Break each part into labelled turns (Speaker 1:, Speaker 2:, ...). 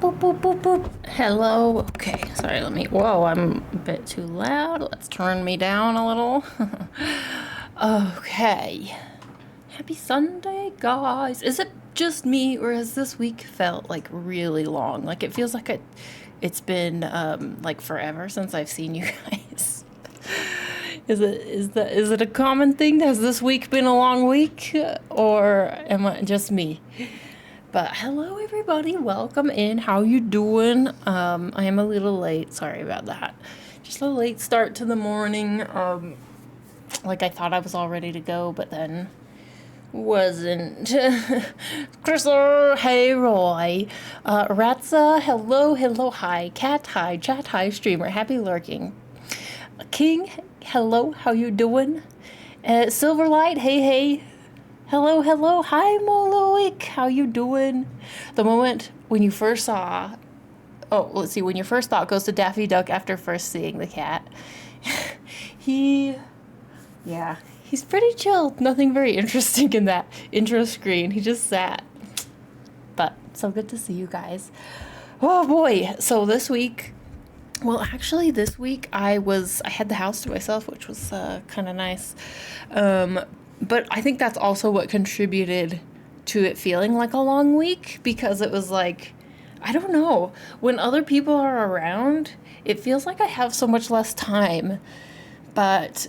Speaker 1: Boop, boop, boop, boop. Hello. Okay, sorry, whoa, I'm a bit too loud. Let's turn me down a little. Okay. Happy Sunday, guys. Is it just me, or has this week felt like really long? Like it feels like it's been like forever since I've seen you guys. Is it a common thing? Has this week been a long week, or am I just me? But hello everybody, welcome in. How you doing? I am a little late. Sorry about that. Just a late start to the morning. Like I thought I was all ready to go, but then wasn't. Chriser, hey Roy. Ratza, hello, hi. Cat, hi. Chat, hi. Streamer, happy lurking. King, hello, how you doing? Silverlight, hey. Hello, hi Moloic, how you doing? The moment when you first saw, let's see, when your first thought goes to Daffy Duck after first seeing the cat. He's pretty chill. Nothing very interesting in that intro screen. He just sat. But so good to see you guys. Oh boy, so this week, I had the house to myself, which was kind of nice. But I think that's also what contributed to it feeling like a long week, because it was like, I don't know, when other people are around, it feels like I have so much less time. But,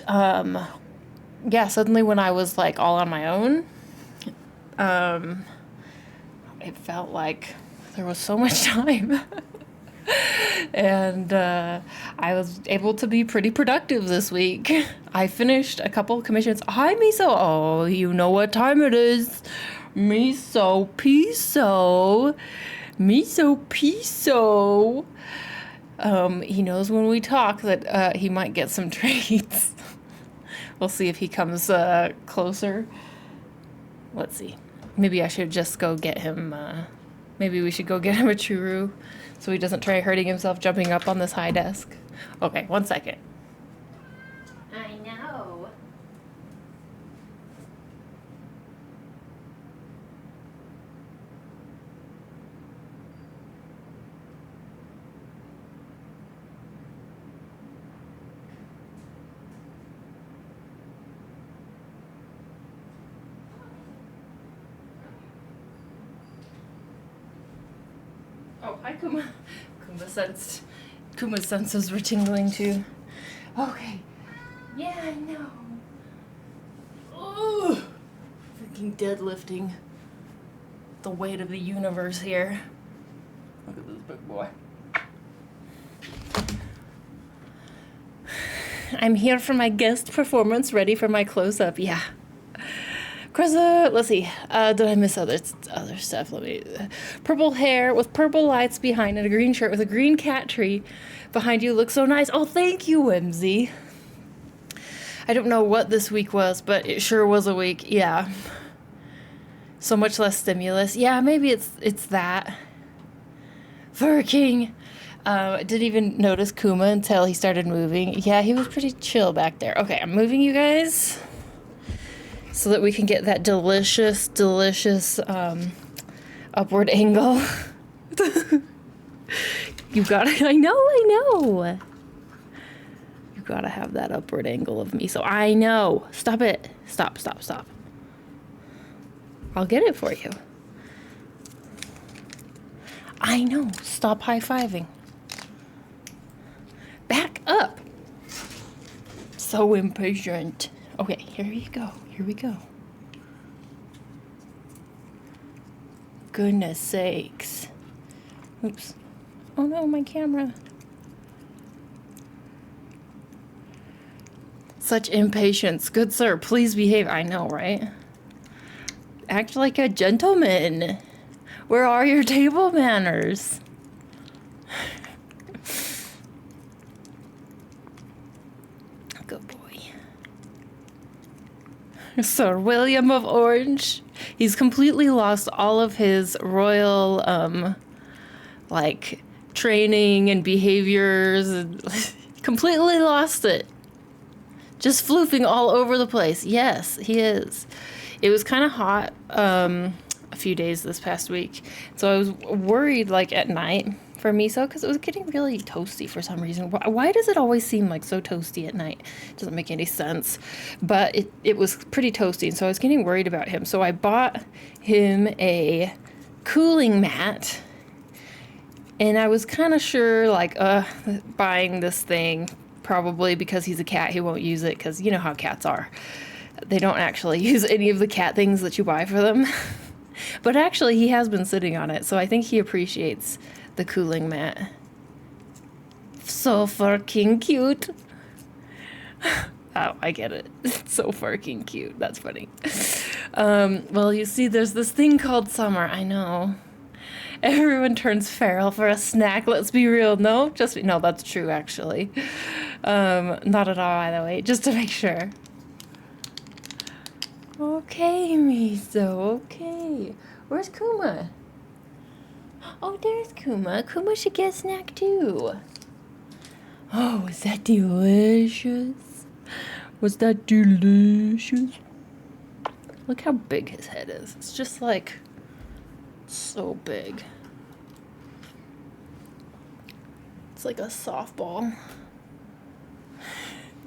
Speaker 1: suddenly when I was like all on my own, it felt like there was so much time. And I was able to be pretty productive this week. I finished a couple of commissions. Hi, Miso. Oh, you know what time it is. Miso Piso. He knows when we talk that he might get some treats. We'll see if he comes closer. Let's see. Maybe I should just go get him. Maybe we should go get him a churu, so he doesn't try hurting himself jumping up on this high desk. Okay, 1 second. I know. Oh, hi, Kuma. Kuma's senses were tingling too. Okay. Yeah, I know. Ooh. Freaking deadlifting the weight of the universe here. Look at this big boy. I'm here for my guest performance, ready for my close-up. Yeah. Let's see. Did I miss other stuff? Purple hair with purple lights behind and a green shirt with a green cat tree behind you looks so nice. Oh, thank you, Whimsy. I don't know what this week was, but it sure was a week. Yeah. So much less stimulus. Yeah, maybe it's that. Fur King. I didn't even notice Kuma until he started moving. Yeah, he was pretty chill back there. Okay, I'm moving you guys so that we can get that delicious upward angle. You gotta, I know. You gotta have that upward angle of me, so I know. Stop it. Stop. I'll get it for you. I know. Stop high-fiving. Back up. So impatient. Okay, here we go. Goodness sakes. Oops. Oh no, my camera. Such impatience. Good sir, please behave. I know, right? Act like a gentleman. Where are your table manners? Good boy. Sir William of Orange. He's completely lost all of his royal, training and behaviors. Completely lost it. Just floofing all over the place. Yes, he is. It was kind of hot a few days this past week. So I was worried like at night for Miso because it was getting really toasty for some reason. Why does it always seem like so toasty at night? It doesn't make any sense. But it was pretty toasty, and so I was getting worried about him. So I bought him a cooling mat, and I was kind of sure like buying this thing probably because he's a cat, he won't use it, because you know how cats are. They don't actually use any of the cat things that you buy for them. But actually, he has been sitting on it, so I think he appreciates the cooling mat. So fucking cute. Oh, I get it. It's so fucking cute. That's funny. Well, you see, there's this thing called summer. I know. Everyone turns feral for a snack. Let's be real. No, no, that's true, actually. Not at all, by the way. Just to make sure. Okay, Miso. Okay. Where's Kuma? Oh, there's Kuma. Kuma should get a snack, too. Oh, is that delicious? Was that delicious? Look how big his head is. It's just like so big. It's like a softball.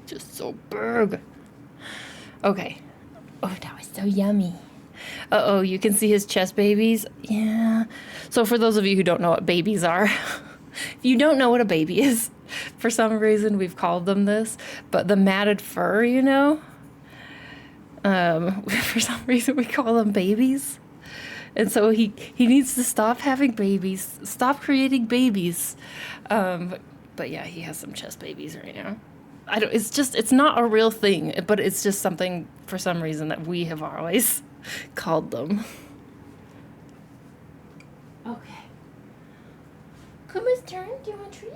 Speaker 1: Just so big. Okay. Oh, that was so yummy. Uh-oh, you can see his chest babies. Yeah. So for those of you who don't know what babies are, if you don't know what a baby is, for some reason we've called them this, but the matted fur, you know, for some reason we call them babies. And so he needs to stop having babies, stop creating babies. But yeah, he has some chest babies right now. It's not a real thing, but it's just something for some reason that we have always called them. Okay. Kuma's turn. Do you want a treat?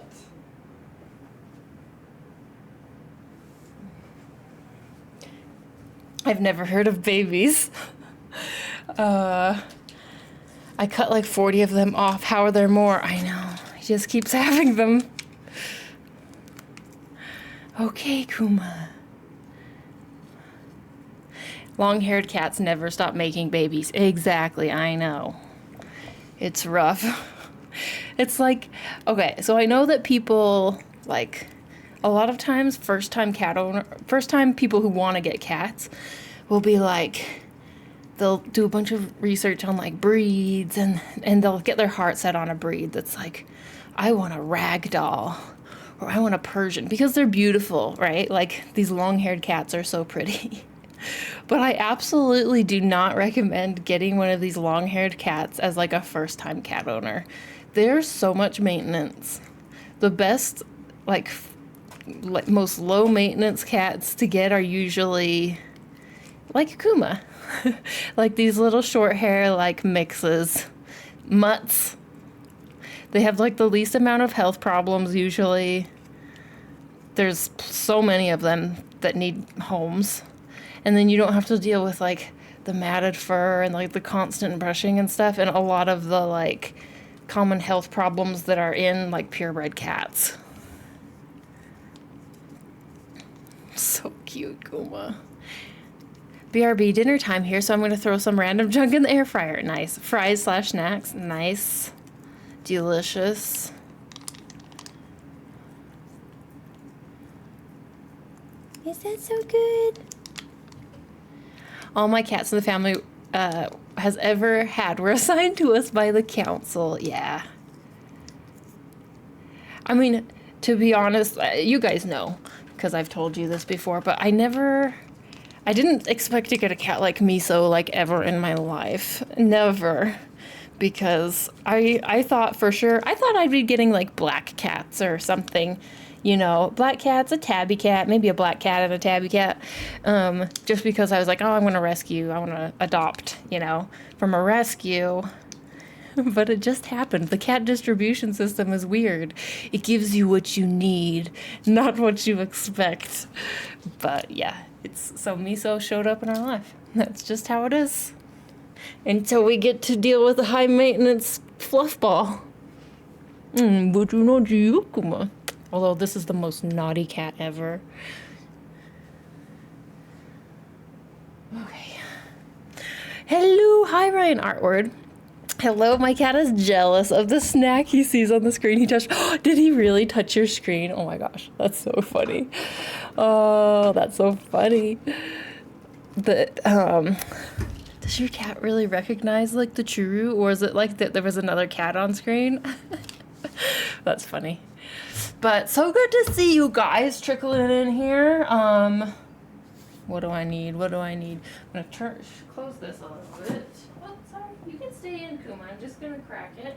Speaker 1: I've never heard of babies. I cut like 40 of them off. How are there more? I know. He just keeps having them. Okay, Kuma. Long-haired cats never stop making babies. Exactly, I know. It's rough. It's like, okay, so I know that people, like, a lot of times, first-time people who want to get cats will be like, they'll do a bunch of research on, like, breeds, and they'll get their heart set on a breed that's like, I want a rag doll. Or I want a Persian, because they're beautiful, right? Like, these long-haired cats are so pretty. But I absolutely do not recommend getting one of these long-haired cats as, like, a first-time cat owner. There's so much maintenance. The best, like most low-maintenance cats to get are usually, like Kuma. Like, these little short hair, like, mixes. Mutts. They have, like, the least amount of health problems, usually. There's so many of them that need homes. And then you don't have to deal with, like, the matted fur and, like, the constant brushing and stuff. And a lot of the, like, common health problems that are in, like, purebred cats. So cute, Kuma. BRB, dinner time here, so I'm going to throw some random junk in the air fryer. Nice. Fries/snacks. Nice. Delicious. Is that so good? All my cats in the family has ever had were assigned to us by the council. Yeah. I mean, to be honest, you guys know, because I've told you this before, but I didn't expect to get a cat like Miso, like, ever in my life. Never. Because I thought for sure, I thought I'd be getting, like, black cats or something, you know, black cats, a tabby cat, maybe a black cat and a tabby cat, just because I was like, oh, I want to adopt, you know, from a rescue. But it just happened. The cat distribution system is weird. It gives you what you need, not what you expect. But yeah, so Miso showed up in our life. That's just how it is. Until we get to deal with a high-maintenance fluff ball. But you know, Kuma. Although this is the most naughty cat ever. Okay. Hello, hi Ryan Artward. Hello, my cat is jealous of the snack he sees on the screen he touched. Did he really touch your screen? Oh my gosh, that's so funny. Oh, that's so funny. Does your cat really recognize like the churu, or is it like that there was another cat on screen? That's funny. But so good to see you guys trickling in here. What do I need? What do I need? I'm gonna close this a little bit. Oh, sorry. You can stay in, Kuma. I'm just gonna crack it.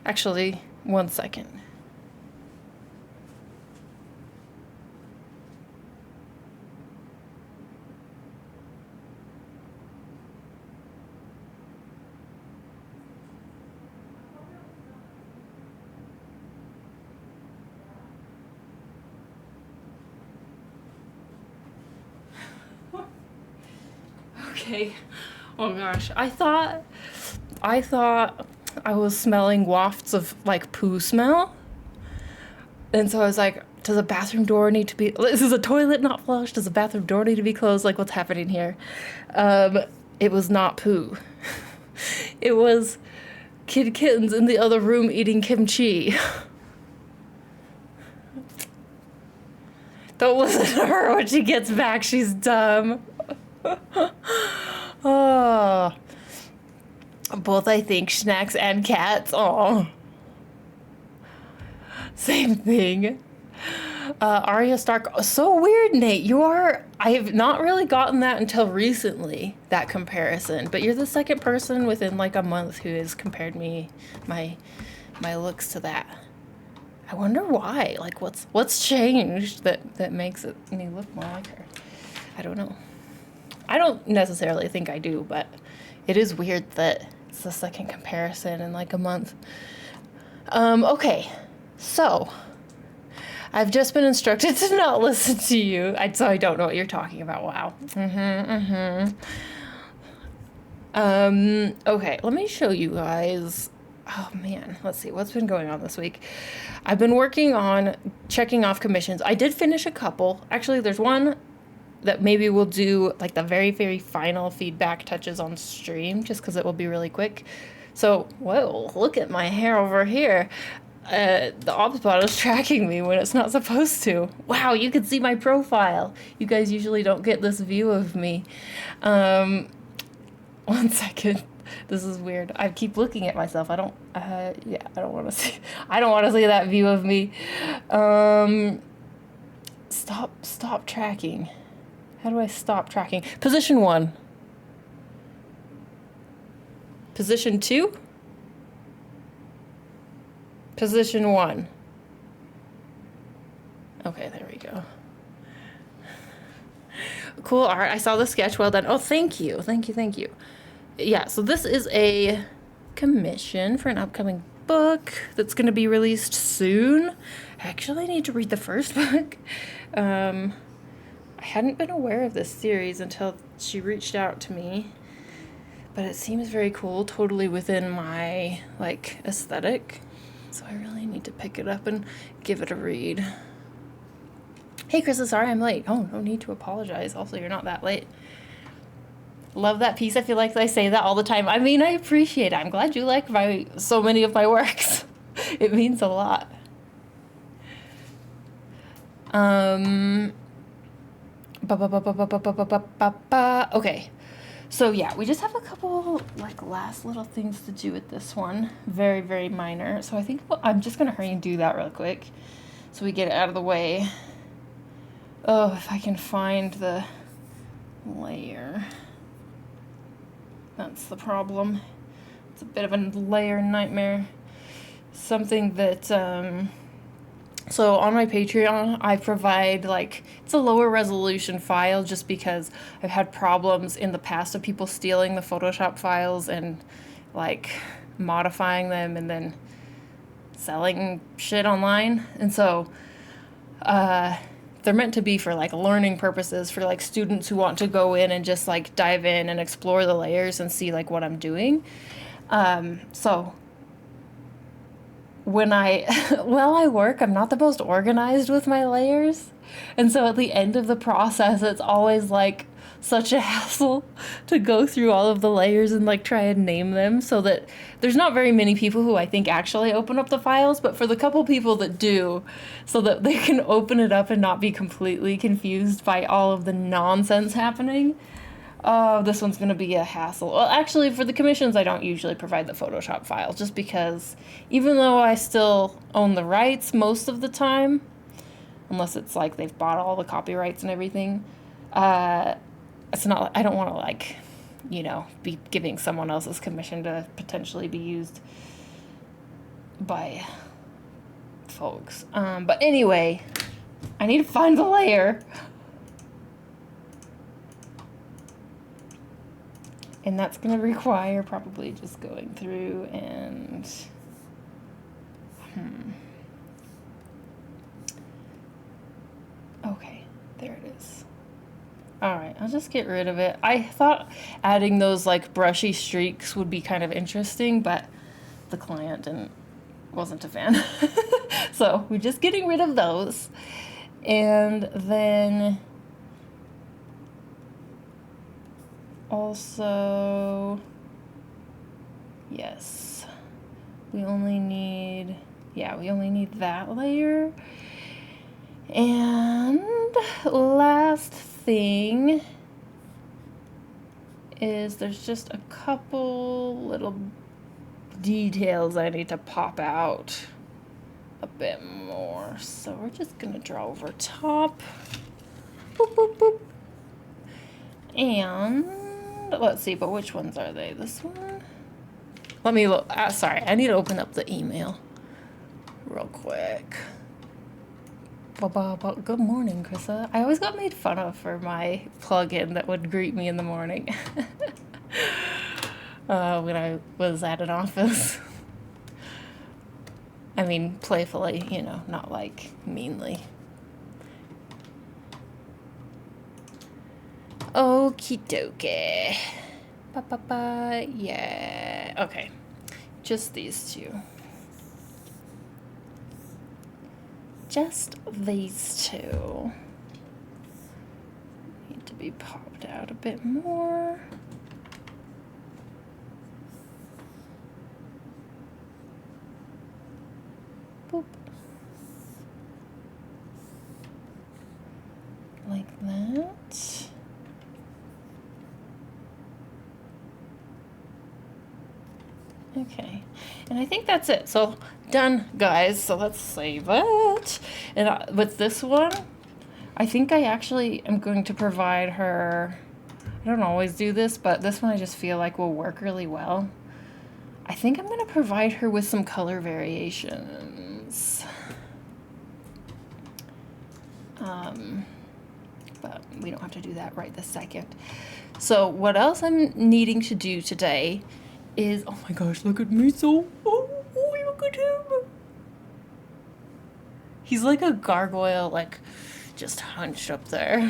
Speaker 1: Actually, 1 second. Okay. Oh gosh. I thought I was smelling wafts of like poo smell. And so I was like, does the bathroom door need to be, this is a toilet not flushed? Does the bathroom door need to be closed? Like, what's happening here? It was not poo. It was kittens in the other room eating kimchi. Don't listen to her when she gets back. She's dumb. Oh, both I think snacks and cats. Oh, same thing. Arya Stark. So weird, Nate. I have not really gotten that until recently, that comparison. But you're the second person within like a month who has compared my looks to that. I wonder why. Like, what's changed that makes me look more like her? I don't know. I don't necessarily think I do, but it is weird that it's the second comparison in like a month. Okay, so I've just been instructed to not listen to you. So I don't know what you're talking about. Wow. Okay, let me show you guys. Oh man, let's see what's been going on this week. I've been working on checking off commissions. I did finish a couple. Actually, there's one that maybe we'll do like the very, very final feedback touches on stream, just because it will be really quick. So, whoa, look at my hair over here. The OpsBot is tracking me when it's not supposed to. Wow, you can see my profile. You guys usually don't get this view of me. 1 second. This is weird. I keep looking at myself. I don't want to see that view of me. Stop tracking. How do I stop tracking? Position 1. Position 2. Position 1. Okay, there we go. Cool art. I saw the sketch. Well done. Oh, thank you. Thank you. Yeah, so this is a commission for an upcoming book that's going to be released soon. I actually need to read the first book. I hadn't been aware of this series until she reached out to me, but it seems very cool, totally within my like aesthetic. So I really need to pick it up and give it a read. Hey Chris, sorry I'm late. Oh, no need to apologize. Also, you're not that late. Love that piece. I feel like I say that all the time. I mean, I appreciate it. I'm glad you like so many of my works. It means a lot. Okay. So yeah, we just have a couple like last little things to do with this one. Very, very minor. So I think I'm just going to hurry and do that real quick so we get it out of the way. Oh, if I can find the layer. That's the problem. It's a bit of a layer nightmare. Something that, so on my Patreon, I provide like, it's a lower resolution file just because I've had problems in the past of people stealing the Photoshop files and like modifying them and then selling shit online. And so, they're meant to be for like learning purposes for like students who want to go in and just like dive in and explore the layers and see like what I'm doing. So when while I work, I'm not the most organized with my layers. And so at the end of the process, it's always like such a hassle to go through all of the layers and like try and name them, so that there's not very many people who I think actually open up the files, but for the couple people that do, so that they can open it up and not be completely confused by all of the nonsense happening. Oh, this one's going to be a hassle. Well, actually, for the commissions, I don't usually provide the Photoshop file, just because even though I still own the rights most of the time, unless it's like they've bought all the copyrights and everything, it's not, I don't want to like, you know, be giving someone else's commission to potentially be used by folks. But anyway, I need to find the layer. And that's going to require probably just going through and... Okay, there it is. Alright, I'll just get rid of it. I thought adding those like brushy streaks would be kind of interesting, but the client wasn't a fan. So we're just getting rid of those. And then... Also, yes, we only need that layer. And last thing is there's just a couple little details I need to pop out a bit more. So we're just gonna draw over top. Boop, boop, boop. And let's see, but which ones are they? This one? Let me look. Sorry, I need to open up the email real quick. Good morning, Krissa. I always got made fun of for my plugin that would greet me in the morning when I was at an office. I mean, playfully, you know, not like meanly. Okie dokie. Yeah. Okay. Just these two. Just these two. Need to be popped out a bit more. Boop. Like that. Okay, and I think that's it. So done, guys. So let's save it. And with this one, I think I actually am going to provide her, I don't always do this, but this one I just feel like will work really well. I think I'm going to provide her with some color variations. But we don't have to do that right this second. So what else I'm needing to do today is, oh my gosh, look at me, oh, look at him. He's like a gargoyle, like just hunched up there.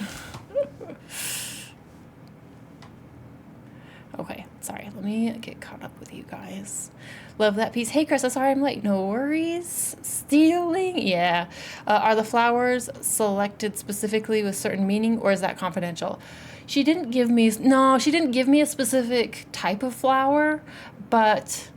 Speaker 1: Okay, sorry, let me get caught up with you guys. Love that piece. Hey, Chris, I'm sorry I'm late. No worries. Stealing? Yeah. Are the flowers selected specifically with certain meaning, or is that confidential? She didn't give me a specific type of flower, but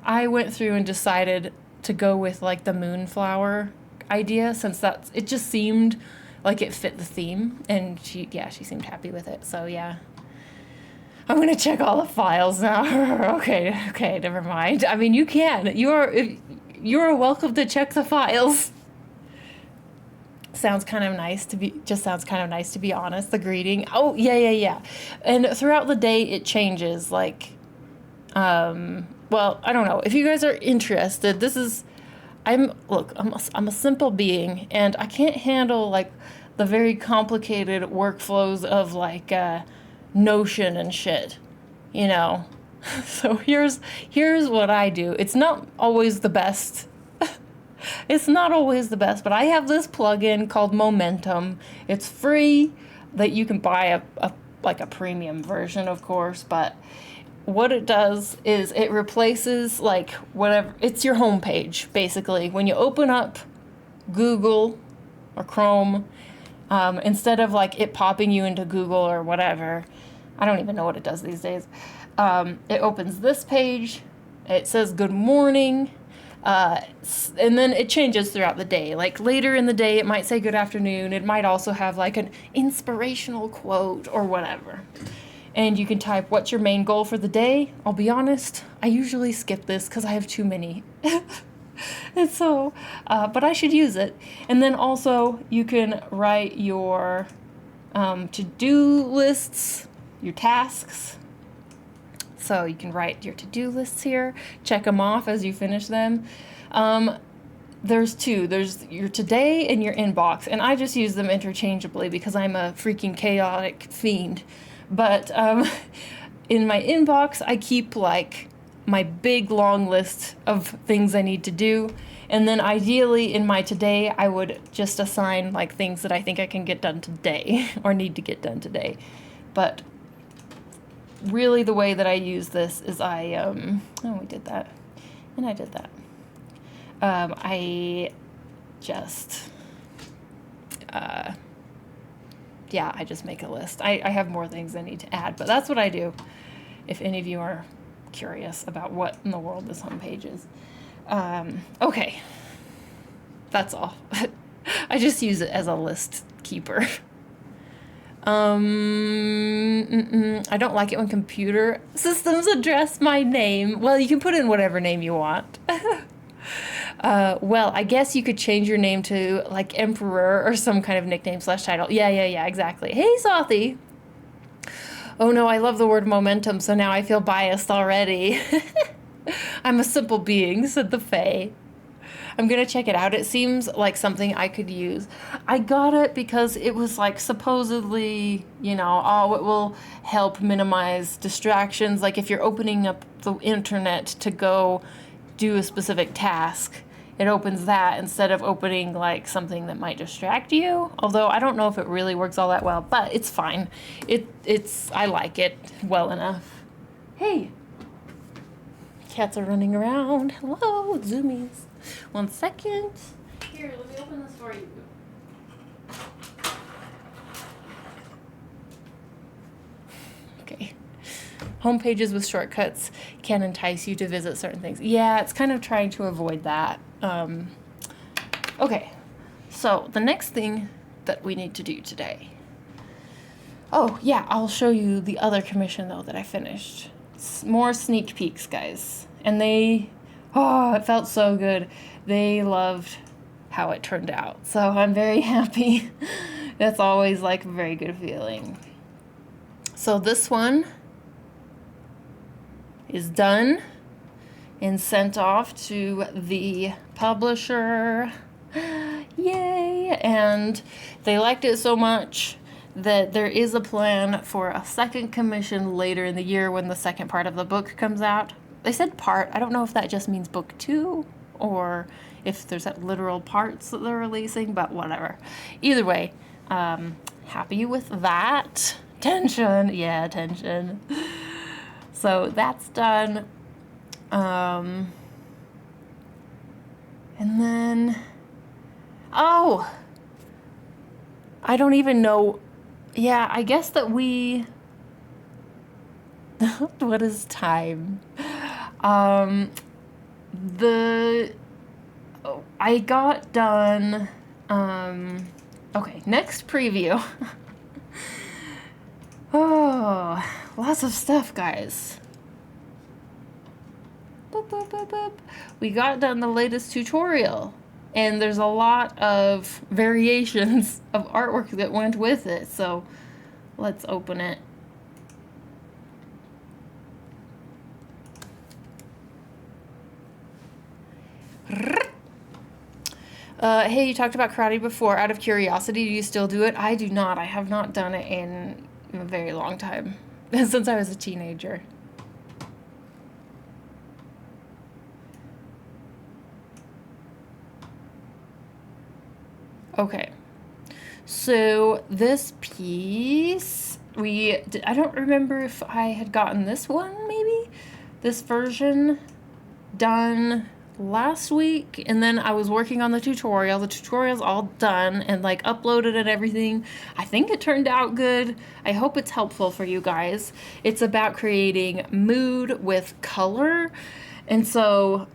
Speaker 1: I went through and decided to go with like the moonflower idea, since it just seemed like it fit the theme, and she seemed happy with it. So yeah. I'm going to check all the files now. Okay, never mind. I mean, you can. You're welcome to check the files. Sounds kind of nice to be honest, the greeting. Oh, yeah. And throughout the day, it changes. Like, well, I don't know. If you guys are interested, I'm a simple being, and I can't handle, like, the very complicated workflows of, like, Notion and shit, you know. So here's what I do. It's not always the best. But I have this plugin called Momentum. It's free, that you can buy a premium version, of course, but what it does is it replaces like whatever, it's your homepage basically. When you open up Google or Chrome, Instead of like it popping you into Google or whatever. I don't even know what it does these days. It opens this page. It says good morning. And then it changes throughout the day. Like later in the day, it might say good afternoon. It might also have like an inspirational quote or whatever. And you can type, what's your main goal for the day? I'll be honest, I usually skip this because I have too many. And so, but I should use it. And then also you can write your to-do lists, your tasks. So you can write your to-do lists here, check them off as you finish them. There's two. There's your today and your inbox, and I just use them interchangeably because I'm a freaking chaotic fiend. But in my inbox, I keep like my big long list of things I need to do. And then ideally in my today, I would just assign like things that I think I can get done today or need to get done today. But really the way that I use this is we did that. And I did that. I just, I just make a list. I have more things I need to add, but that's what I do. If any of you are curious about what in the world this homepage is. Okay. That's all. I just use it as a list keeper. I don't like it when computer systems address my name. Well, you can put in whatever name you want. Well, I guess you could change your name to like Emperor or some kind of nickname / title. Yeah, exactly. Hey, Sothy. Oh no, I love the word momentum, so now I feel biased already. I'm a simple being, said the Fae. I'm gonna check it out. It seems like something I could use. I got it because it was like supposedly, it will help minimize distractions. Like if you're opening up the internet to go do a specific task, it opens that instead of opening like something that might distract you. Although I don't know if it really works all that well, but it's fine. I like it well enough. Hey, cats are running around. Hello, zoomies. 1 second. Here, let me open this for you. Okay. Home pages with shortcuts can entice you to visit certain things. Yeah, it's kind of trying to avoid that. Okay, so the next thing that we need to do today. Oh, yeah, I'll show you the other commission, though, that I finished. More sneak peeks, guys. And it felt so good. They loved how it turned out. So I'm very happy. That's always like a very good feeling. So this one is done and sent off to the publisher. Yay! And they liked it so much that there is a plan for a second commission later in the year when the second part of the book comes out. They said part. I don't know if that just means book 2 or if there's literal parts that they're releasing, but whatever. Either way, happy with that. Tension. Yeah, tension. So that's done. And then, I don't even know. Yeah, I guess that what is time? I got done, okay, next preview. Oh, lots of stuff, guys. Boop, boop, boop, boop. We got done the latest tutorial, and there's a lot of variations of artwork that went with it, so let's open it. Hey, you talked about karate before. Out of curiosity, do you still do it? I do not. I have not done it in a very long time. Since I was a teenager. Okay. So this piece, I don't remember if I had gotten this one, maybe? This version done last week, and then I was working on the tutorial. The tutorial's all done and like uploaded and everything. I think it turned out good. I hope it's helpful for you guys. It's about creating mood with color. And so,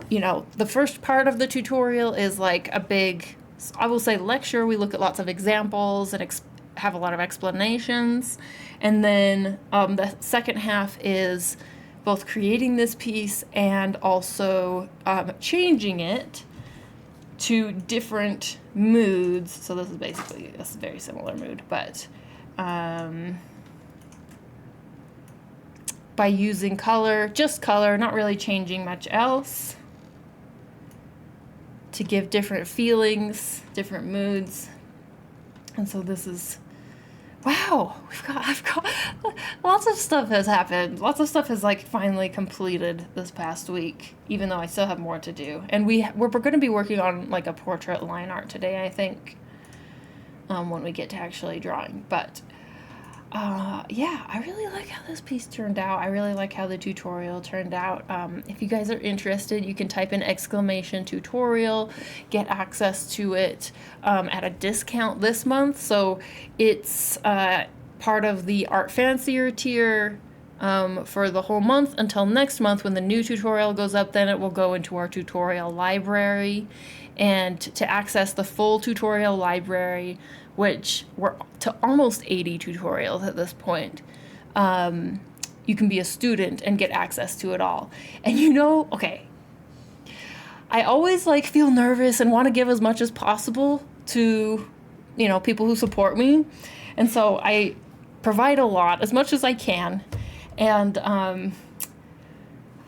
Speaker 1: you know, the first part of the tutorial is like a big, I will say, lecture. We look at lots of examples and have a lot of explanations. And then the second half is both creating this piece and also changing it to different moods. So this is basically a very similar mood, but by using color, just color, not really changing much else, to give different feelings, different moods. And so this is, wow, I've got lots of stuff has happened. Lots of stuff has like finally completed this past week, even though I still have more to do. And we're going to be working on like a portrait line art today, I think, when we get to actually drawing. But yeah, I really like how this piece turned out. I really like how the tutorial turned out. If you guys are interested, you can type in !tutorial, get access to it at a discount this month. So it's part of the Art Fancier tier for the whole month until next month when the new tutorial goes up. Then it will go into our tutorial library. And to access the full tutorial library, which we're to almost 80 tutorials at this point, you can be a student and get access to it all. And you know, okay, I always like feel nervous and want to give as much as possible to, you know, people who support me. And so I provide a lot, as much as I can. And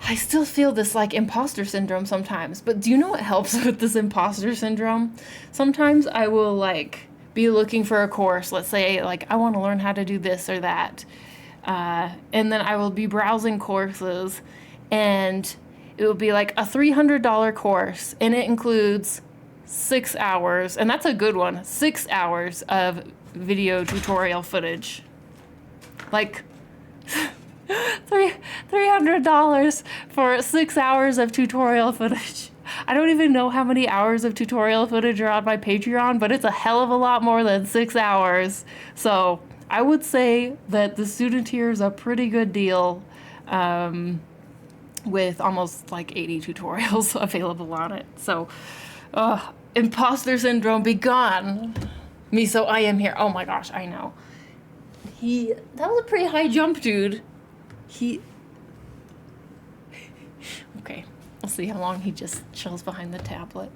Speaker 1: I still feel this like imposter syndrome sometimes. But do you know what helps with this imposter syndrome? Sometimes I will like be looking for a course. Let's say like I want to learn how to do this or that. And then I will be browsing courses and it will be like a $300 course and it includes 6 hours, and that's a good one, 6 hours of video tutorial footage. Like $300 for 6 hours of tutorial footage. I don't even know how many hours of tutorial footage are on my Patreon, but it's a hell of a lot more than 6 hours. So I would say that the student tier is a pretty good deal, with almost like 80 tutorials available on it. So imposter syndrome be gone. Me, so I am here. Oh my gosh, I know. That was a pretty high jump, dude. Okay, we'll see how long he just chills behind the tablet.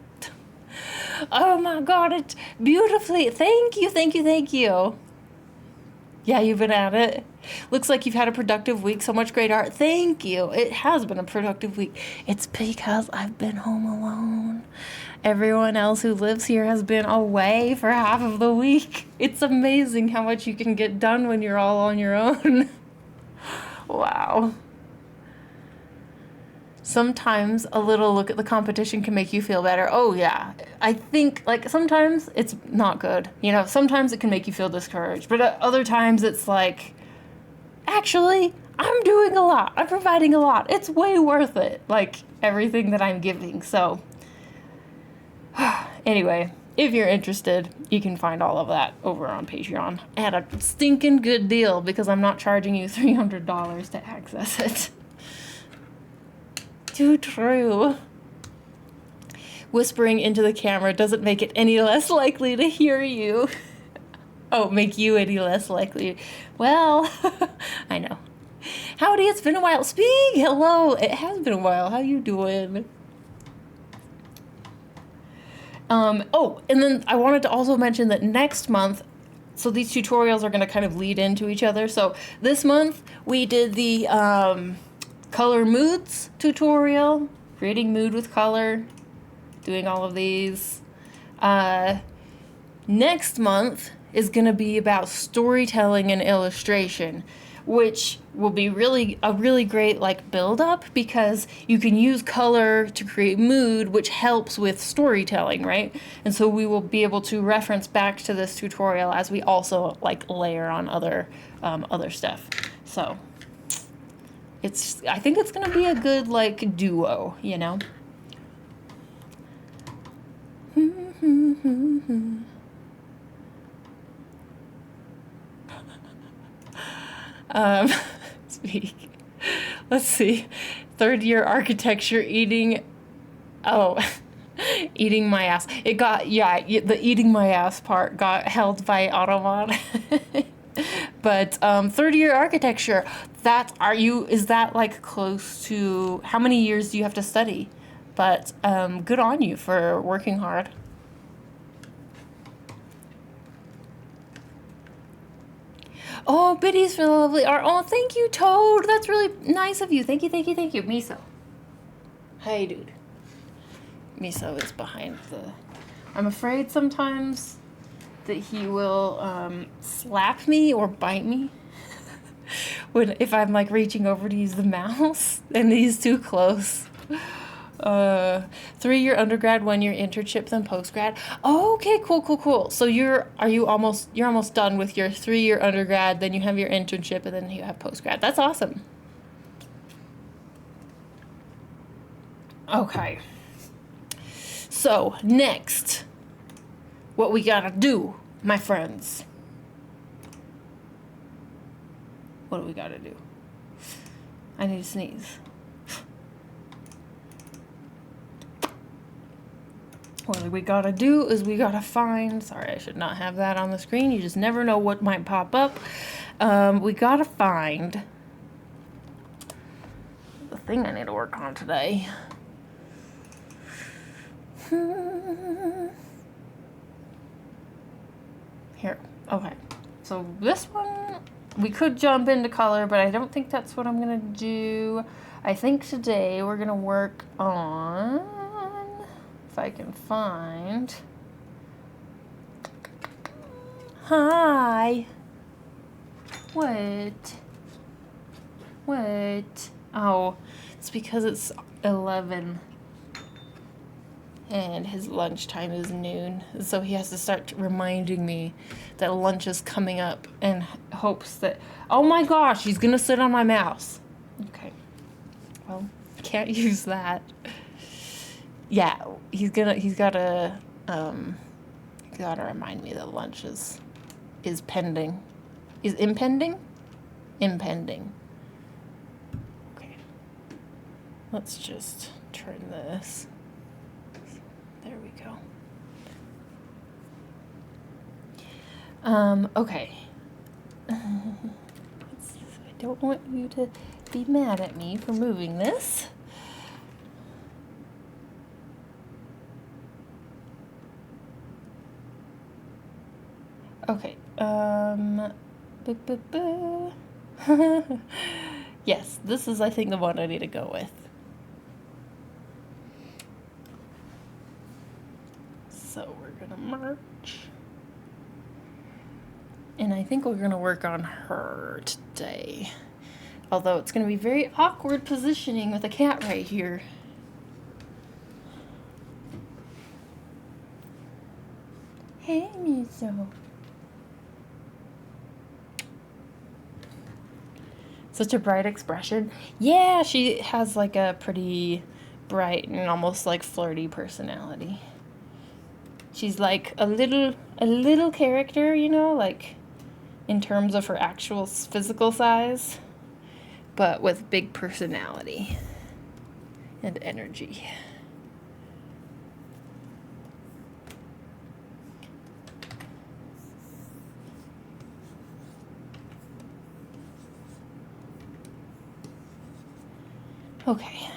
Speaker 1: Oh my god, it's beautifully. Thank you, thank you, thank you. Yeah, you've been at it. Looks like you've had a productive week. So much great art. Thank you. It has been a productive week. It's because I've been home alone. Everyone else who lives here has been away for half of the week. It's amazing how much you can get done when you're all on your own. Wow. Sometimes a little look at the competition can make you feel better. Oh yeah. I think like sometimes it's not good. You know, sometimes it can make you feel discouraged, but other times it's like, actually, I'm doing a lot. I'm providing a lot. It's way worth it. Like everything that I'm giving. So anyway, if you're interested, you can find all of that over on Patreon at a stinking good deal because I'm not charging you $300 to access it. Too true. Whispering into the camera doesn't make it any less likely to hear you. Oh, make you any less likely. Well, I know. Howdy, it's been a while. Speak, hello. It has been a while. How you doing? Oh, and then I wanted to also mention that next month, so these tutorials are going to kind of lead into each other. So this month we did the color moods tutorial, creating mood with color, doing all of these. Next month is going to be about storytelling and illustration, which will be a really great like build up because you can use color to create mood, which helps with storytelling, right? And so we will be able to reference back to this tutorial as we also like layer on other stuff. So I think it's gonna be a good like duo, you know? Um, speak. Let's see. Third year architecture eating. Oh, eating my ass. It got, yeah, the eating my ass part got held by Autobot. But third year architecture, is that like close to, how many years do you have to study? But good on you for working hard. Oh, biddies for the lovely art. Oh, thank you, Toad. That's really nice of you. Thank you, thank you, thank you. Miso. Hey, dude. Miso is behind the... I'm afraid sometimes that he will slap me or bite me if I'm like reaching over to use the mouse and he's too close. 3-year undergrad, 1-year internship, then postgrad. Oh, okay, cool. So you're almost done with your 3-year undergrad, then you have your internship, and then you have postgrad. That's awesome. Okay. So next, what we gotta do, my friends. What do we gotta do? I need to sneeze. What we gotta do is we gotta find, sorry, I should not have that on the screen. You just never know what might pop up. We gotta find the thing I need to work on today. Here, okay. So this one, we could jump into color, but I don't think that's what I'm gonna do. I think today we're gonna work on, if I can find, hi, what, oh, it's because it's 11 and his lunchtime is noon, so he has to start reminding me that lunch is coming up and hopes that, oh my gosh, he's gonna sit on my mouse. Okay, well, can't use that. Yeah, he's gotta remind me that lunch is pending. Is impending? Impending. Okay. Let's just turn this. There we go. Okay. I don't want you to be mad at me for moving this. Okay, yes, this is, I think, the one I need to go with. So we're gonna merge. And I think we're gonna work on her today. Although it's gonna be very awkward positioning with a cat right here. Hey, Miso. Such a bright expression. Yeah, she has like a pretty bright and almost like flirty personality. She's like a little character, you know, like in terms of her actual physical size, but with big personality and energy. Okay,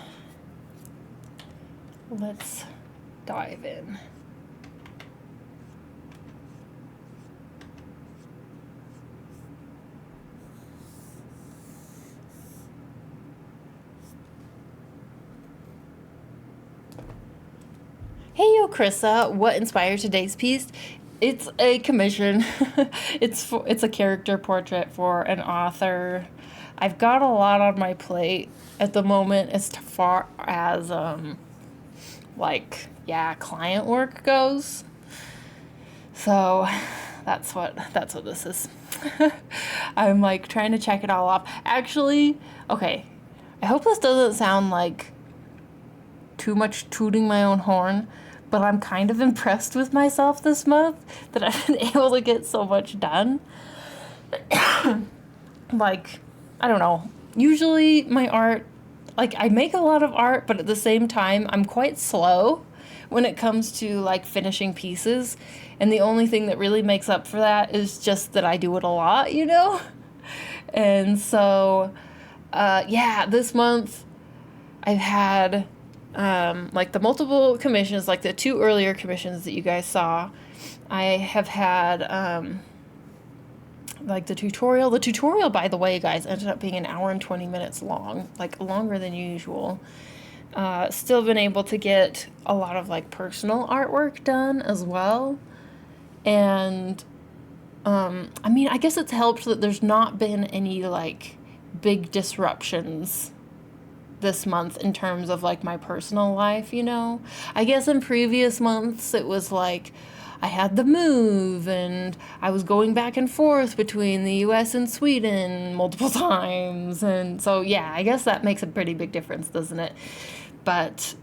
Speaker 1: let's dive in. Hey, yo, Krissa, what inspired today's piece? It's a commission. It's a character portrait for an author. I've got a lot on my plate at the moment as far as client work goes. So that's what this is. I'm like trying to check it all off. Actually, okay, I hope this doesn't sound like too much tooting my own horn, but I'm kind of impressed with myself this month that I've been able to get so much done. Like, I don't know. Usually my art, like, I make a lot of art, but at the same time, I'm quite slow when it comes to like finishing pieces. And the only thing that really makes up for that is just that I do it a lot, you know? And so, yeah, this month I've had like the multiple commissions, like the 2 earlier commissions that you guys saw. I have had like the tutorial. The tutorial, by the way, guys, ended up being 1 hour and 20 minutes long, like longer than usual. Still been able to get a lot of like personal artwork done as well. And I mean, I guess it's helped that there's not been any like big disruptions this month in terms of like my personal life, you know? I guess in previous months it was like I had the move and I was going back and forth between the US and Sweden multiple times. And so, yeah, I guess that makes a pretty big difference, doesn't it? But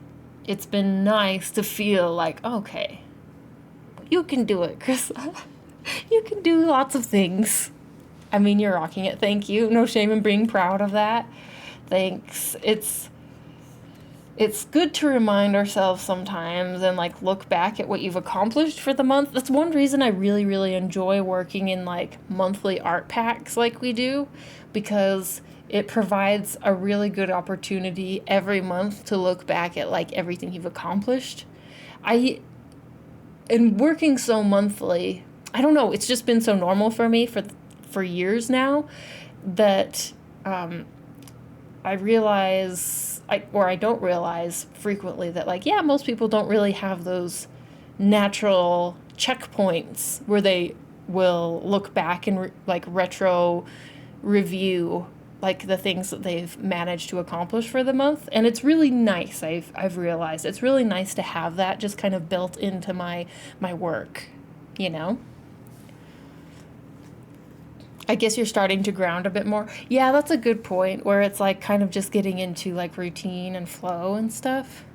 Speaker 1: it's been nice to feel like, okay, you can do it, Chris. You can do lots of things. I mean, you're rocking it. Thank you. No shame in being proud of that. Thanks. It's good to remind ourselves sometimes and like look back at what you've accomplished for the month. That's one reason I really, really enjoy working in like monthly art packs like we do, because it provides a really good opportunity every month to look back at like everything you've accomplished. And working so monthly, I don't know, it's just been so normal for me for years now that I realize, or I don't realize frequently that, like, yeah, most people don't really have those natural checkpoints where they will look back and like retro review like the things that they've managed to accomplish for the month. And it's really nice. I've realized it's really nice to have that just kind of built into my work, you know? I guess you're starting to ground a bit more. Yeah, that's a good point, where it's like kind of just getting into like routine and flow and stuff.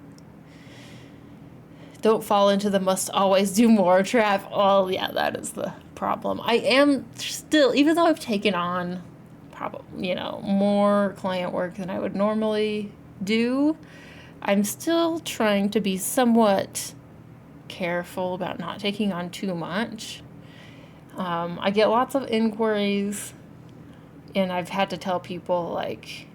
Speaker 1: Don't fall into the must always do more trap. Oh, yeah, that is the problem. I am still, even though I've taken on probably, you know, more client work than I would normally do, I'm still trying to be somewhat careful about not taking on too much. I get lots of inquiries, and I've had to tell people, like,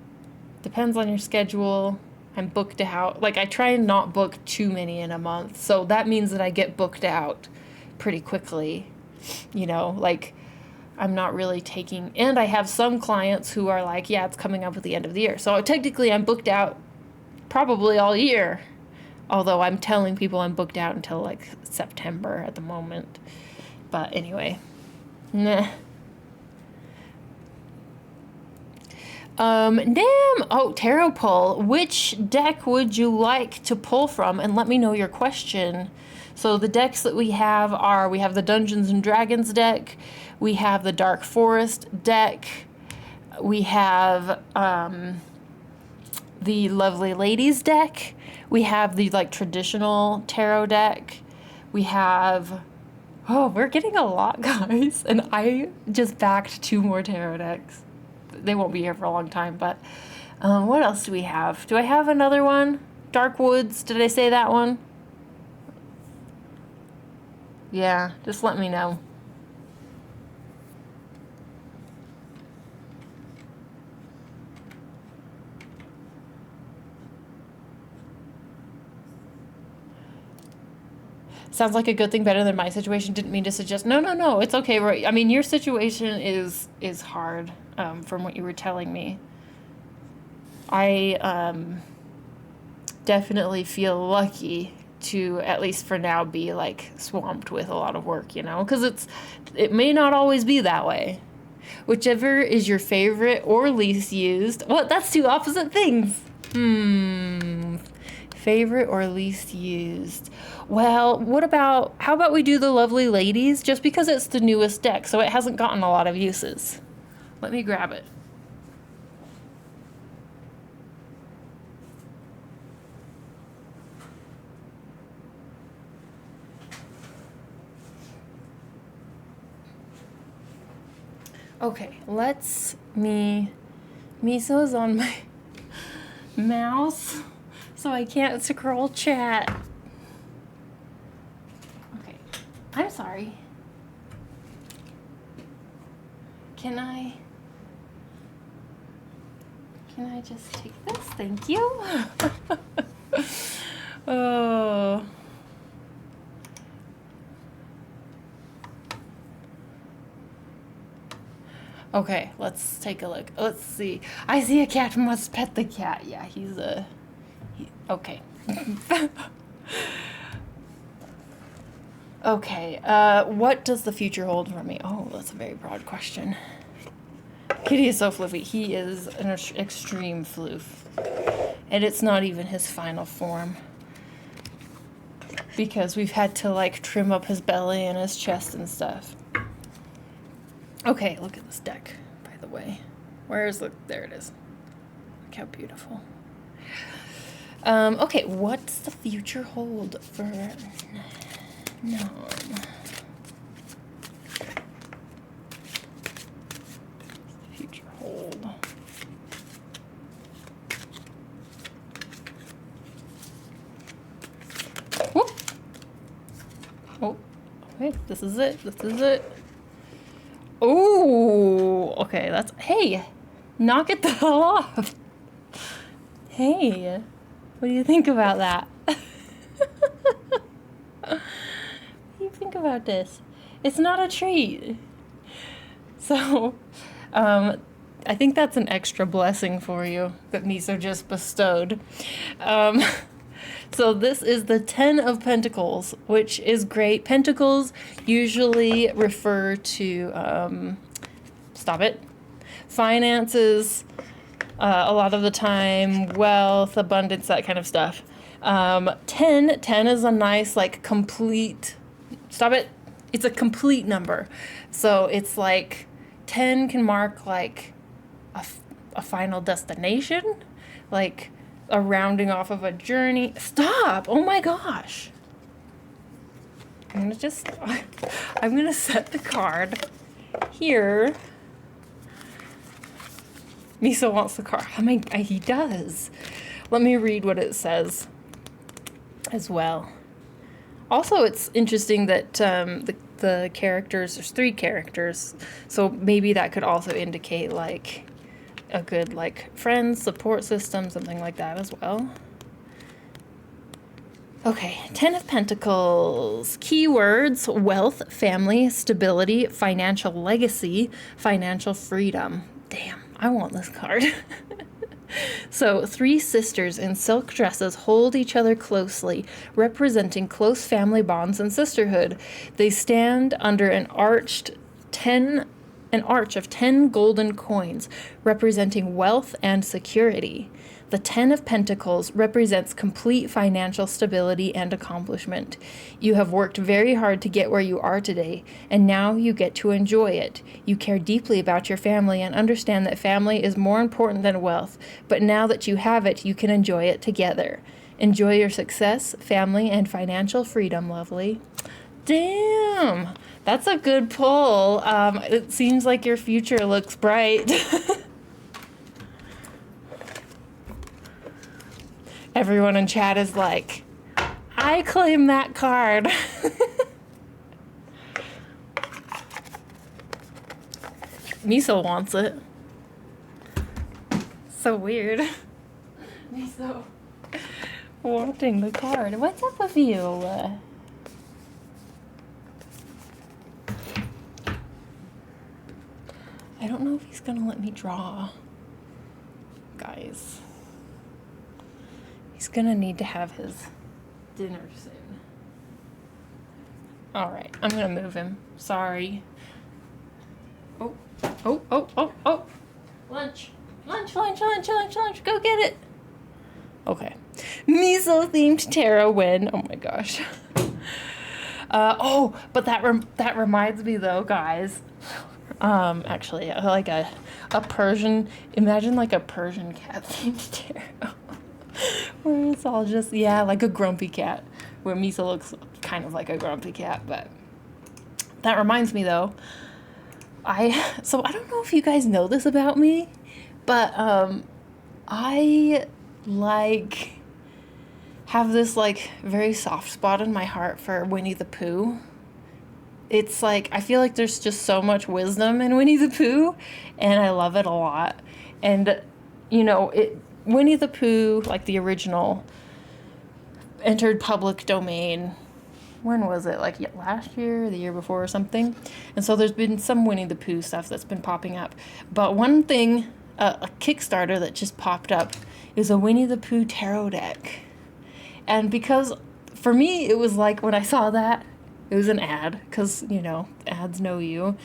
Speaker 1: depends on your schedule. I'm booked out. Like, I try and not book too many in a month, so that means that I get booked out pretty quickly. You know, like, I'm not really taking, and I have some clients who are like, yeah, it's coming up at the end of the year. So technically I'm booked out probably all year, although I'm telling people I'm booked out until like September at the moment. But anyway, nah. Oh, tarot pull. Which deck would you like to pull from? And let me know your question. So the decks that we have are, we have the Dungeons and Dragons deck, we have the Dark Forest deck, we have the Lovely Ladies deck, we have the like traditional tarot deck, we have, oh, we're getting a lot, guys. And I just backed 2 more tarot decks. They won't be here for a long time, but what else do we have? Do I have another one? Dark Woods, did I say that one? Yeah, just let me know. Sounds like a good thing, better than my situation. Didn't mean to suggest. No. It's okay. Right? I mean, your situation is hard, from what you were telling me. I definitely feel lucky to, at least for now, be like swamped with a lot of work, you know, because it may not always be that way. Whichever is your favorite or least used. What? That's 2 opposite things. Favorite or least used. Well, how about we do the Lovely Ladies, just because it's the newest deck, so it hasn't gotten a lot of uses. Let me grab it. Okay, Miso's on my mouse, so I can't scroll chat. Okay, I'm sorry. Can I just take this? Thank you. Oh. Okay, let's take a look. Let's see. I see a cat. Must pet the cat. Yeah, okay. Okay, what does the future hold for me? Oh, that's a very broad question. Kitty is so floofy. He is an extreme floof. And it's not even his final form. Because we've had to, like, trim up his belly and his chest and stuff. Okay, look at this deck, by the way. There it is. Look how beautiful. Okay, what's the future hold for Nom? Future hold. Whoop. Oh, okay, this is it. Oh, okay, hey, knock it the hell off. Hey, what do you think about that? What do you think about this? It's not a treat. So, I think that's an extra blessing for you that Miso just bestowed. So this is the 10 of Pentacles, which is great. Pentacles usually refer to, finances, a lot of the time, wealth, abundance, that kind of stuff. 10 is a nice, like, complete, it's a complete number. So it's like 10 can mark like a final destination, like a rounding off of a journey. Stop! Oh my gosh. I'm gonna set the card here. Miso wants the card. He does. Let me read what it says as well. Also, it's interesting that the characters, there's 3 characters, so maybe that could also indicate like a good like friend support system, something like that as well. Okay, 10 of Pentacles. Keywords: wealth, family, stability, financial legacy, financial freedom. Damn, I want this card. So, 3 sisters in silk dresses hold each other closely, representing close family bonds and sisterhood. They stand under an arch of 10 golden coins, representing wealth and security. The 10 of Pentacles represents complete financial stability and accomplishment. You have worked very hard to get where you are today, and now you get to enjoy it. You care deeply about your family and understand that family is more important than wealth, but now that you have it, you can enjoy it together. Enjoy your success, family, and financial freedom, lovely. Damn! That's a good pull. It seems like your future looks bright. Everyone in chat is like, I claim that card. Miso wants it. So weird. Miso wanting the card. What's up with you? I don't know if he's gonna let me draw. Guys. He's gonna need to have his dinner soon. Alright, I'm gonna move him. Sorry. Oh. Lunch. Go get it. Okay. Miso themed tarot win. Oh my gosh. But that reminds me though, guys. Actually, like a Persian, imagine like a Persian cat themed tarot. Where it's all just, like a grumpy cat. Where Miso looks kind of like a grumpy cat, but that reminds me though. So I don't know if you guys know this about me, but I like have this like very soft spot in my heart for Winnie the Pooh. It's like I feel like there's just so much wisdom in Winnie the Pooh, and I love it a lot. And you know, it Winnie the Pooh, like the original, entered public domain. When was it? Like last year, the year before, or something. And so there's been some Winnie the Pooh stuff that's been popping up. But one thing, a Kickstarter that just popped up, is a Winnie the Pooh tarot deck. And because for me, it was like when I saw that, it was an ad, because, you know, ads know you.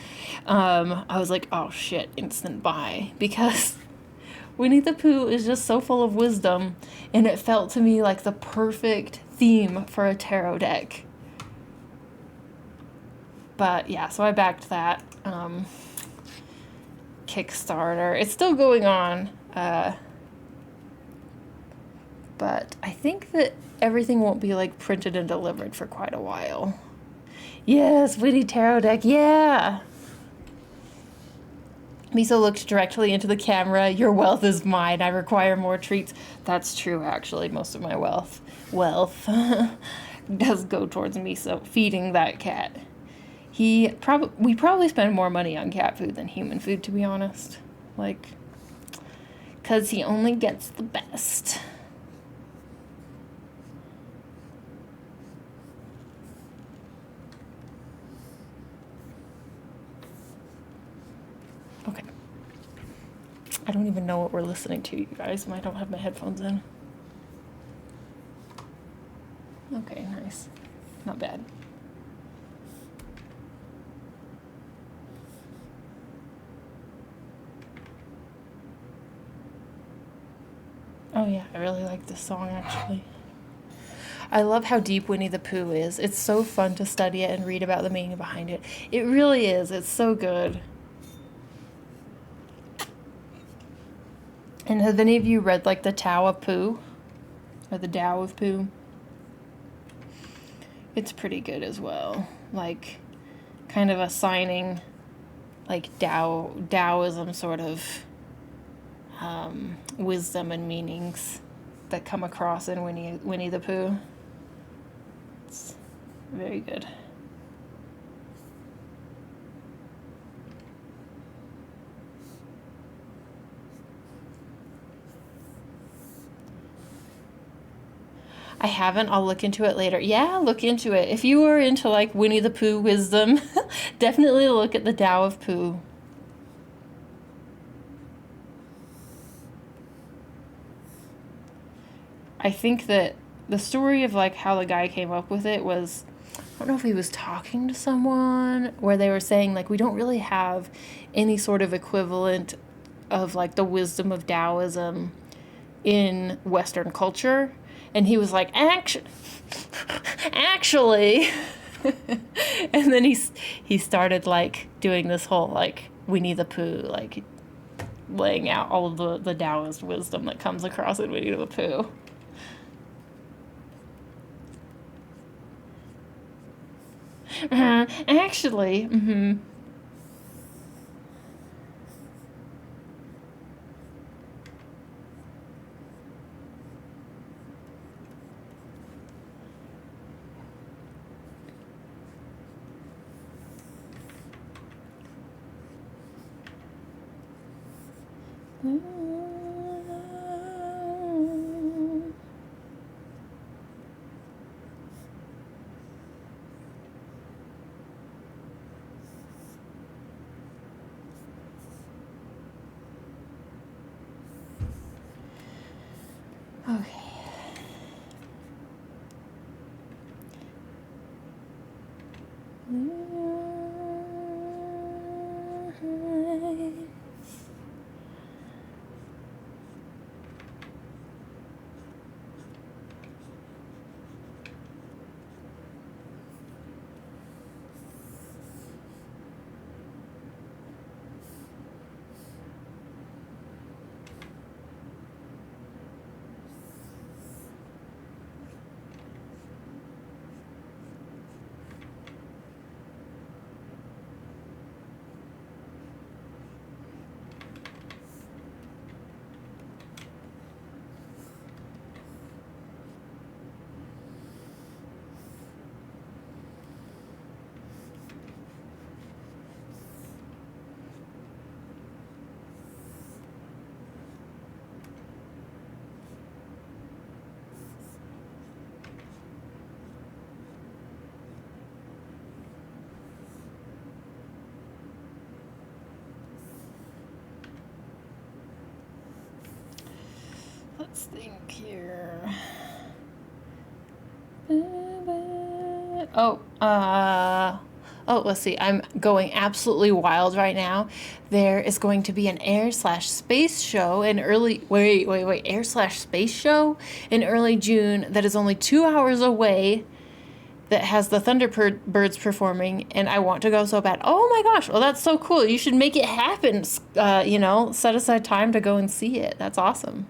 Speaker 1: I was like, oh shit, instant buy. Because Winnie the Pooh is just so full of wisdom, and it felt to me like the perfect theme for a tarot deck. But yeah, so I backed that Kickstarter. It's still going on, but I think that everything won't be like printed and delivered for quite a while. Yes, Witty Tarot deck, yeah! Miso looked directly into the camera. Your wealth is mine. I require more treats. That's true, actually. Most of my wealth does go towards Miso feeding that cat. We probably spend more money on cat food than human food, to be honest. Like, because he only gets the best. Okay. I don't even know what we're listening to, you guys. I don't have my headphones in. Okay, nice. Not bad. Oh yeah, I really like this song, actually. I love how deep Winnie the Pooh is. It's so fun to study it and read about the meaning behind it. It really is. It's so good. And have any of you read like the Tao of Pooh? Or the Tao of Pooh? It's pretty good as well. Like, kind of assigning like Taoism sort of wisdom and meanings that come across in Winnie the Pooh. It's very good. I haven't. I'll look into it later. Yeah, look into it. If you are into like Winnie the Pooh wisdom, definitely look at the Tao of Pooh. I think that the story of like how the guy came up with it was, I don't know if he was talking to someone where they were saying like we don't really have any sort of equivalent of like the wisdom of Taoism in Western culture. And he was like, actually. And then he started like doing this whole like Winnie the Pooh, like laying out all of the Taoist wisdom that comes across in Winnie the Pooh. Actually, okay. Let's think here. Oh, let's see. I'm going absolutely wild right now. There is going to be an air/space show in early, air/space show in early June that is only 2 hours away, that has the Thunderbirds performing, and I want to go so bad. Oh my gosh. Well, that's so cool. You should make it happen. Set aside time to go and see it. That's awesome.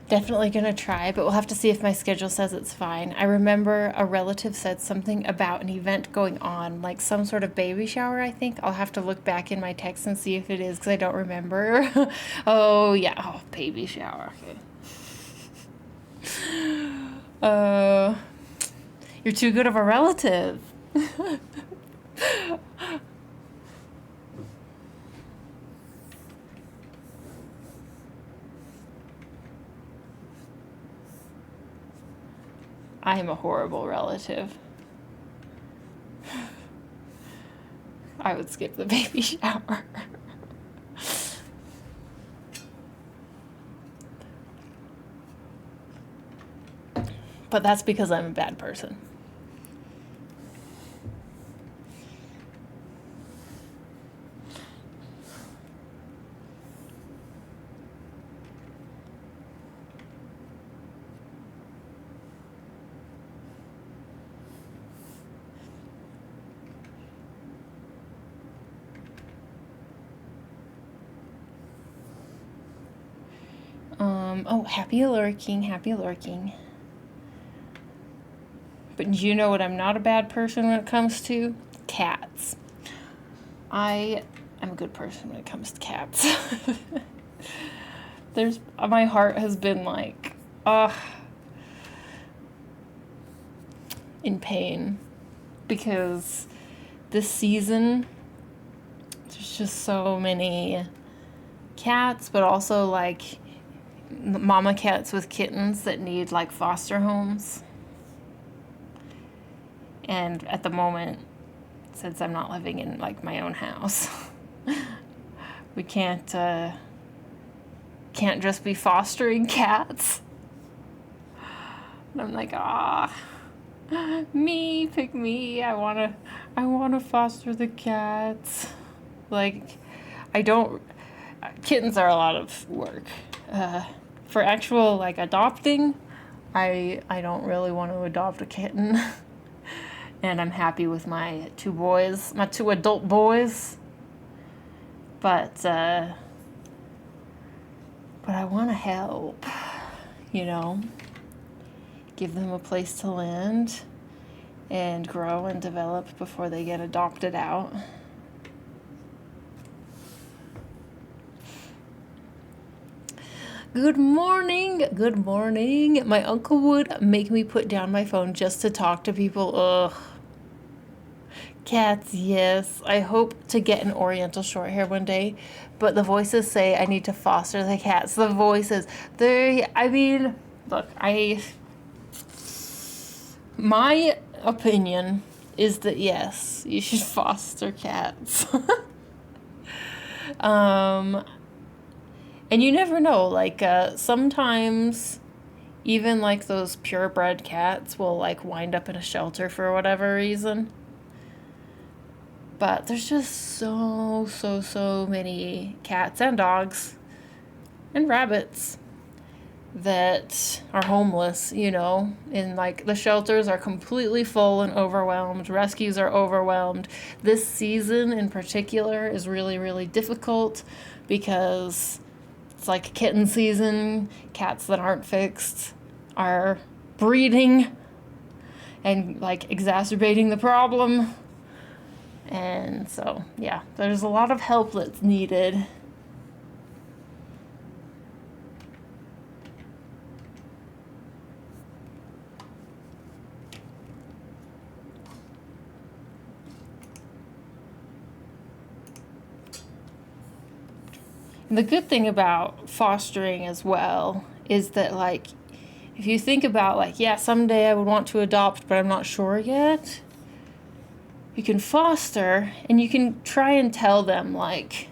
Speaker 1: Definitely gonna try, but we'll have to see if my schedule says it's fine. I remember a relative said something about an event going on, like some sort of baby shower, I think. I'll have to look back in my text and see if it is, because I don't remember. Oh, yeah. Oh, baby shower. Okay. You're too good of a relative. I am a horrible relative. I would skip the baby shower. But that's because I'm a bad person. Oh, happy lurking, happy lurking. But you know what I'm not a bad person when it comes to? Cats. I am a good person when it comes to cats. My heart has been like, in pain, because this season there's just so many cats, but also like mama cats with kittens that need like foster homes. And at the moment, since I'm not living in like my own house, we can't just be fostering cats. And I'm like, me, pick me. I wanna foster the cats. Like, kittens are a lot of work. For actual like adopting, I don't really want to adopt a kitten. And I'm happy with my two adult boys. But I want to help, give them a place to land and grow and develop before they get adopted out. Good morning. Good morning. My uncle would make me put down my phone just to talk to people. Ugh. Cats, yes. I hope to get an Oriental short hair one day, but the voices say I need to foster the cats. The voices. Look, my opinion is that yes, you should foster cats. And you never know, like, sometimes Even like those purebred cats will like wind up in a shelter for whatever reason. But there's just so many cats and dogs and rabbits that are homeless, you know, and like the shelters are completely full and overwhelmed. Rescues are overwhelmed. This season in particular is really difficult because it's like kitten season. Cats that aren't fixed are breeding and like exacerbating the problem. And so, yeah, there's a lot of help that's needed. The good thing about fostering as well is that, like, if you think about, like, yeah, someday I would want to adopt, but I'm not sure yet, you can foster and you can try and tell them, like,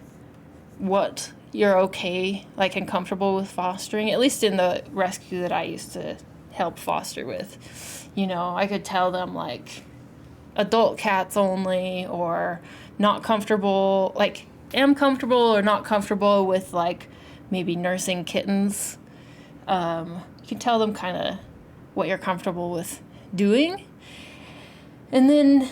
Speaker 1: what you're okay, like, and comfortable with fostering, at least in the rescue that I used to help foster with. You know, I could tell them, like, adult cats only, or not comfortable, like, am comfortable or not comfortable with like maybe nursing kittens. You can tell them kind of what you're comfortable with doing. And then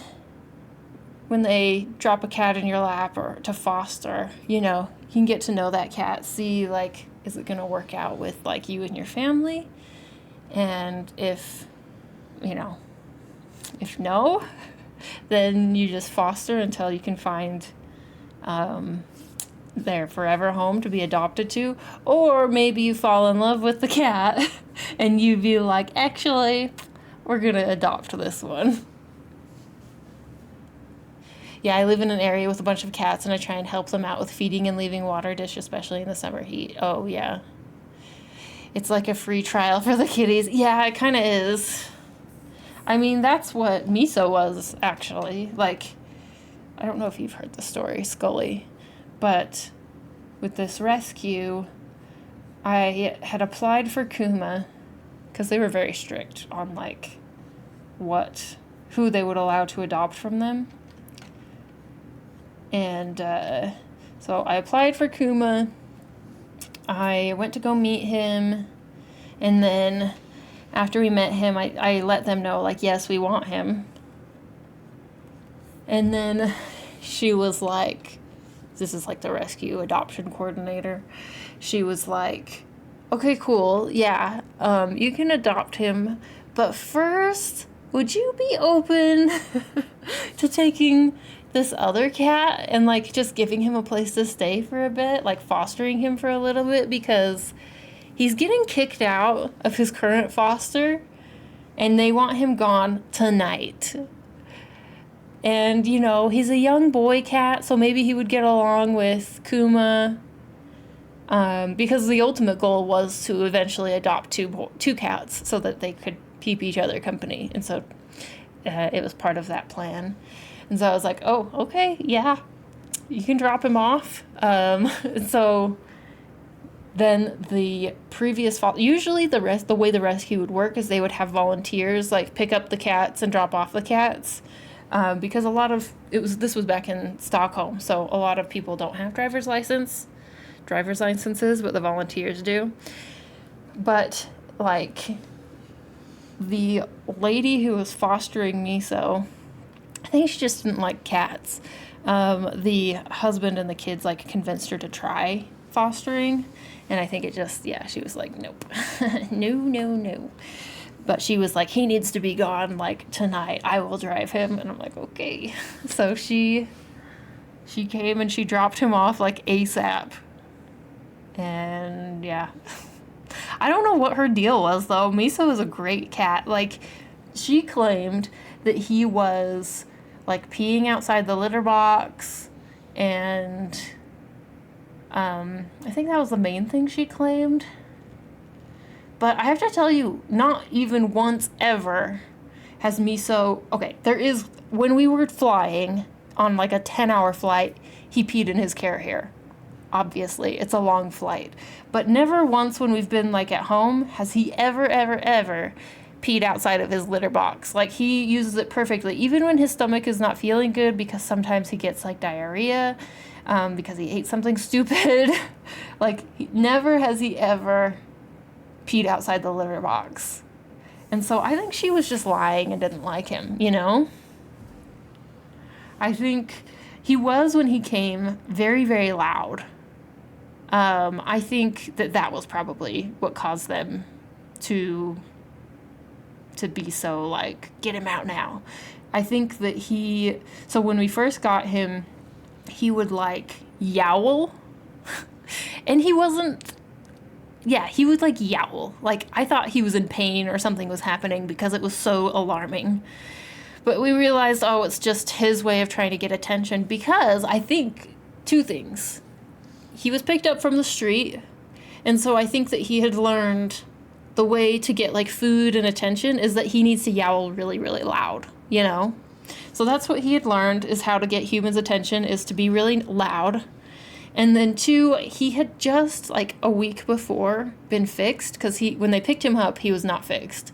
Speaker 1: when they drop a cat in your lap or to foster, you know, you can get to know that cat, see like, is it going to work out with like you and your family? And if, you know, if no, then you just foster until you can find their forever home to be adopted to. Or maybe you fall in love with the cat and you be like, actually, we're gonna adopt this one. Yeah, I live in an area with a bunch of cats and I try and help them out with feeding and leaving water dish, especially in the summer heat. Oh yeah, it's like a free trial for the kitties. Yeah, it kind of is. I mean, that's what Miso was, actually. Like, I don't know if you've heard the story, Scully, but with this rescue, I had applied for Kuma because they were very strict on, like, who they would allow to adopt from them. And so I applied for Kuma. I went to go meet him, and then after we met him, I let them know, like, yes, we want him. And then she was like, this is like the rescue adoption coordinator. She was like, okay, cool, yeah, you can adopt him, but first, would you be open to taking this other cat and like just giving him a place to stay for a bit, like fostering him for a little bit, because he's getting kicked out of his current foster and they want him gone tonight. And, you know, he's a young boy cat, so maybe he would get along with Kuma. Because the ultimate goal was to eventually adopt two cats so that they could keep each other company. And so it was part of that plan. And so I was like, oh, okay, yeah, you can drop him off. So then the previous usually the way the rescue would work is they would have volunteers like pick up the cats and drop off the cats. Because this was back in Stockholm, so a lot of people don't have driver's licenses, but the volunteers do. But like the lady who was fostering Miso, I think she just didn't like cats. The husband and the kids like convinced her to try fostering, and I think it just, yeah, she was like, nope, no. But she was like, he needs to be gone, like, tonight. I will drive him. And I'm like, okay. So she came and she dropped him off, like, ASAP. And, yeah. I don't know what her deal was, though. Miso is a great cat. Like, she claimed that he was, like, peeing outside the litter box. And I think that was the main thing she claimed. But I have to tell you, not even once ever has Miso... Okay, when we were flying on like a 10-hour flight, he peed in his carrier. obviously. It's a long flight. But never once when we've been like at home has he ever peed outside of his litter box. Like, he uses it perfectly, even when his stomach is not feeling good, because sometimes he gets like diarrhea because he ate something stupid. Like, never has he ever peed outside the litter box. And so I think she was just lying and didn't like him, you know? I think he was, when he came, very, very loud. I think that was probably what caused them to be so like, get him out now. I think that so when we first got him, he would like yowl. And he wasn't, yeah, he would like yowl. Like, I thought he was in pain or something was happening because it was so alarming. But we realized, oh, it's just his way of trying to get attention, because I think two things. He was picked up from the street, and so I think that he had learned the way to get like food and attention is that he needs to yowl really, really loud, you know? So that's what he had learned, is how to get humans' attention, is to be really loud. And then two, he had just like a week before been fixed, because when they picked him up, he was not fixed.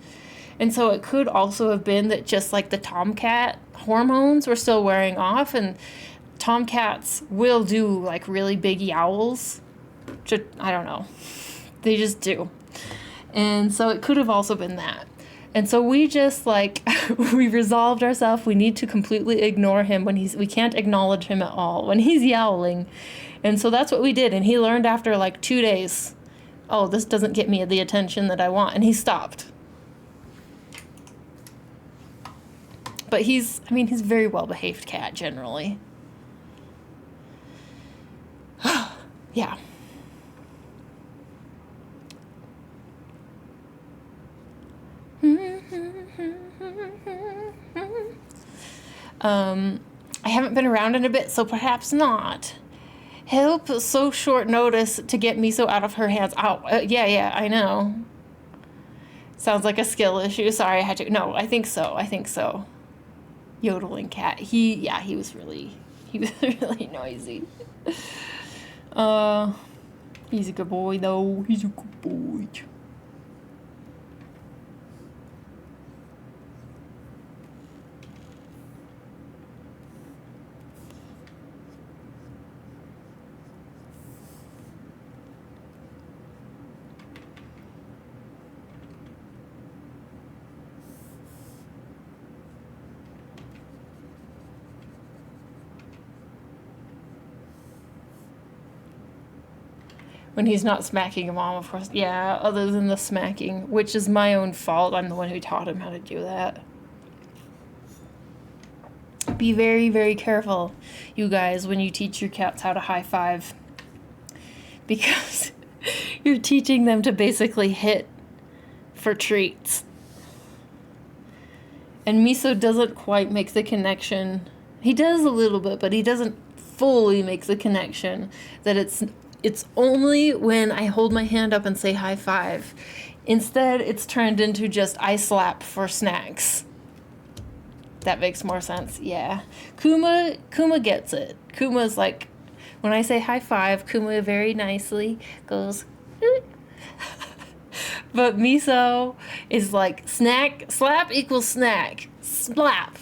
Speaker 1: And so it could also have been that just like the tomcat hormones were still wearing off, and tomcats will do like really big yowls. I don't know. They just do. And so it could have also been that. And so we just like, we resolved ourselves. We need to completely ignore him when we can't acknowledge him at all when he's yowling. And so that's what we did. And he learned after like 2 days, oh, this doesn't get me the attention that I want. And he stopped. But he's a very well-behaved cat generally. Yeah. I haven't been around in a bit, so perhaps not. Help, so short notice to get Miso out of her hands. Oh, yeah, I know. Sounds like a skill issue. Sorry, I had to. No, I think so. Yodeling cat. He was really noisy. He's a good boy, though. He's a good boy. When he's not smacking a mom, of course. Yeah, other than the smacking, which is my own fault. I'm the one who taught him how to do that. Be very, very careful, you guys, when you teach your cats how to high five. Because you're teaching them to basically hit for treats. And Miso doesn't quite make the connection. He does a little bit, but he doesn't fully make the connection that it's only when I hold my hand up and say high five. Instead, it's turned into just I slap for snacks. That makes more sense, yeah. Kuma gets it. Kuma's like, when I say high five, Kuma very nicely goes, but Miso is like, slap equals snack. Slap.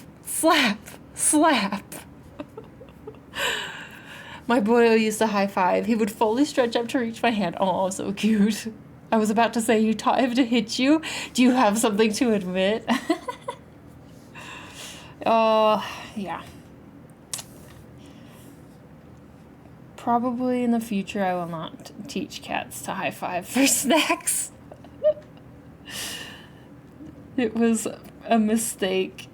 Speaker 1: My boy used to high five. He would fully stretch up to reach my hand. Oh, so cute. I was about to say, you taught him to hit you? Do you have something to admit? Yeah. Probably in the future I will not teach cats to high five for snacks. It was a mistake.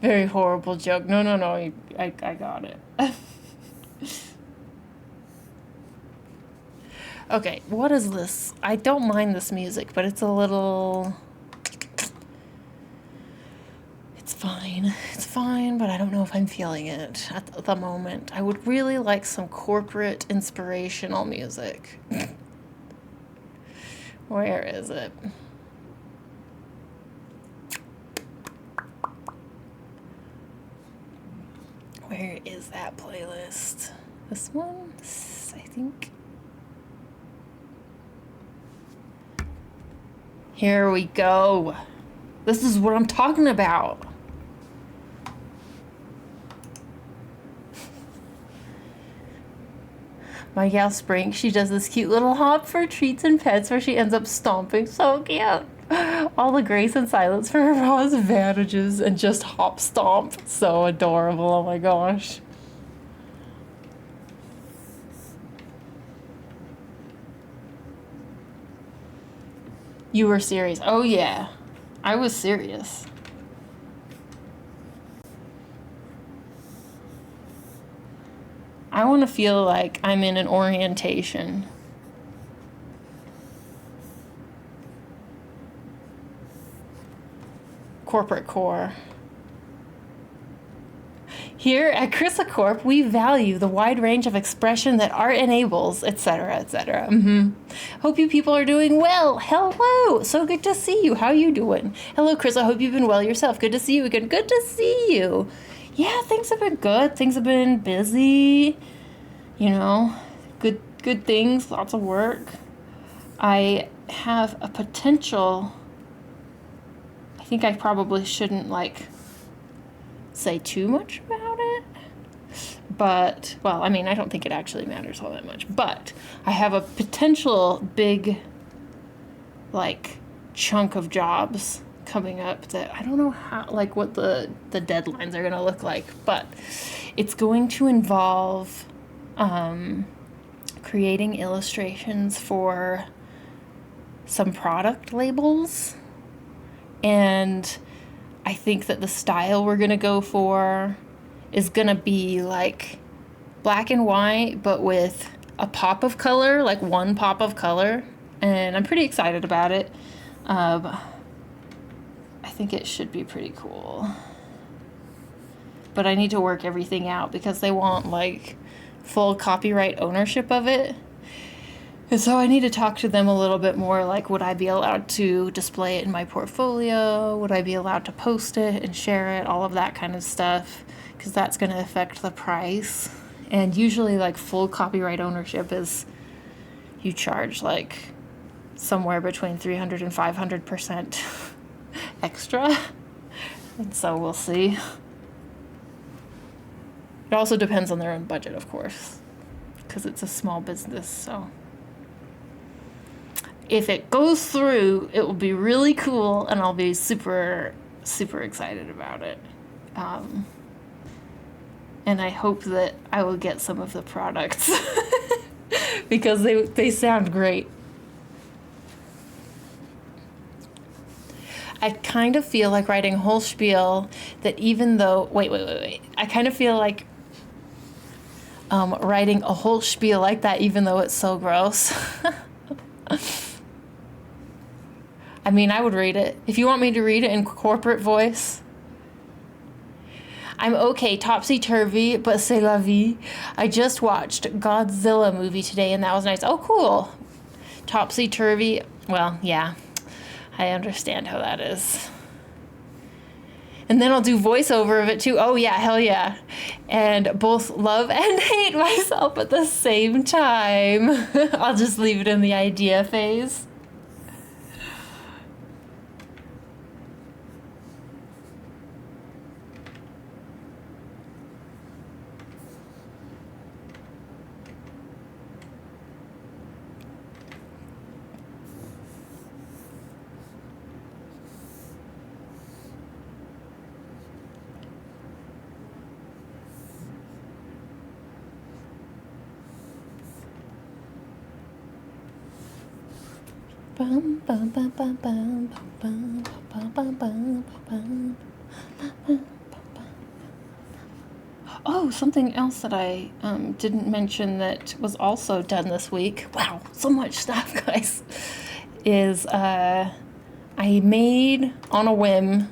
Speaker 1: Very horrible joke. No, I got it. Okay, what is this? I don't mind this music, but it's a little... It's fine, but I don't know if I'm feeling it at the moment. I would really like some corporate inspirational music. Where is it? Where is that playlist? This one, I think. Here we go. This is what I'm talking about. My gal Spring, she does this cute little hop for treats and pets where she ends up stomping. So cute. All the grace and silence for her raw advantages and just hop stomp. So adorable. Oh my gosh. You were serious. Oh yeah. I was serious. I want to feel like I'm in an orientation. Corporate core. Here at Chrysacorp, we value the wide range of expression that art enables, etc., etc. Hope you people are doing well. Hello. So good to see you. How you doing? Hello, Chris. I hope you've been well yourself. Good to see you again. Good to see you. Yeah, things have been good. Things have been busy. You know, good things. Lots of work. I have a potential. I think I probably shouldn't say too much about it, but well, I mean, I don't think it actually matters all that much, but I have a potential big chunk of jobs coming up that I don't know how what the deadlines are going to look like, but it's going to involve creating illustrations for some product labels. And I think that the style we're going to go for is going to be black and white, but with a pop of color, one pop of color. And I'm pretty excited about it. I think it should be pretty cool. But I need to work everything out because they want full copyright ownership of it. And so I need to talk to them a little bit more, would I be allowed to display it in my portfolio? Would I be allowed to post it and share it? All of that kind of stuff, because that's going to affect the price. And usually, full copyright ownership is you charge, somewhere between 300 and 500% extra. And so we'll see. It also depends on their own budget, of course, because it's a small business, so... If it goes through, it will be really cool, and I'll be super, super excited about it. And I hope that I will get some of the products because they sound great. I kind of feel like writing a whole spiel that even though... Wait. I kind of feel like writing a whole spiel like that even though it's so gross. I mean, I would read it. If you want me to read it in corporate voice. I'm okay, topsy-turvy, but c'est la vie. I just watched Godzilla movie today, and that was nice. Oh, cool. Topsy-turvy. Well, yeah. I understand how that is. And then I'll do voiceover of it, too. Oh, yeah, hell yeah. And both love and hate myself at the same time. I'll just leave it in the idea phase. Oh, something else that I didn't mention that was also done this week. Wow, so much stuff, guys. Is I made on a whim,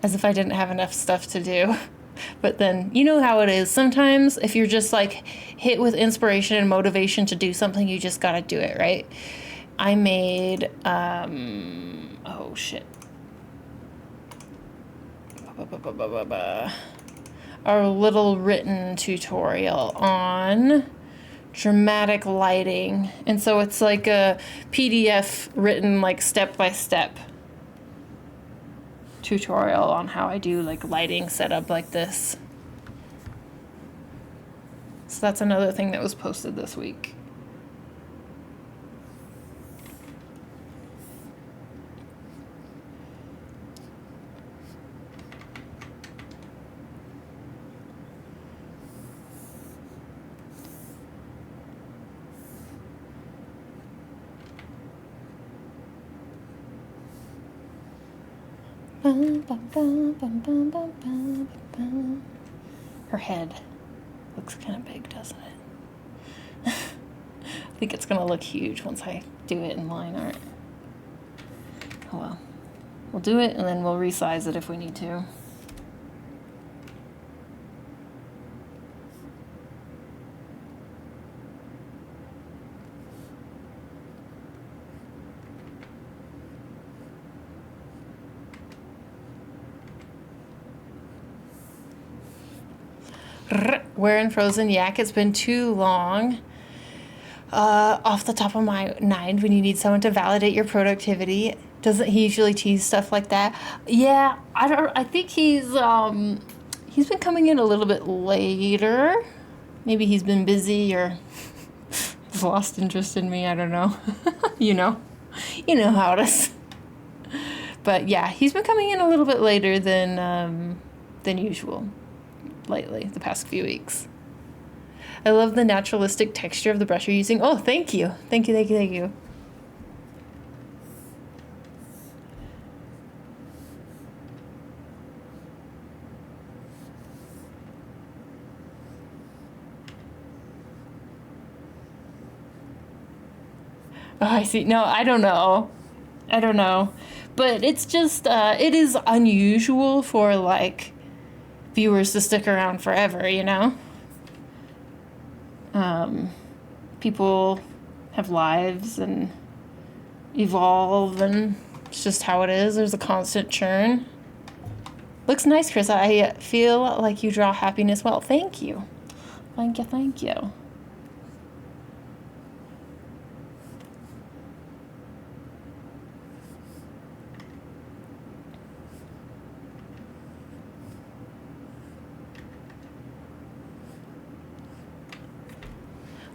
Speaker 1: as if I didn't have enough stuff to do. But then, you know how it is. Sometimes if you're just hit with inspiration and motivation to do something, you just gotta do it, right? I made, oh shit. our little written tutorial on dramatic lighting. And so it's like a PDF written like step-by-step tutorial on how I do like lighting setup like this. So that's another thing that was posted this week. Her head looks kind of big, doesn't it? I think it's gonna look huge once I do it in Lineart. Oh well. We'll do it and then we'll resize it if we need to. Wearing Frozen Yak, it's been too long. Off the top of my mind, when you need someone to validate your productivity, doesn't he usually tease stuff like that? Yeah, I think he's been coming in a little bit later. Maybe he's been busy or he's lost interest in me, I don't know. You know how it is. But yeah, he's been coming in a little bit later than usual lately, the past few weeks. I love the naturalistic texture of the brush you're using. Oh, thank you. Thank you, thank you, thank you. Oh, I see. No, I don't know. But it's just, it is unusual for, like, viewers to stick around forever, you know? People have lives and evolve, and it's just how it is. There's a constant churn. Looks nice, Chris. I feel like you draw happiness well. Thank you. Thank you, thank you.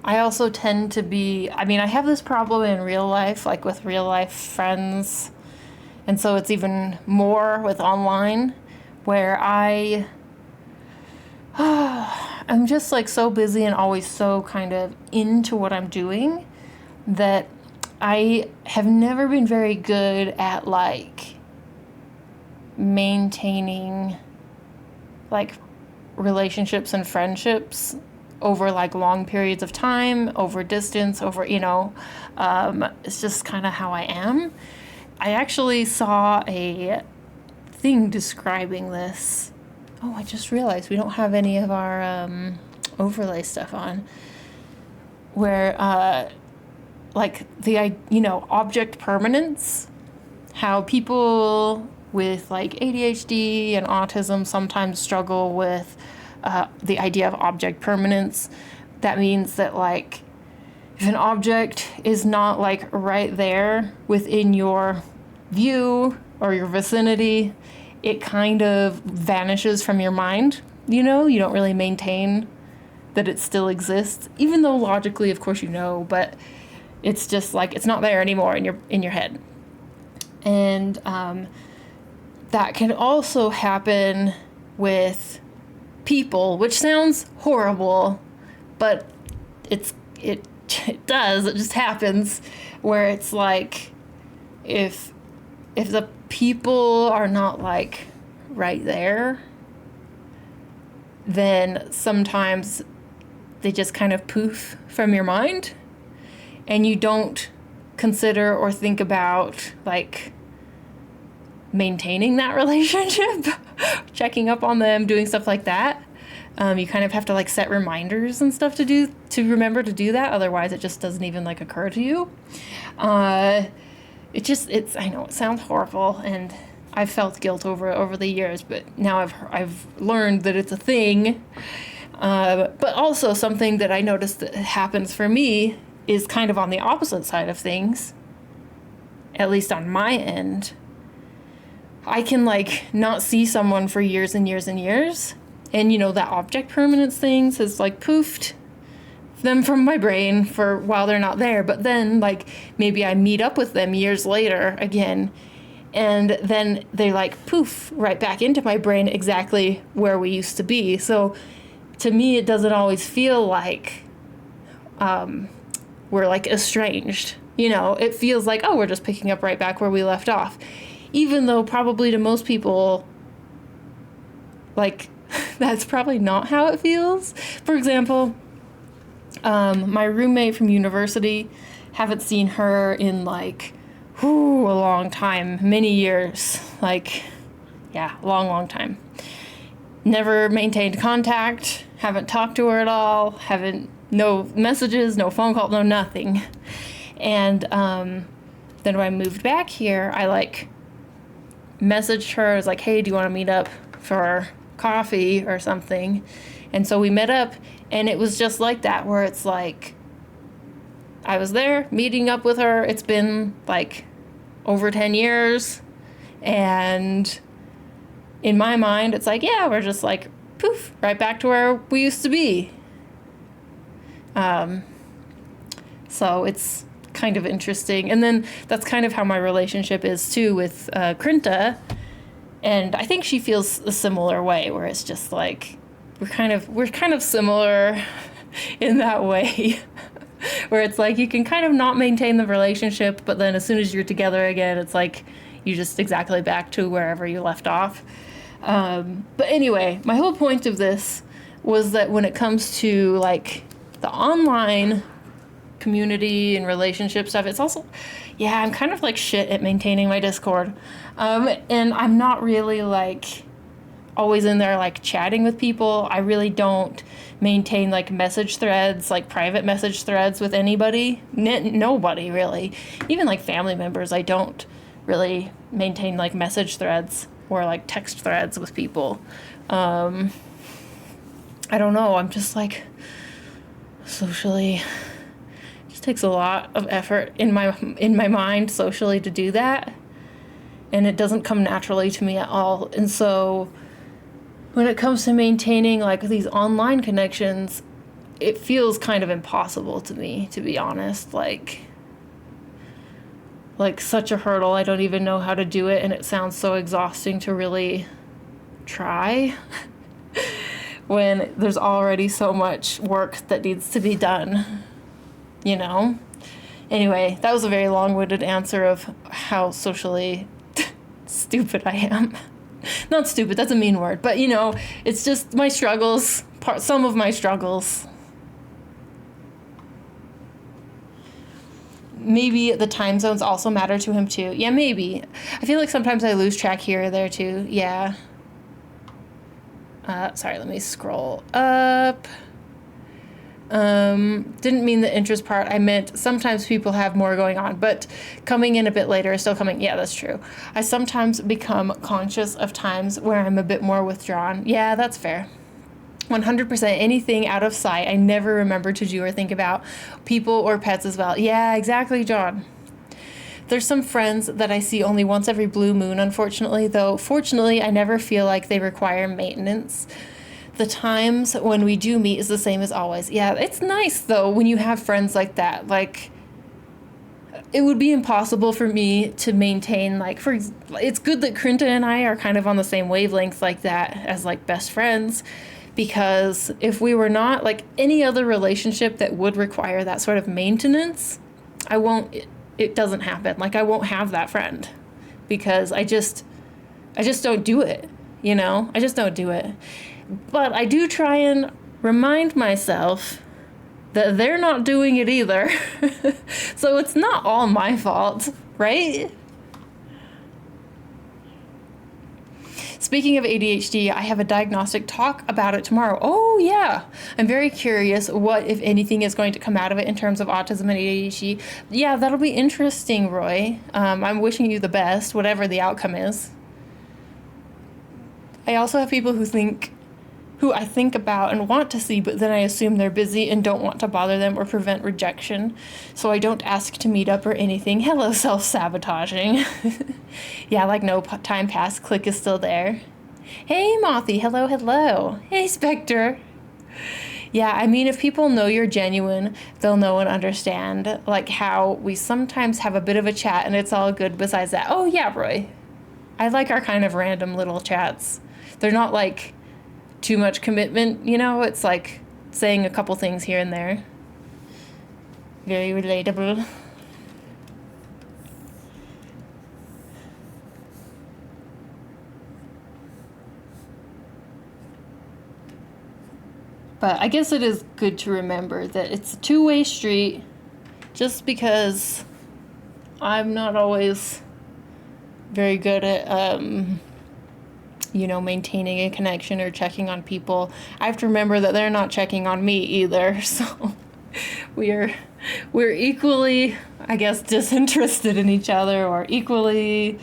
Speaker 1: I also tend to be, I mean, I have this problem in real life, like with real life friends, and so it's even more with online, where I'm just like so busy and always so kind of into what I'm doing that I have never been very good at like maintaining like relationships and friendships over like long periods of time, over distance, over, it's just kind of how I am. I actually saw a thing describing this. Oh, I just realized we don't have any of our overlay stuff on. Where, like object permanence, how people with like ADHD and autism sometimes struggle with the idea of object permanence. That means that like if an object is not like right there within your view or your vicinity, it kind of vanishes from your mind. You don't really maintain that it still exists, even though logically, of course, but it's just like it's not there anymore in your head. And that can also happen with people, which sounds horrible, but it does. It just happens where it's like if the people are not like right there, then sometimes they just kind of poof from your mind, and you don't consider or think about like maintaining that relationship, checking up on them, doing stuff like that. You kind of have to like set reminders and stuff to remember to do that. Otherwise it just doesn't even like occur to you. I know it sounds horrible, and I've felt guilt over the years, but now I've learned that it's a thing. But also something that I noticed that happens for me is kind of on the opposite side of things, at least on my end. I can like not see someone for years and years and years, and you know, that object permanence things has like poofed them from my brain for while they're not there. But then like maybe I meet up with them years later again, and then they like poof right back into my brain exactly where we used to be. So to me, it doesn't always feel like we're like estranged. You know, it feels like, oh, we're just picking up right back where we left off. Even though probably to most people, like, that's probably not how it feels. For example, my roommate from university, haven't seen her in like, a long time, many years. Like, yeah, long time. Never maintained contact, haven't talked to her at all, no messages, no phone call, no nothing. And then when I moved back here, I like messaged her. I was like, hey, do you want to meet up for coffee or something? And so we met up, and it was just like that, where it's like I was there meeting up with her. It's been like over 10 years, and in my mind it's like, yeah, we're just like poof right back to where we used to be. So it's kind of interesting. And then that's kind of how my relationship is too with Krinta, and I think she feels a similar way, where it's just like we're kind of similar in that way. Where it's like you can kind of not maintain the relationship, but then as soon as you're together again, it's like you just exactly back to wherever you left off. But anyway, my whole point of this was that when it comes to like the online community and relationship stuff, it's also, yeah, I'm kind of like shit at maintaining my Discord. And I'm not really like always in there like chatting with people. I really don't maintain like message threads, like private message threads with anybody. Nobody really. Even like family members, I don't really maintain like message threads or like text threads with people. I don't know. I'm just like socially, it just takes a lot of effort in my mind socially to do that. And it doesn't come naturally to me at all. And so when it comes to maintaining like these online connections, it feels kind of impossible to me, to be honest. Like such a hurdle. I don't even know how to do it, and it sounds so exhausting to really try when there's already so much work that needs to be done, you know? Anyway, that was a very long-winded answer of how socially stupid I am. Not stupid, that's a mean word, but you know, it's just my struggles, some of my struggles. Maybe the time zones also matter to him too. Yeah, maybe. I feel like sometimes I lose track here or there too. Yeah. Sorry, let me scroll up. Didn't mean the interest part. I meant sometimes people have more going on, but coming in a bit later is still coming. Yeah, that's true. I sometimes become conscious of times where I'm a bit more withdrawn. Yeah, that's fair. 100%. Anything out of sight, I never remember to do or think about. People or pets as well. Yeah, exactly, John. There's some friends that I see only once every blue moon, unfortunately, though fortunately I never feel like they require maintenance. The times when we do meet is the same as always. Yeah, it's nice though when you have friends like that. Like, it would be impossible for me to maintain, like, it's good that Krinta and I are kind of on the same wavelength like that as like best friends, because if we were not, like, any other relationship that would require that sort of maintenance, it doesn't happen. Like, I won't have that friend because I just don't do it, you know? I just don't do it. But I do try and remind myself that they're not doing it either. So it's not all my fault, right? Speaking of ADHD, I have a diagnostic talk about it tomorrow. Oh, yeah. I'm very curious what, if anything, is going to come out of it in terms of autism and ADHD. Yeah, that'll be interesting, Roy. I'm wishing you the best, whatever the outcome is. I also have people who I think about and want to see, but then I assume they're busy and don't want to bother them or prevent rejection. So I don't ask to meet up or anything. Hello, self-sabotaging. Yeah, like no time passed. Click is still there. Hey, Mothy. Hello, hello. Hey, Spectre. Yeah, I mean, if people know you're genuine, they'll know and understand, like how we sometimes have a bit of a chat and it's all good besides that. Oh, yeah, Roy. I like our kind of random little chats. They're not like too much commitment, you know? It's like saying a couple things here and there. Very relatable. But I guess it is good to remember that it's a two-way street. Just because I'm not always very good at, you know, maintaining a connection or checking on people, I have to remember that they're not checking on me either. So we're equally, I guess, disinterested in each other, or equally,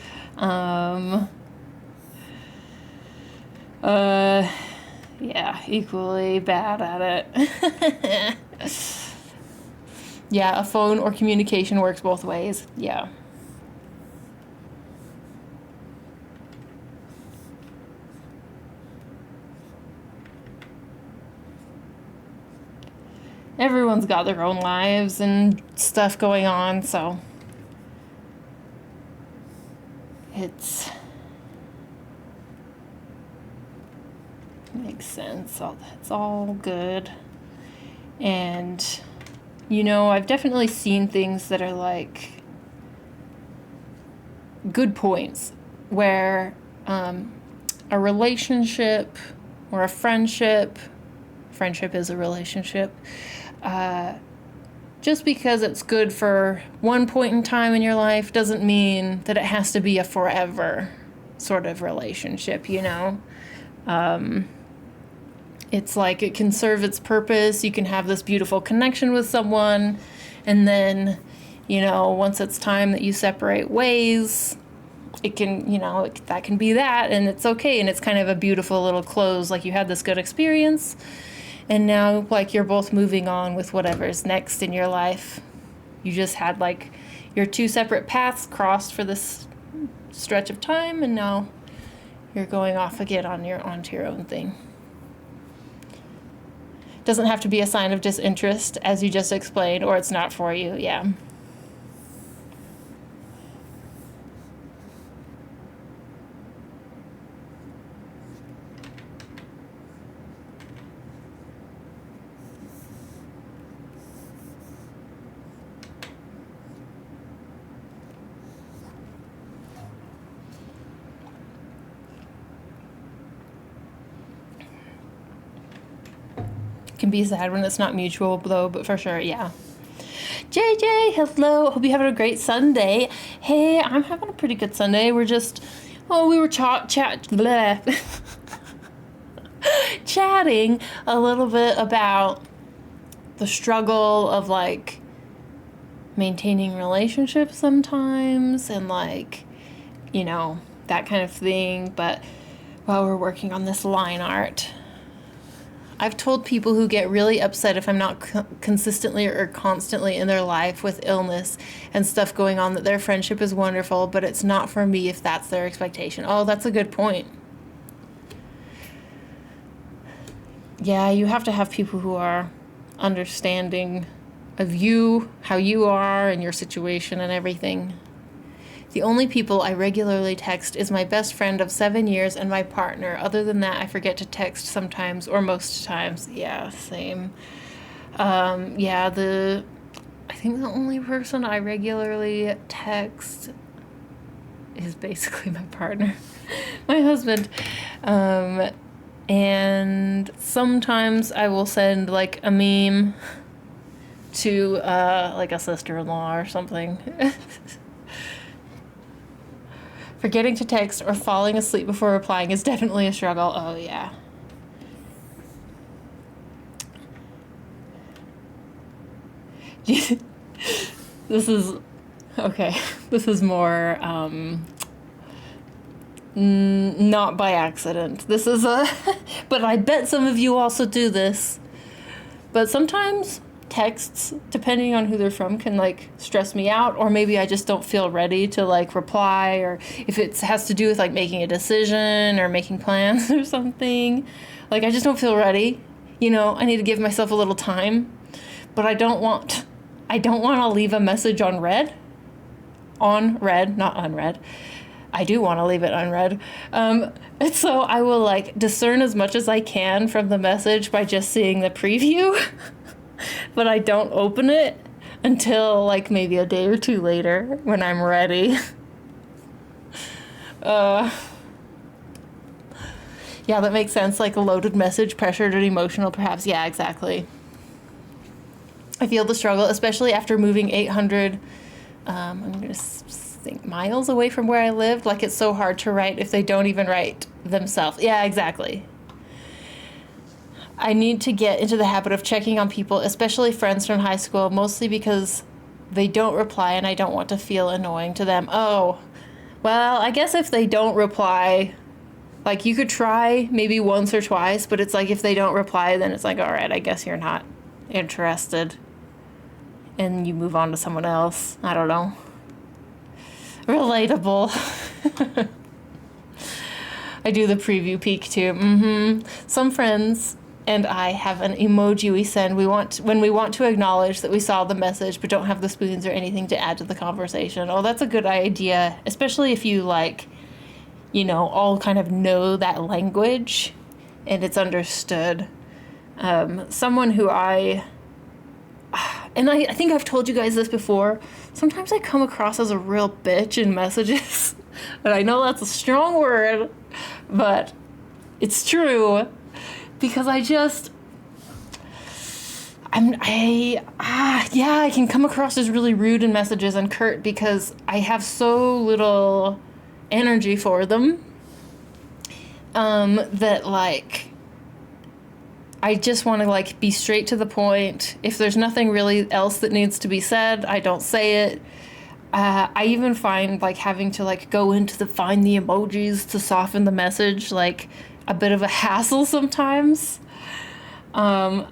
Speaker 1: yeah, equally bad at it. Yeah, a phone or communication works both ways. Yeah. Everyone's got their own lives and stuff going on, so it's makes sense. It's all good. And you know, I've definitely seen things that are like good points where a relationship or a friendship is a relationship, just because it's good for one point in time in your life doesn't mean that it has to be a forever sort of relationship, you know? It's like it can serve its purpose. You can have this beautiful connection with someone, and then, you know, once it's time that you separate ways, it can, you know, that can be that, and it's okay, and it's kind of a beautiful little close, like you had this good experience, and now, like, you're both moving on with whatever's next in your life. You just had, like, your two separate paths crossed for this stretch of time, and now you're going off again onto your own thing. Doesn't have to be a sign of disinterest, as you just explained, or it's not for you, yeah. Can be sad when it's not mutual, though, but for sure, yeah. JJ, hello. Hope you're having a great Sunday. Hey, I'm having a pretty good Sunday. We're just, we were chatting a little bit about the struggle of, like, maintaining relationships sometimes and, like, you know, that kind of thing. But while we're working on this line art, I've told people who get really upset if I'm not consistently or constantly in their life with illness and stuff going on, that their friendship is wonderful, but it's not for me if that's their expectation. Oh, that's a good point. Yeah, you have to have people who are understanding of you, how you are, and your situation and everything. The only people I regularly text is my best friend of 7 years and my partner. Other than that, I forget to text sometimes, or most times. Yeah, same. Yeah, I think the only person I regularly text is basically my partner, my husband. And sometimes I will send, like, a meme to, like, a sister-in-law or something. Forgetting to text or falling asleep before replying is definitely a struggle. Oh, yeah. This is, okay, this is more, Not by accident. This is a, but I bet some of you also do this. But sometimes texts, depending on who they're from, can like stress me out, or maybe I just don't feel ready to like reply, or if it has to do with like making a decision or making plans or something. Like I just don't feel ready. You know, I need to give myself a little time. But I don't want to leave a message on read. On read, not unread. I do want to leave it unread. And so I will like discern as much as I can from the message by just seeing the preview. But I don't open it until like maybe a day or two later when I'm ready. Yeah, that makes sense. Like a loaded message, pressured and emotional, perhaps. Yeah, exactly. I feel the struggle, especially after moving 800, I'm going to think miles away from where I lived. Like it's so hard to write if they don't even write themselves. Yeah, exactly. I need to get into the habit of checking on people, especially friends from high school, mostly because they don't reply and I don't want to feel annoying to them. Oh, well, I guess if they don't reply, like you could try maybe once or twice, but it's like if they don't reply, then it's like, all right, I guess you're not interested. And you move on to someone else. I don't know. Relatable. I do the preview peek too. Some friends and I have an emoji we send when we want to acknowledge that we saw the message but don't have the spoons or anything to add to the conversation. Oh, that's a good idea, especially if you like, you know, all kind of know that language and it's understood. Someone who I think I've told you guys this before, sometimes I come across as a real bitch in messages. And I know that's a strong word, but it's true. Because I can come across as really rude in messages and curt because I have so little energy for them. That like, I just want to like be straight to the point. If there's nothing really else that needs to be said, I don't say it. I even find like having to like go into find the emojis to soften the message like a bit of a hassle sometimes. But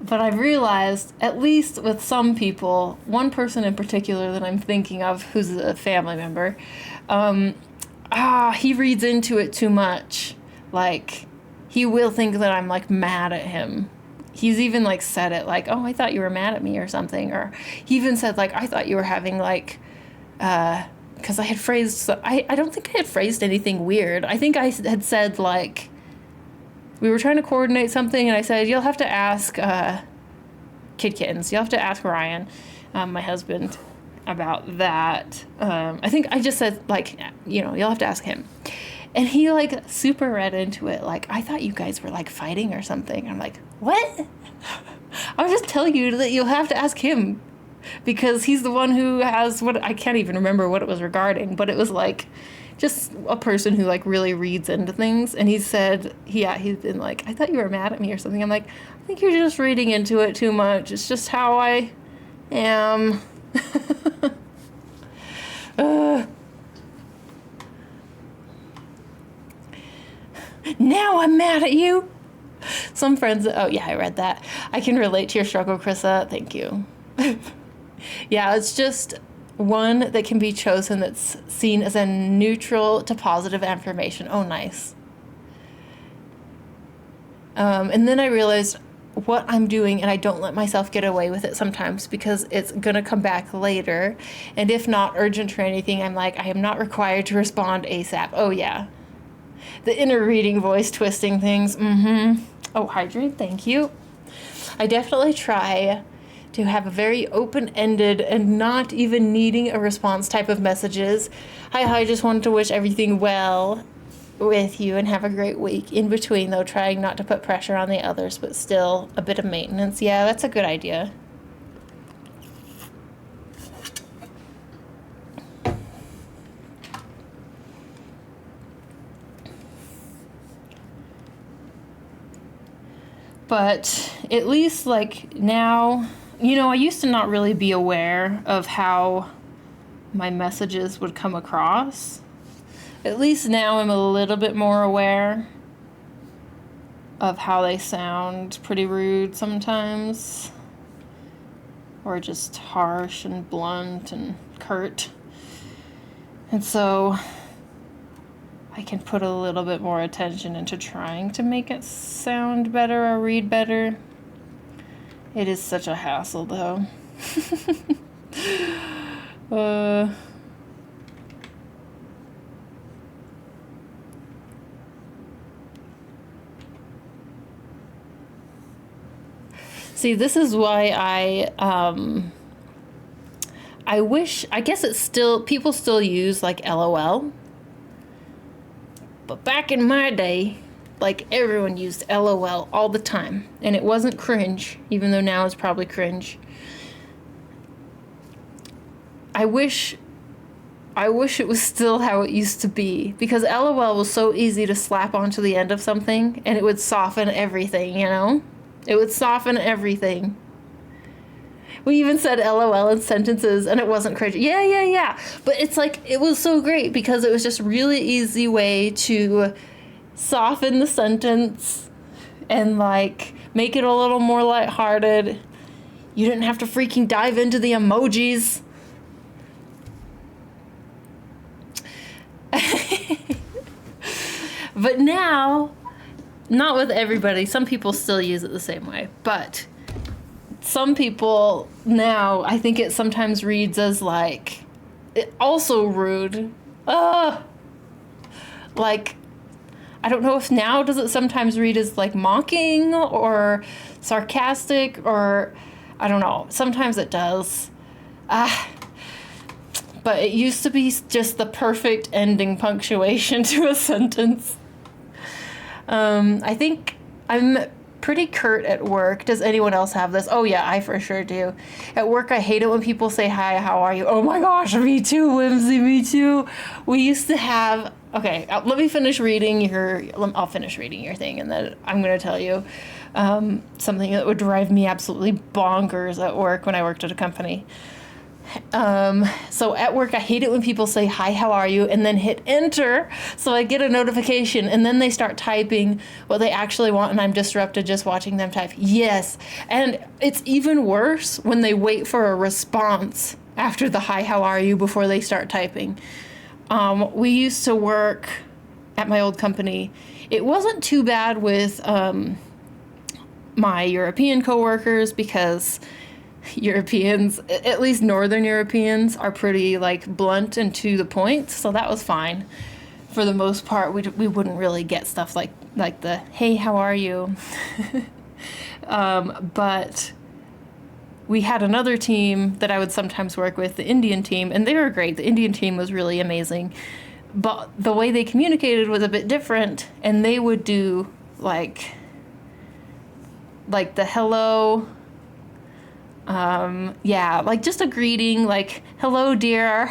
Speaker 1: I've realized, at least with some people, one person in particular that I'm thinking of who's a family member, he reads into it too much. Like, he will think that I'm like mad at him. He's even like said it like, oh, I thought you were mad at me or something. Or he even said like, I thought you were having like, because I had phrased, I don't think I had phrased anything weird. I think I had said like, we were trying to coordinate something and I said, you'll have to ask Kittens. You'll have to ask Ryan, my husband, about that. I think I just said like, you know, you'll have to ask him. And he like super read into it. Like, I thought you guys were like fighting or something. I'm like, what? I was just telling you that you'll have to ask him because he's the one who has I can't even remember what it was regarding, but it was like just a person who like really reads into things. And he said, he's been like, I thought you were mad at me or something. I'm like, I think you're just reading into it too much. It's just how I am. Now I'm mad at you. Some friends, oh yeah, I read that. I can relate to your struggle, Krissa. Thank you. Yeah, it's just one that can be chosen that's seen as a neutral to positive affirmation. Oh, nice. And then I realized what I'm doing, and I don't let myself get away with it sometimes because it's going to come back later. And if not urgent or anything, I'm like, I am not required to respond ASAP. Oh, yeah. The inner reading voice twisting things. Oh, hydrate, thank you. I definitely try to have a very open-ended and not even needing a response type of messages. Hi, I just wanted to wish everything well with you and have a great week. In between, though, trying not to put pressure on the others, but still a bit of maintenance. Yeah, that's a good idea. But at least, like, now, you know, I used to not really be aware of how my messages would come across. At least now I'm a little bit more aware of how they sound pretty rude sometimes, or just harsh and blunt and curt. And so I can put a little bit more attention into trying to make it sound better or read better. It is such a hassle, though. See, this is why I wish, I guess it's still, people still use like LOL. But back in my day, like everyone used LOL all the time. And it wasn't cringe, even though now it's probably cringe. I wish it was still how it used to be, because LOL was so easy to slap onto the end of something and it would soften everything, you know? It would soften everything. We even said LOL in sentences and it wasn't cringe. Yeah. But it's like, it was so great because it was just really easy way to soften the sentence and like make it a little more lighthearted. You didn't have to freaking dive into the emojis. But now, not with everybody, some people still use it the same way, but some people now, I think it sometimes reads as like, it also rude. Like, I don't know if now does it sometimes read as like mocking or sarcastic, or I don't know. Sometimes it does. But it used to be just the perfect ending punctuation to a sentence. I think I'm pretty curt at work. Does anyone else have this? Oh yeah, I for sure do. At work, I hate it when people say, hi, how are you? Oh my gosh, me too, Whimsy, me too. We used to have, okay, let me finish reading I'll finish reading your thing and then I'm going to tell you something that would drive me absolutely bonkers at work when I worked at a company. So at work, I hate it when people say, hi, how are you? And then hit enter. So I get a notification and then they start typing what they actually want. And I'm disrupted just watching them type. Yes. And it's even worse when they wait for a response after the hi, how are you before they start typing. We used to work at my old company. It wasn't too bad with, my European coworkers because Europeans, at least Northern Europeans, are pretty like blunt and to the point, so that was fine. For the most part, we wouldn't really get stuff like the hey, how are you? But we had another team that I would sometimes work with, the Indian team, and they were great. The Indian team was really amazing, but the way they communicated was a bit different, and they would do like the hello. Like just a greeting, like, hello, dear,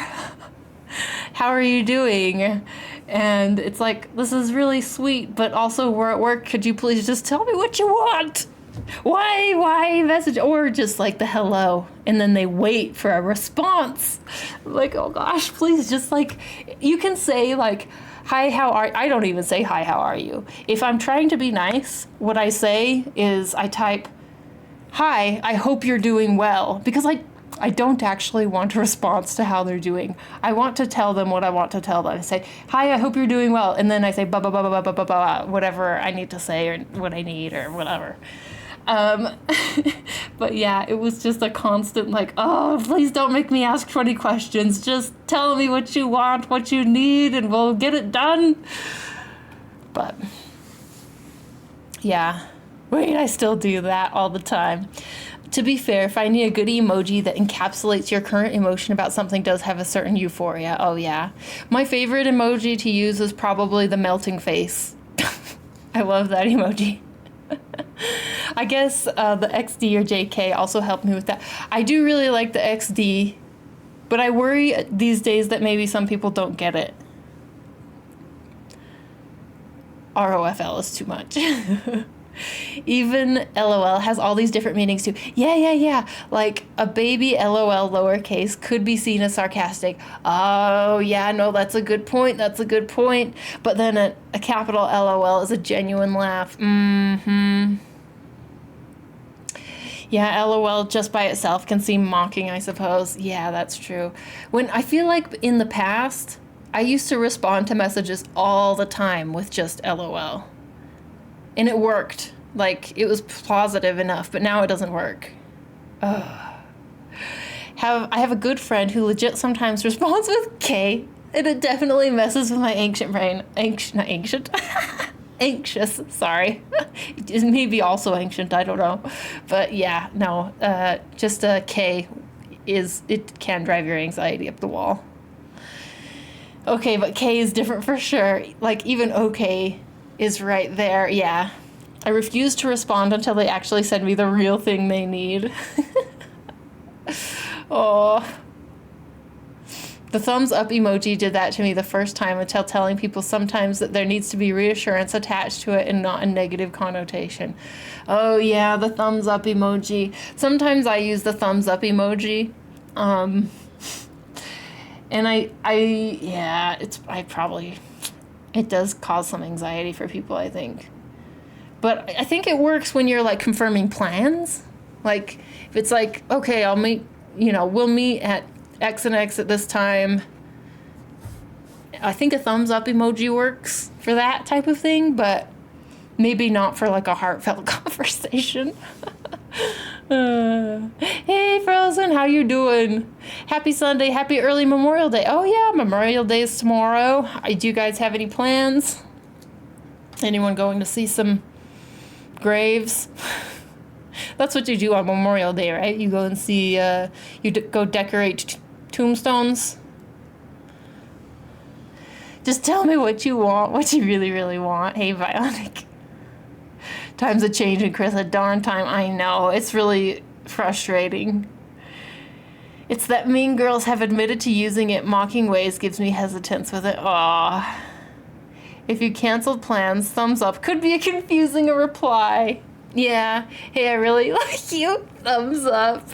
Speaker 1: how are you doing? And it's like, this is really sweet, but also we're at work. Could you please just tell me what you want? Why message? Or just like the hello, and then they wait for a response. Like, oh gosh, please just like, you can say like, hi, how are you? I don't even say hi, how are you? If I'm trying to be nice, what I say is I type, hi, I hope you're doing well, because I don't actually want a response to how they're doing. I want to tell them what I want to tell them. I say, hi, I hope you're doing well, and then I say, whatever I need to say or what I need or whatever. But yeah, it was just a constant like, oh, please don't make me ask 20 questions. Just tell me what you want, what you need, and we'll get it done. But yeah. Wait, I still do that all the time. To be fair, finding a good emoji that encapsulates your current emotion about something does have a certain euphoria. Oh, yeah. My favorite emoji to use is probably the melting face. I love that emoji. I guess the XD or JK also helped me with that. I do really like the XD, but I worry these days that maybe some people don't get it. ROFL is too much. Even LOL has all these different meanings too. Yeah. Like a baby LOL lowercase could be seen as sarcastic. Oh, yeah, no, that's a good point. That's a good point. But then a capital LOL is a genuine laugh. Mm-hmm. Yeah, LOL just by itself can seem mocking, I suppose. Yeah, that's true. When I feel like in the past, I used to respond to messages all the time with just LOL. And it worked. Like, it was positive enough, but now it doesn't work. Ugh. I have a good friend who legit sometimes responds with K, and it definitely messes with my ancient brain. Not ancient. Anxious, sorry. It may be also ancient, I don't know. But yeah, no, just a K it can drive your anxiety up the wall. Okay, but K is different for sure. Like, even okay is right there. Yeah. I refuse to respond until they actually send me the real thing they need. Oh. The thumbs up emoji did that to me the first time until telling people sometimes that there needs to be reassurance attached to it and not a negative connotation. Oh yeah, the thumbs up emoji. Sometimes I use the thumbs up emoji. And it does cause some anxiety for people, I think. But I think it works when you're like confirming plans. Like if it's like, okay, we'll meet at X and X at this time. I think a thumbs up emoji works for that type of thing, but maybe not for like a heartfelt conversation. Hey Frozen, how you doing? Happy Sunday, happy early Memorial Day. Oh yeah, Memorial Day is tomorrow. Do you guys have any plans? Anyone going to see some graves? That's what you do on Memorial Day, right? You go and see, go decorate tombstones. Just tell me what you want, what you really, really want. Hey, Bionic. Times a change, and Chris, a darn time. I know, it's really frustrating. It's that mean girls have admitted to using it mocking ways gives me hesitance with it. Aw. If you canceled plans, thumbs up could be a confusing a reply. Yeah. Hey, I really like you. Thumbs up.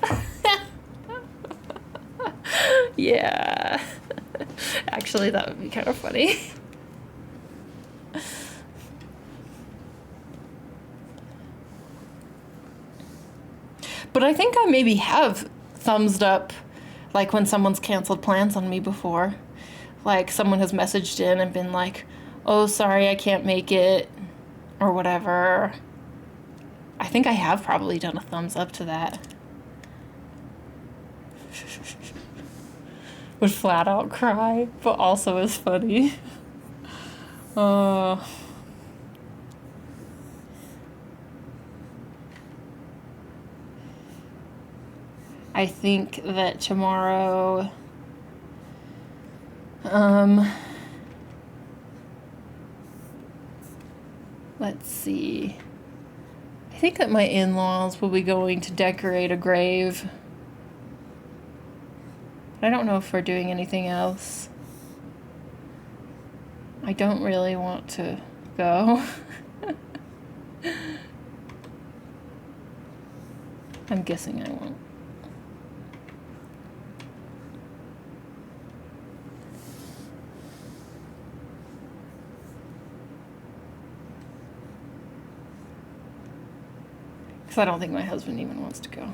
Speaker 1: Yeah. Actually, that would be kind of funny. But I think I maybe have thumbsed up, like when someone's canceled plans on me before. Like someone has messaged in and been like, oh, sorry, I can't make it, or whatever. I think I have probably done a thumbs up to that. Would flat out cry, but also is funny. I think that tomorrow, let's see. I think that my in-laws will be going to decorate a grave. I don't know if we're doing anything else. I don't really want to go. I'm guessing I won't. Because I don't think my husband even wants to go.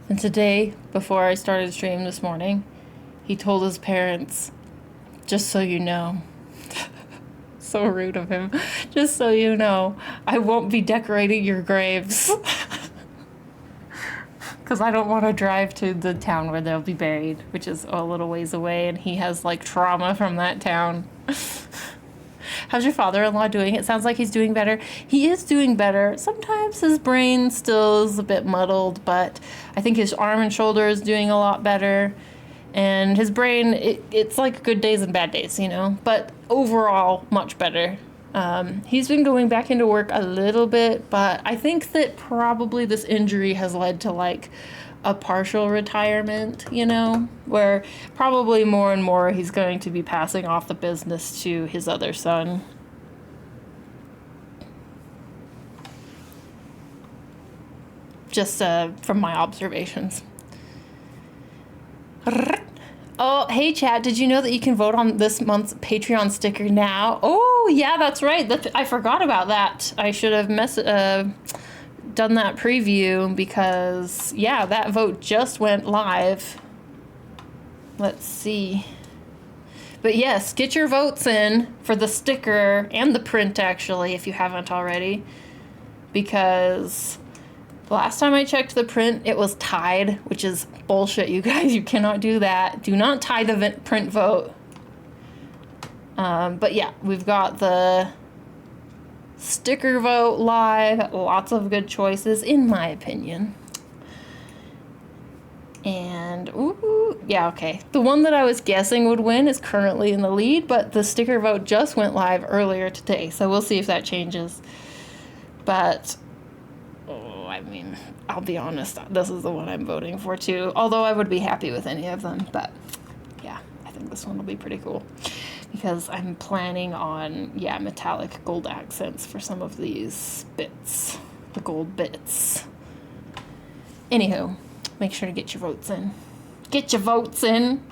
Speaker 1: And today, before I started stream this morning, he told his parents, just so you know. So rude of him. Just so you know, I won't be decorating your graves. Because I don't want to drive to the town where they'll be buried, which is a little ways away, and he has like trauma from that town. How's your father-in-law doing? It sounds like he's doing better. He is doing better. Sometimes his brain still is a bit muddled, but I think his arm and shoulder is doing a lot better. And his brain, it's like good days and bad days, you know? But overall, much better. He's been going back into work a little bit, but I think that probably this injury has led to like a partial retirement, you know, where probably more and more he's going to be passing off the business to his other son. Just from my observations. Oh, hey, Chad, did you know that you can vote on this month's Patreon sticker now? Oh, yeah, that's right. I forgot about that. I should have done that preview because, yeah, that vote just went live. Let's see. But yes, get your votes in for the sticker and the print, actually, if you haven't already. Because the last time I checked the print, it was tied, which is bullshit, you guys. You cannot do that. Do not tie the print vote. But yeah, we've got the sticker vote live. Lots of good choices, in my opinion. And, ooh, yeah, okay. The one that I was guessing would win is currently in the lead, but the sticker vote just went live earlier today, so we'll see if that changes. But, oh, I mean, I'll be honest, this is the one I'm voting for too, although I would be happy with any of them, but yeah, I think this one will be pretty cool. Because I'm planning on, yeah, metallic gold accents for some of these bits, the gold bits. Anywho, make sure to get your votes in. Get your votes in.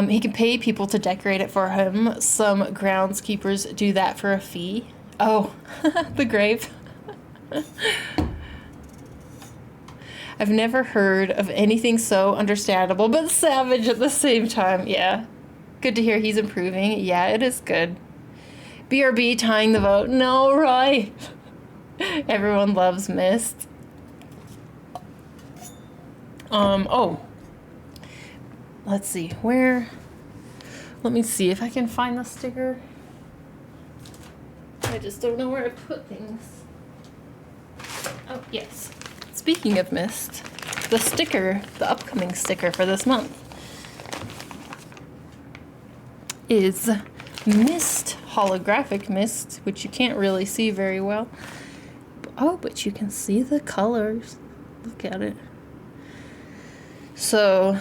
Speaker 1: He can pay people to decorate it for him. Some groundskeepers do that for a fee. Oh, the grave. I've never heard of anything so understandable but savage at the same time. Yeah. Good to hear he's improving. Yeah, it is good. BRB tying the vote. No, Roy. Everyone loves Mist. Oh. Let's see. Where? Let me see if I can find the sticker. I just don't know where I put things. Oh, yes. Speaking of Mist, the sticker, the upcoming sticker for this month is Mist, holographic Mist, which you can't really see very well. Oh, but you can see the colors. Look at it. So,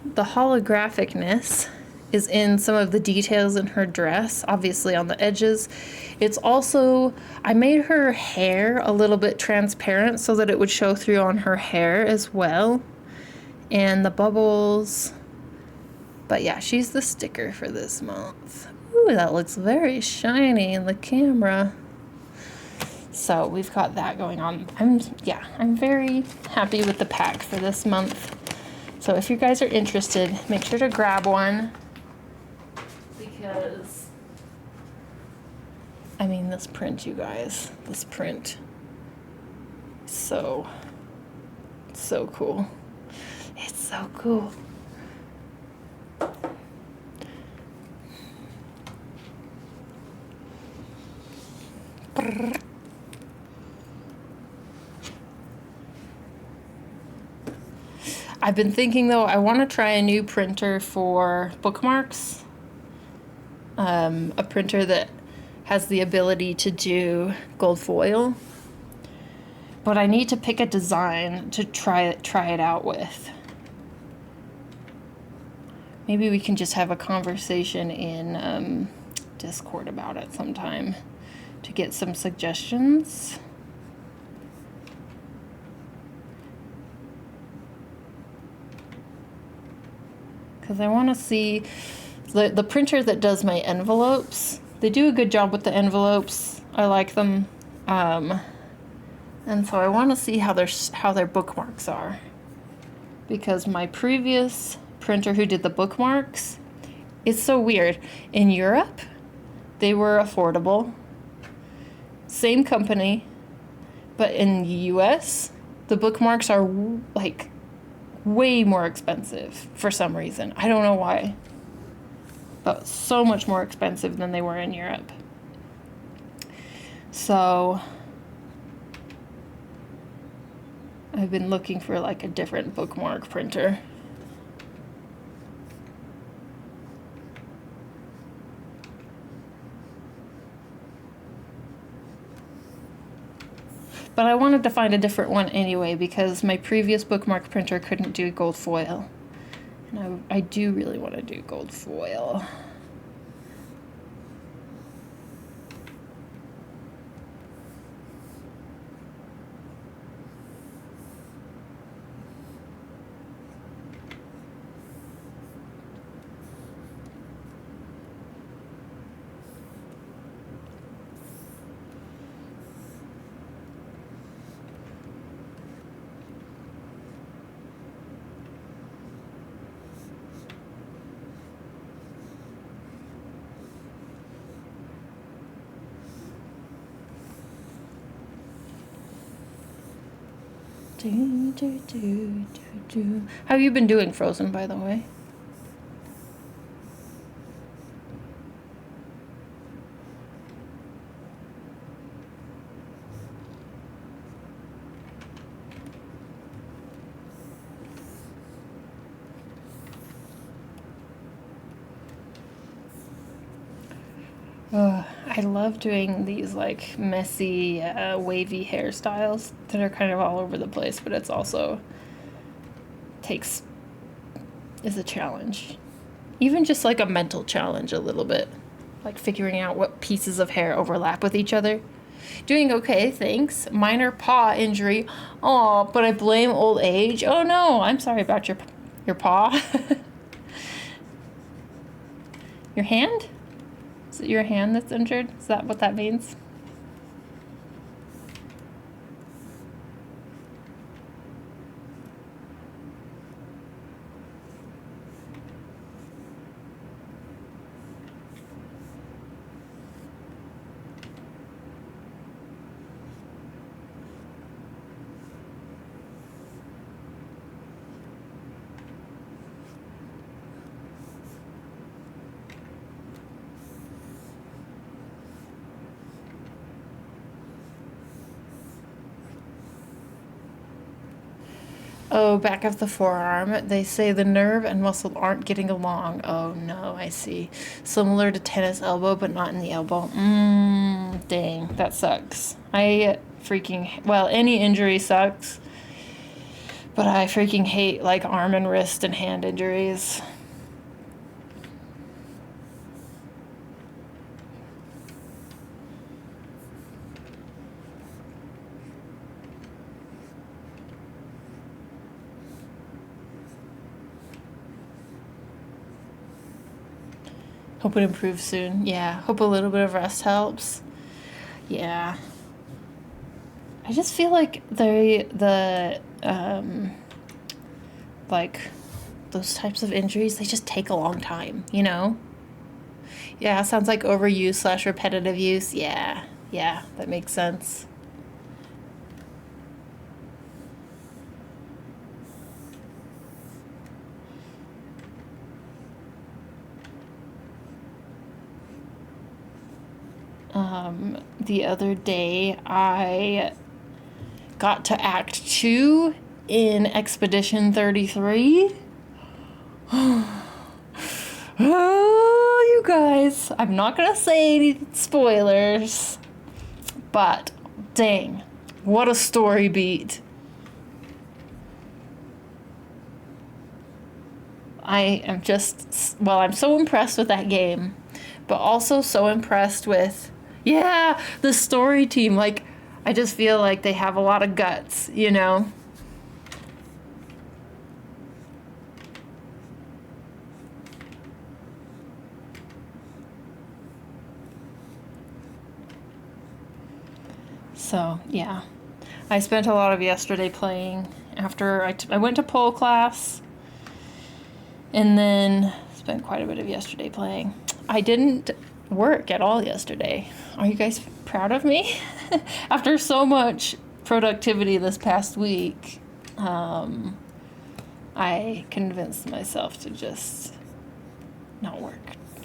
Speaker 1: the holographicness is in some of the details in her dress, obviously on the edges. It's also, I made her hair a little bit transparent so that it would show through on her hair as well. And the bubbles. But yeah, she's the sticker for this month. Ooh, that looks very shiny in the camera. So we've got that going on. I'm very happy with the pack for this month. So if you guys are interested, make sure to grab one. Because, I mean, this print, you guys, this print, so cool. It's so cool. I've been thinking, though, I want to try a new printer for bookmarks. A printer that has the ability to do gold foil. But I need to pick a design to try it out with. Maybe we can just have a conversation in Discord about it sometime to get some suggestions. Because I want to see the printer that does my envelopes. They do a good job with the envelopes. I like them. And so I want to see how their bookmarks are. Because my previous printer who did the bookmarks, it's so weird. In Europe, they were affordable. Same company. But in the US, the bookmarks are like way more expensive for some reason. I don't know why. But so much more expensive than they were in Europe. So I've been looking for like a different bookmark printer. But I wanted to find a different one anyway because my previous bookmark printer couldn't do gold foil. And I do really want to do gold foil. How have you been doing, Frozen, by the way? I love doing these like messy, wavy hairstyles that are kind of all over the place, but it's also is a challenge. Even just like a mental challenge a little bit. Like figuring out what pieces of hair overlap with each other. Doing okay, thanks. Minor paw injury. Oh, but I blame old age. Oh no, I'm sorry about your paw. Your hand? Is it your hand that's injured? Is that what that means? Oh, back of the forearm. They say the nerve and muscle aren't getting along. Oh no, I see. Similar to tennis elbow, but not in the elbow. Dang, that sucks. Well, any injury sucks. But I freaking hate like arm and wrist and hand injuries. Hope it improves soon. Yeah, hope a little bit of rest helps. Yeah. I just feel like like those types of injuries, they just take a long time, you know? Yeah, sounds like overuse / repetitive use. Yeah, that makes sense. The other day I got to Act 2 in Expedition 33. Oh, you guys, I'm not gonna say any spoilers, but dang, what a story beat. I'm so impressed with that game, but also so impressed with, yeah, the story team. Like, I just feel like they have a lot of guts, you know? So, yeah. I spent a lot of yesterday playing after I went to pole class, and then spent quite a bit of yesterday playing. I didn't work at all yesterday. Are you guys proud of me? After so much productivity this past week, I convinced myself to just not work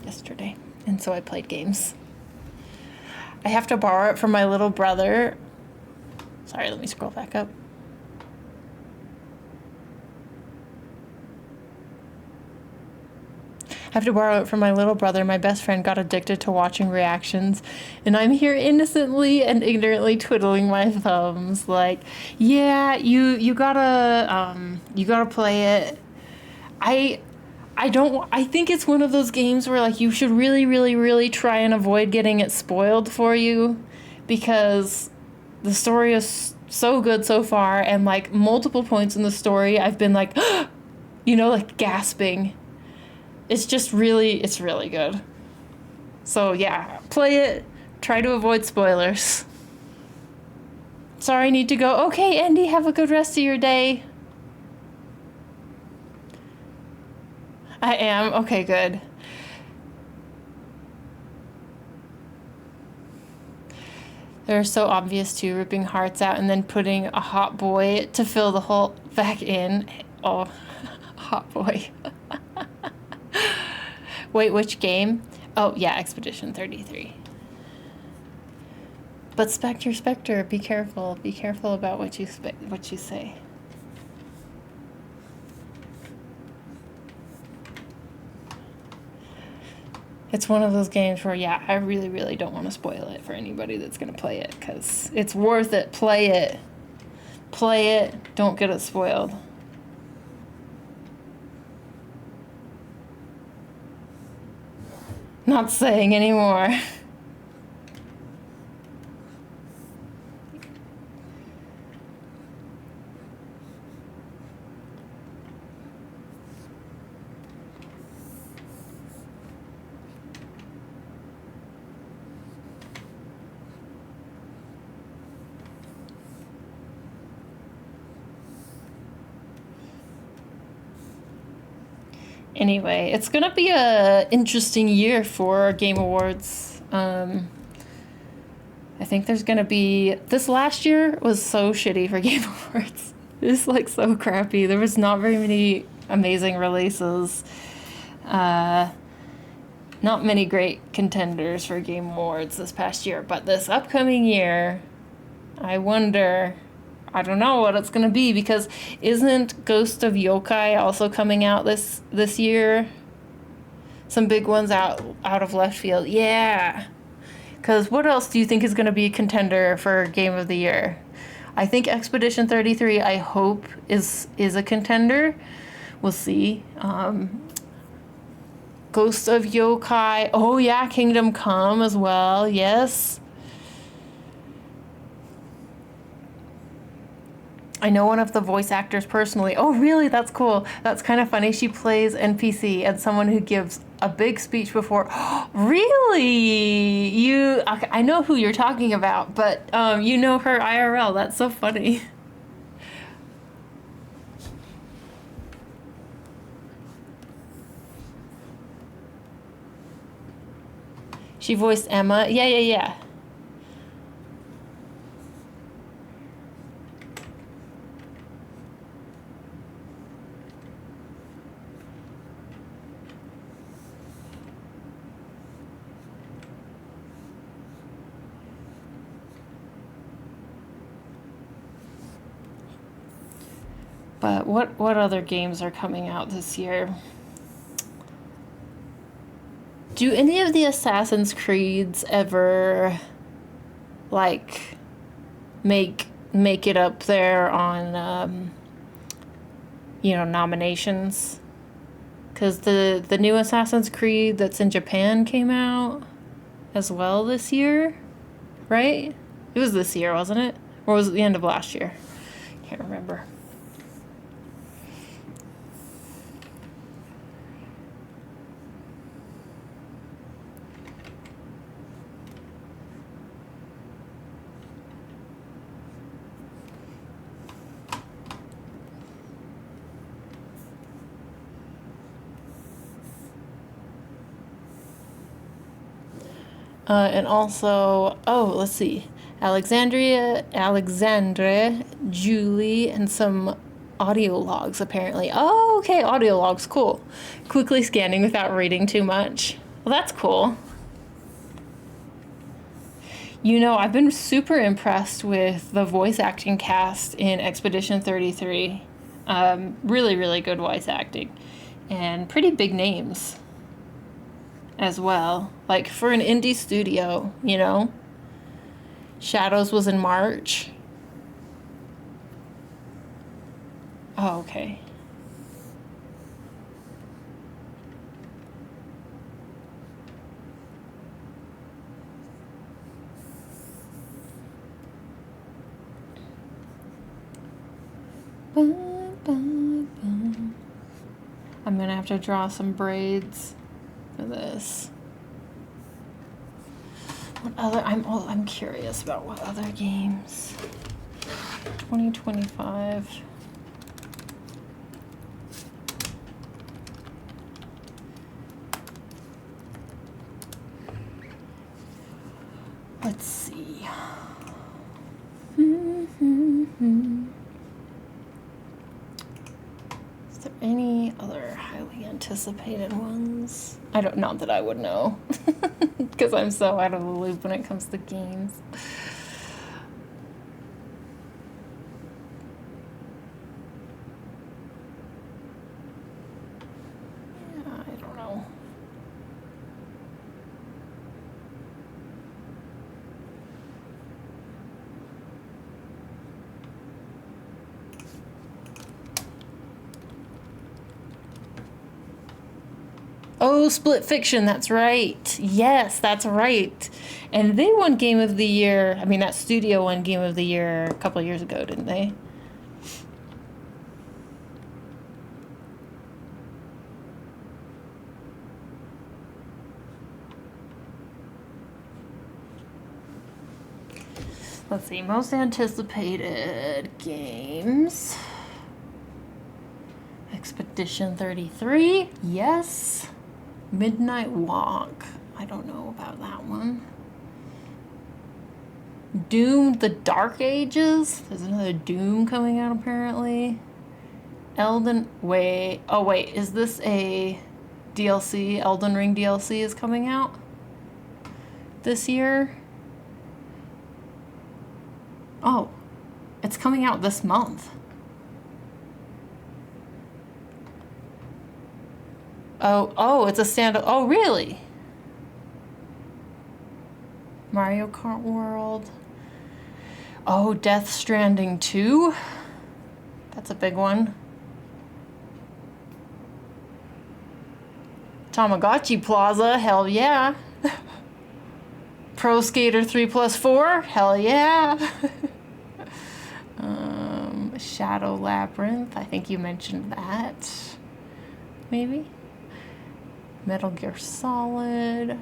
Speaker 1: yesterday. And so I played games. I have to borrow it from my little brother. Sorry, let me scroll back up. have to borrow it from my little brother. My best friend got addicted to watching reactions, and I'm here innocently and ignorantly twiddling my thumbs. Like, yeah, you gotta play it. I think it's one of those games where like you should really, really, really try and avoid getting it spoiled for you, because the story is so good so far, and like multiple points in the story I've been like like gasping. It's really good. So yeah, play it, try to avoid spoilers. Sorry, I need to go. Okay, Andy, have a good rest of your day. I am. Okay, good. They're so obvious too, ripping hearts out and then putting a hot boy to fill the hole back in. Oh, hot boy. Wait, which game? Oh, yeah, Expedition 33. But Spectre, be careful. Be careful about what you say. It's one of those games where, yeah, I really, really don't want to spoil it for anybody that's going to play it, because it's worth it. Play it. Play it. Don't get it spoiled. Not saying anymore. Anyway, it's gonna be a interesting year for Game Awards. I think there's gonna be... This last year was so shitty for Game Awards. It was like so crappy. There was not very many amazing releases. Not many great contenders for Game Awards this past year. But this upcoming year, I wonder... I don't know what it's gonna be, because isn't Ghost of Yokai also coming out this year? Some big ones out of left field. Yeah. Because what else do you think is gonna be a contender for Game of the Year? I think Expedition 33, I hope, is a contender. We'll see. Ghost of Yokai. Oh yeah, Kingdom Come as well. Yes. I know one of the voice actors personally. Oh, really? That's cool. That's kind of funny. She plays NPC and someone who gives a big speech before. Really? I know who you're talking about, but you know her IRL. That's so funny. She voiced Emma. Yeah. But what other games are coming out this year? Do any of the Assassin's Creeds ever like make it up there on nominations? Because the new Assassin's Creed that's in Japan came out as well this year, right? It was this year, wasn't it? Or was it the end of last year? Can't remember. And also, let's see, Alexandre, Julie, and some audio logs, apparently. Oh, okay, audio logs, cool. Quickly scanning without reading too much. Well, that's cool. I've been super impressed with the voice acting cast in Expedition 33. Really, really good voice acting. And pretty big names. as well. Like for an indie studio, you know? Shadows was in March. Oh, okay. I'm gonna have to draw some braids for this. What other? I'm curious about what other games. 2025. Let's see. Is there any other highly anticipated ones? I don't, not that I would know, because I'm so out of the loop when it comes to games. Yeah, I don't know. Oh, Split Fiction, that's right. Yes, that's right. And they won Game of the Year. I mean, that studio won Game of the Year a couple of years ago, didn't they? Let's see, most anticipated games. Expedition 33, yes. Midnight Walk, I don't know about that one. Doom, The Dark Ages, there's another Doom coming out apparently. Elden, wait, oh wait, is this a DLC? Elden Ring DLC is coming out this year? Oh, it's coming out this month. Oh, it's a standalone. Oh, really? Mario Kart World. Oh, Death Stranding 2. That's a big one. Tamagotchi Plaza. Hell yeah. Pro Skater 3+4. Hell yeah. Shadow Labyrinth. I think you mentioned that. Maybe. Metal Gear Solid.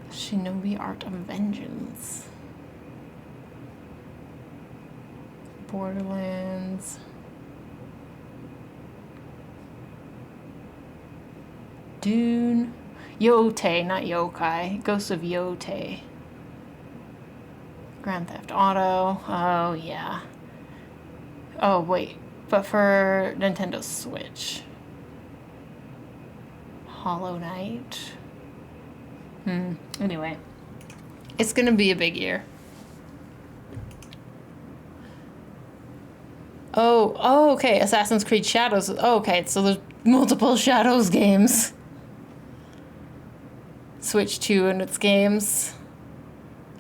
Speaker 1: Shinobi Art of Vengeance. Borderlands. Dune. Yote, not Yokai. Ghost of Yote. Grand Theft Auto. Oh, yeah. Oh, wait. But for Nintendo Switch. Hollow Knight. Anyway. It's gonna be a big year. Oh, okay. Assassin's Creed Shadows. Oh, okay. So there's multiple Shadows games. Switch 2 and its games.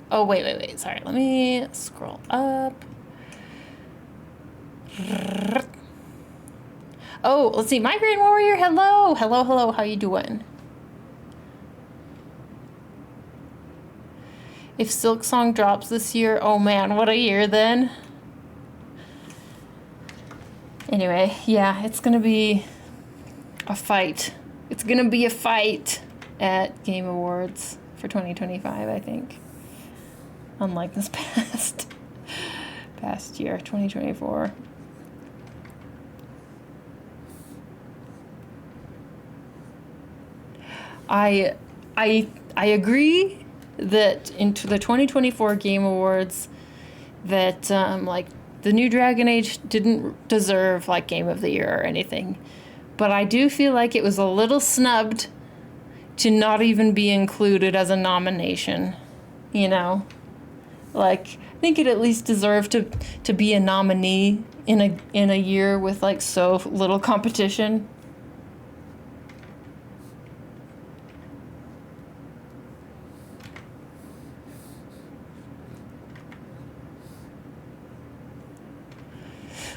Speaker 1: Oh, wait. Sorry. Let me scroll up. Oh, let's see. Migraine Warrior, hello. Hello. How you doing? If Silksong drops this year, oh man, what a year then. Anyway, yeah, it's gonna be a fight. It's gonna be a fight at Game Awards for 2025, I think. Unlike this past year, 2024. I agree that into the 2024 Game Awards that like the new Dragon Age didn't deserve like Game of the Year or anything, but I do feel like it was a little snubbed to not even be included as a nomination, you know? Like, I think it at least deserved to be a nominee in a year with like so little competition.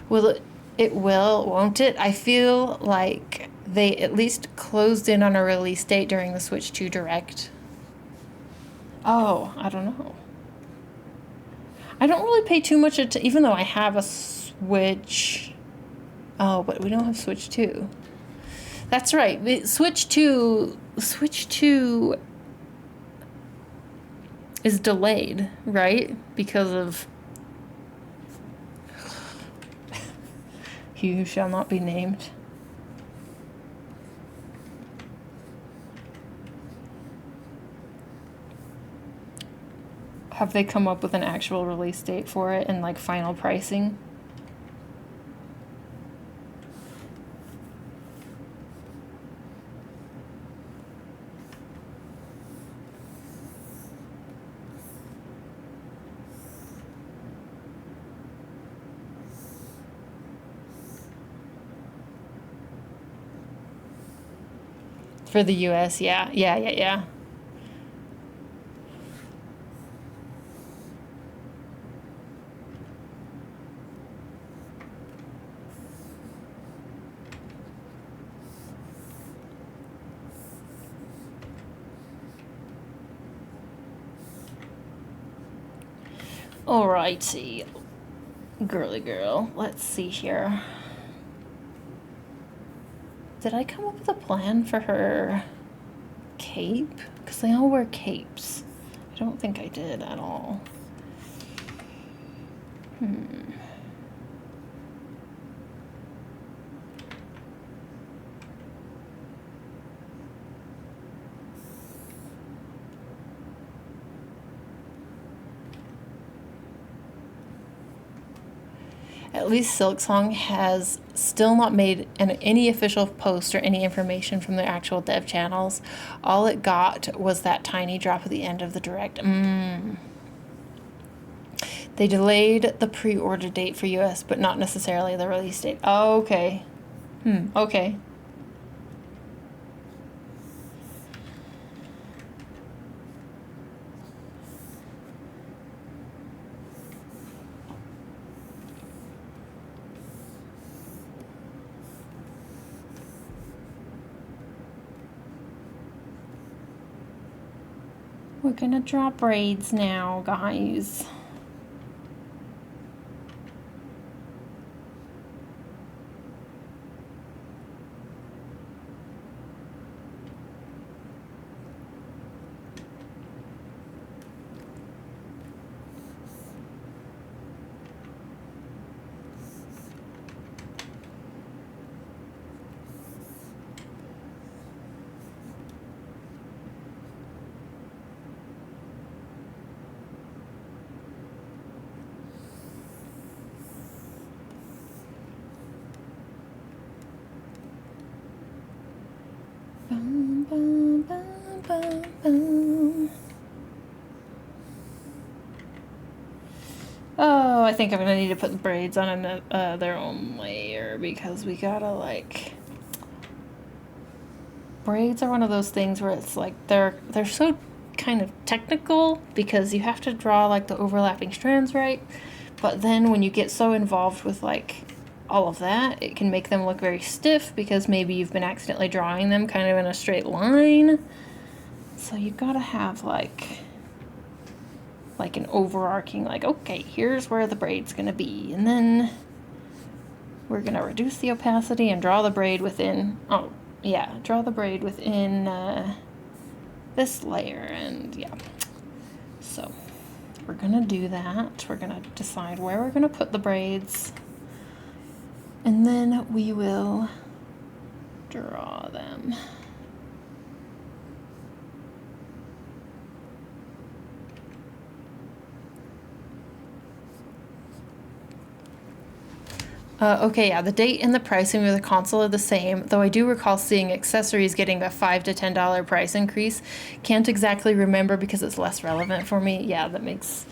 Speaker 1: Will it will, won't it? I feel like they at least closed in on a release date during the Switch 2 Direct. Oh, I don't know. I don't really pay too much attention, even though I have a Switch. Oh, but we don't have Switch 2. That's right. Switch 2 is delayed, right? Because of he who shall not be named. Have they come up with an actual release date for it and like final pricing? For the US, yeah. Alrighty, girly girl. Let's see here. Did I come up with a plan for her cape? Because they all wear capes. I don't think I did at all. At least Silksong has still not made any official post or any information from their actual dev channels. All it got was that tiny drop at the end of the direct. They delayed the pre-order date for US, but not necessarily the release date. Oh, okay. Okay. We're gonna draw braids now, guys. Oh, I think I'm gonna need to put the braids on their own layer because we gotta like. Braids are one of those things where it's like they're so kind of technical because you have to draw like the overlapping strands right, but then when you get so involved with like all of that, it can make them look very stiff because maybe you've been accidentally drawing them kind of in a straight line. So you gotta have like an overarching, like, okay, here's where the braid's gonna be, and then we're gonna reduce the opacity and draw the braid within, draw the braid within this layer, and yeah. So we're gonna do that. We're gonna decide where we're gonna put the braids, and then we will draw them. Okay, yeah, the date and the pricing of the console are the same, though I do recall seeing accessories getting a $5 to $10 price increase. Can't exactly remember because it's less relevant for me. Yeah, that makes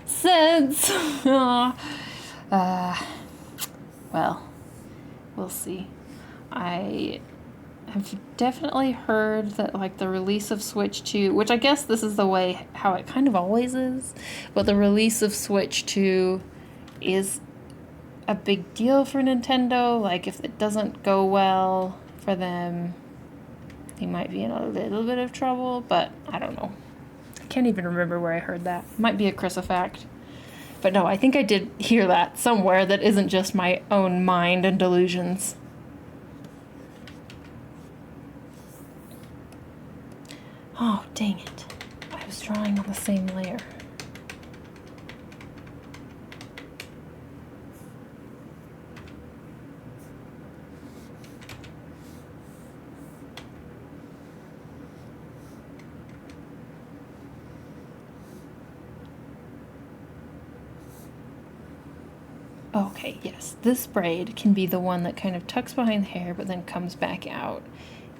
Speaker 1: sense. Well, we'll see. I have definitely heard that like the release of Switch 2, which I guess this is the way how it kind of always is, but the release of Switch 2 is a big deal for Nintendo. Like, if it doesn't go well for them, they might be in a little bit of trouble, but I don't know. I can't even remember where I heard that. Might be a Chris fact. But no, I think I did hear that somewhere that isn't just my own mind and delusions. Oh, dang it. I was drawing on the same layer. Okay, yes, this braid can be the one that kind of tucks behind the hair but then comes back out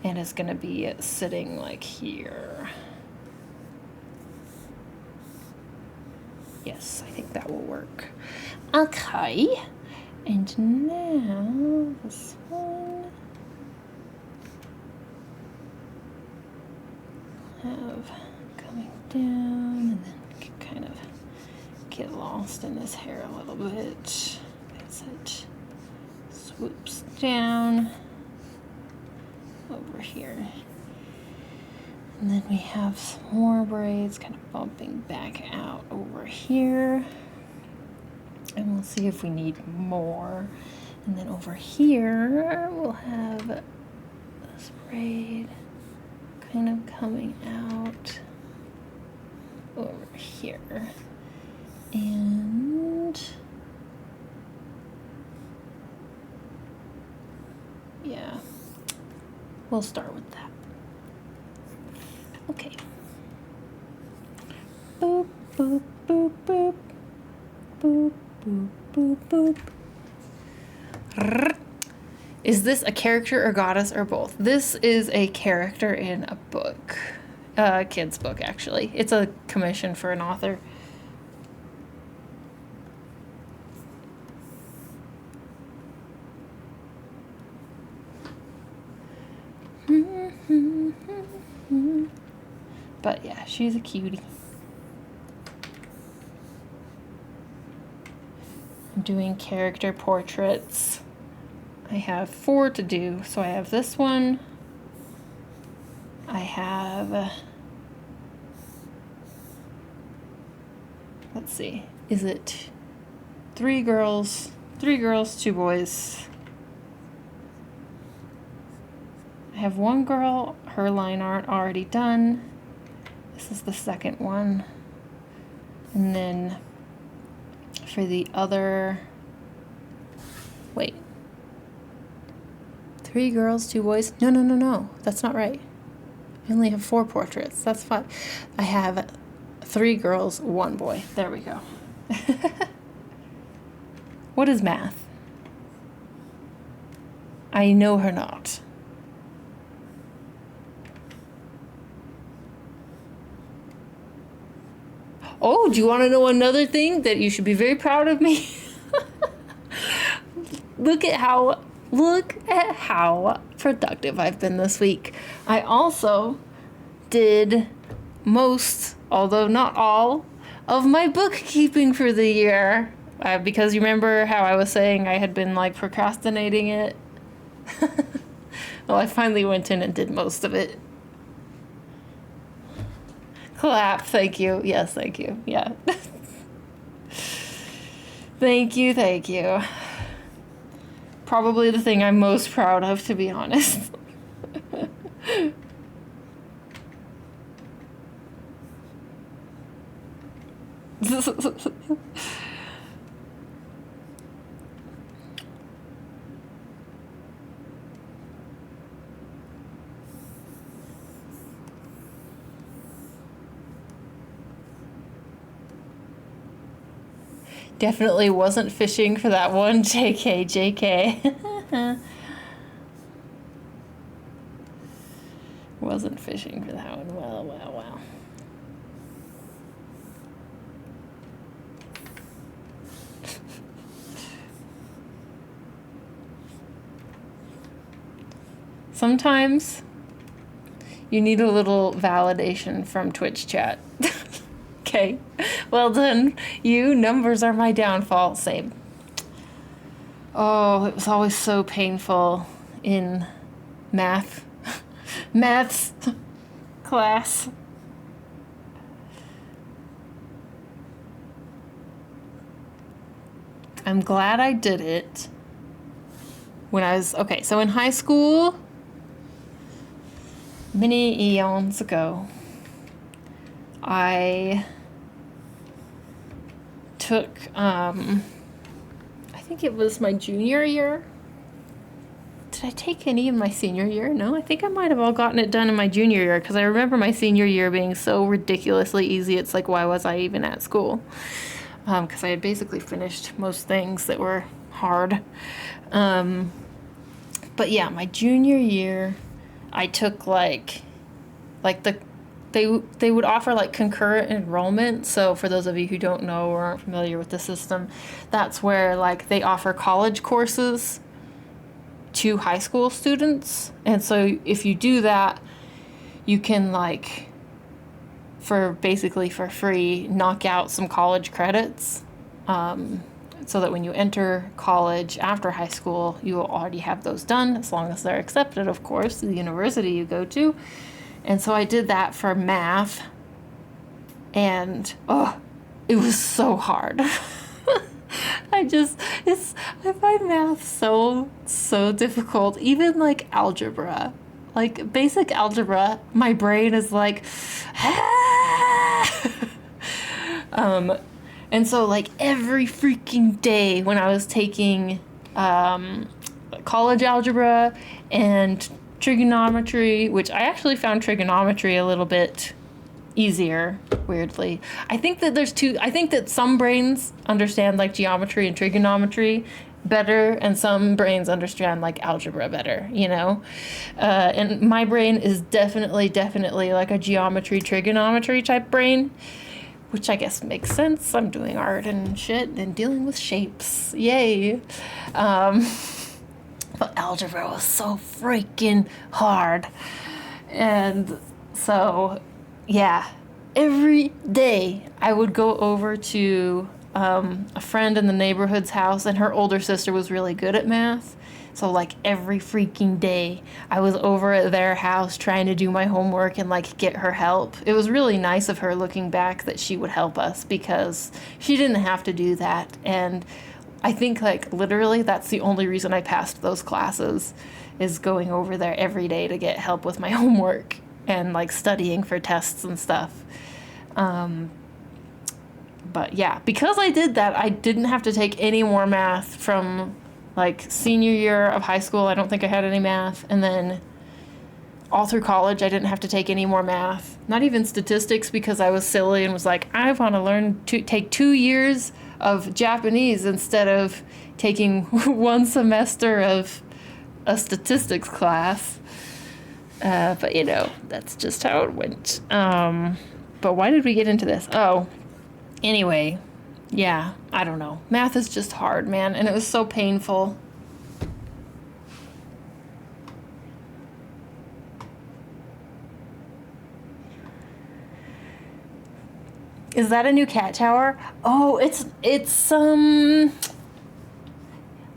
Speaker 1: and is going to be sitting like here. Yes, I think that will work. Okay, and now this one have coming down and then kind of get lost in this hair a little bit as it swoops down over here. And then we have some more braids kind of bumping back out over here. And we'll see if we need more. And then over here, we'll have this braid kind of coming out over here. And yeah, we'll start with that. Okay. Boop, boop, boop, boop. Boop, boop, boop, boop. Is this a character or goddess or both? This is a character in a book. A kid's book, actually. It's a commission for an author. But yeah, she's a cutie. I'm doing character portraits. I have 4 to do. So I have this one. I have, let's see, is it 3 girls, 2 boys. I have 1 girl, her line art already done. This is the second one. And then for the other, wait. 3 girls, 2 boys. No. That's not right. I only have 4 portraits. That's fine. I have 3 girls, 1 boy. There we go. What is math? I know her not. Oh, do you want to know another thing that you should be very proud of me? Look at how productive I've been this week. I also did most, although not all, of my bookkeeping for the year. Because you remember how I was saying I had been like procrastinating it? Well, I finally went in and did most of it. Clap, thank you. Yes, thank you. Yeah. Thank you. Probably the thing I'm most proud of, to be honest. Definitely wasn't fishing for that one. JK. Wasn't fishing for that one. Well. Sometimes you need a little validation from Twitch chat. Okay, well done. Numbers are my downfall. Same. Oh, it was always so painful in math. Maths class. I'm glad I did it when I was, okay, so in high school, many eons ago, I took, I think it was my junior year. Did I take any in my senior year? No, I think I might have all gotten it done in my junior year because I remember my senior year being so ridiculously easy. It's like, why was I even at school? Because I had basically finished most things that were hard. But yeah, my junior year, I took like they would offer like concurrent enrollment. So for those of you who don't know or aren't familiar with the system, that's where like they offer college courses to high school students. And so if you do that, you can like for basically for free knock out some college credits. So that when you enter college after high school, you will already have those done, as long as they're accepted, of course, to the university you go to. And so I did that for math, and it was so hard. I find math so difficult. Even like algebra, like basic algebra, my brain is like, and so like every freaking day when I was taking college algebra and trigonometry, which I actually found trigonometry a little bit easier, weirdly. I think that some brains understand like geometry and trigonometry better, and some brains understand like algebra better, you know? And my brain is definitely like a geometry, trigonometry type brain, which I guess makes sense. I'm doing art and shit and dealing with shapes. Yay. But algebra was so freaking hard. And so, yeah, every day I would go over to a friend in the neighborhood's house, and her older sister was really good at math. So like every freaking day I was over at their house trying to do my homework and like get her help. It was really nice of her looking back that she would help us because she didn't have to do that. And I think like literally that's the only reason I passed those classes, is going over there every day to get help with my homework and like studying for tests and stuff. But yeah, because I did that, I didn't have to take any more math from like senior year of high school. I don't think I had any math. And then all through college, I didn't have to take any more math. Not even statistics, because I was silly and was like, I want to learn to take 2 years of Japanese instead of taking 1 semester of a statistics class. But you know, that's just how it went. But why did we get into this? Oh, anyway. Yeah, I don't know. Math is just hard, man, and it was so painful. Is that a new cat tower? Oh, it's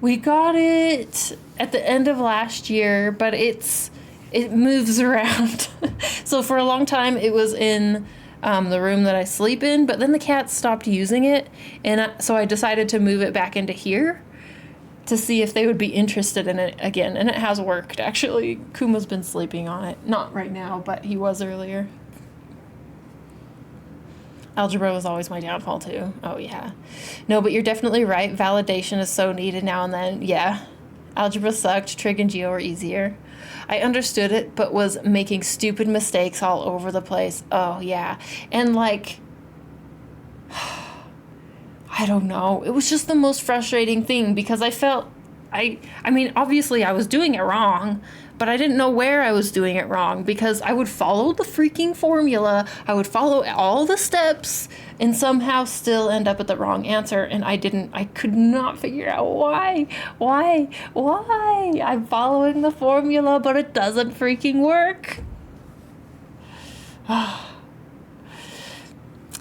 Speaker 1: we got it at the end of last year, but it moves around. So for a long time it was in the room that I sleep in, but then the cats stopped using it, and so I decided to move it back into here to see if they would be interested in it again, and it has worked, actually. Kuma's been sleeping on it. Not right now, but he was earlier. Algebra was always my downfall, too. Oh, yeah. No, but you're definitely right. Validation is so needed now and then. Yeah. Algebra sucked. Trig and Geo were easier. I understood it, but was making stupid mistakes all over the place. Oh, yeah. And, like, I don't know. It was just the most frustrating thing, because I felt, I mean, obviously I was doing it wrong, but I didn't know where I was doing it wrong, because I would follow the freaking formula, I would follow all the steps, and somehow still end up at the wrong answer, and I could not figure out why. I'm following the formula, but it doesn't freaking work.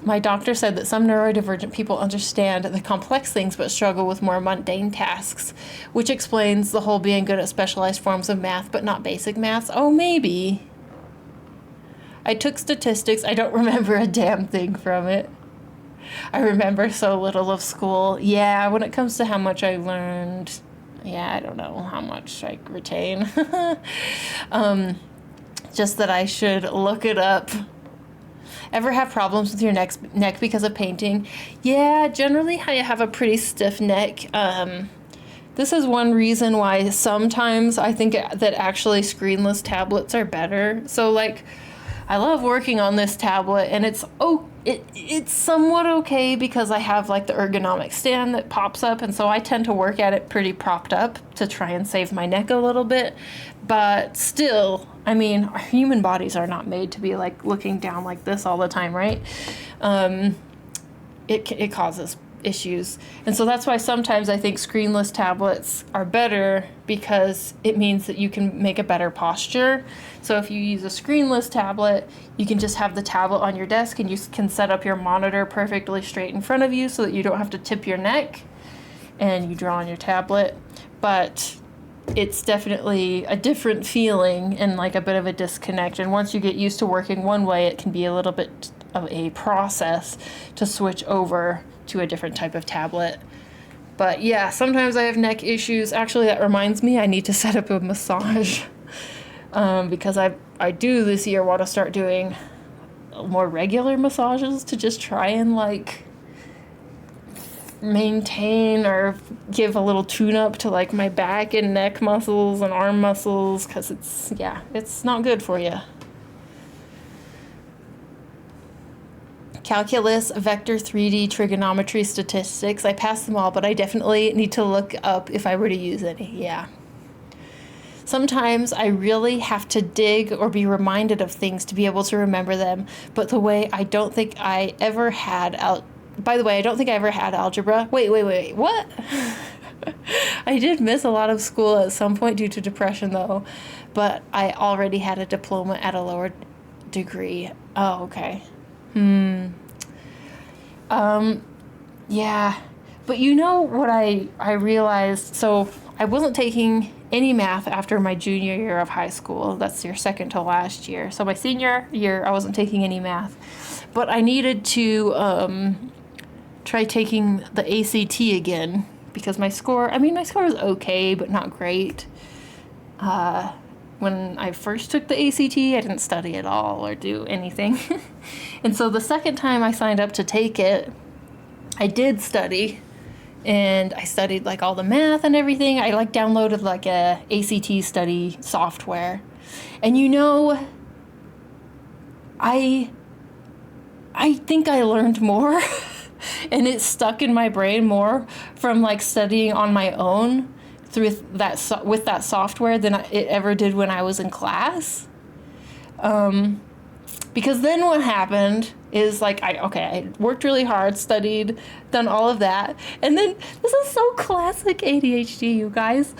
Speaker 1: My doctor said that some neurodivergent people understand the complex things but struggle with more mundane tasks, which explains the whole being good at specialized forms of math but not basic maths. Oh, maybe. I took statistics. I don't remember a damn thing from it. I remember so little of school. Yeah, when it comes to how much I learned, yeah, I don't know how much I retain. Just that I should look it up. Ever have problems with your neck because of painting? Yeah, generally I have a pretty stiff neck. This is one reason why sometimes I think that actually screenless tablets are better. So like, I love working on this tablet, and it's somewhat okay because I have like the ergonomic stand that pops up, and so I tend to work at it pretty propped up to try and save my neck a little bit. But still, I mean, our human bodies are not made to be like looking down like this all the time, right? It causes issues. And so that's why sometimes I think screenless tablets are better, because it means that you can make a better posture. So if you use a screenless tablet, you can just have the tablet on your desk and you can set up your monitor perfectly straight in front of you so that you don't have to tip your neck and you draw on your tablet. But it's definitely a different feeling and like a bit of a disconnect. And once you get used to working one way, it can be a little bit of a process to switch over to a different type of tablet. But yeah, sometimes I have neck issues. Actually, that reminds me, I need to set up a massage because I do this year want to start doing more regular massages to just try and like maintain or give a little tune-up to like my back and neck muscles and arm muscles, because it's not good for you. Calculus, vector 3D, trigonometry, statistics. I passed them all, but I definitely need to look up if I were to use any. Yeah. Sometimes I really have to dig or be reminded of things to be able to remember them. But I don't think I ever had algebra. Wait. What? I did miss a lot of school at some point due to depression, though. But I already had a diploma at a lower degree. Oh, okay. Yeah, but you know what I realized, so I wasn't taking any math after my junior year of high school. That's your second to last year. So my senior year, I wasn't taking any math, but I needed to try taking the ACT again because my score was okay, but not great. When I first took the ACT, I didn't study at all or do anything. And so the second time I signed up to take it, I did study, and I studied like all the math and everything. I like downloaded like a ACT study software. And you know, I think I learned more and it stuck in my brain more from like studying on my own with that software than it ever did when I was in class. Because then what happened is like, I worked really hard, studied, done all of that. And then, this is so classic ADHD, you guys.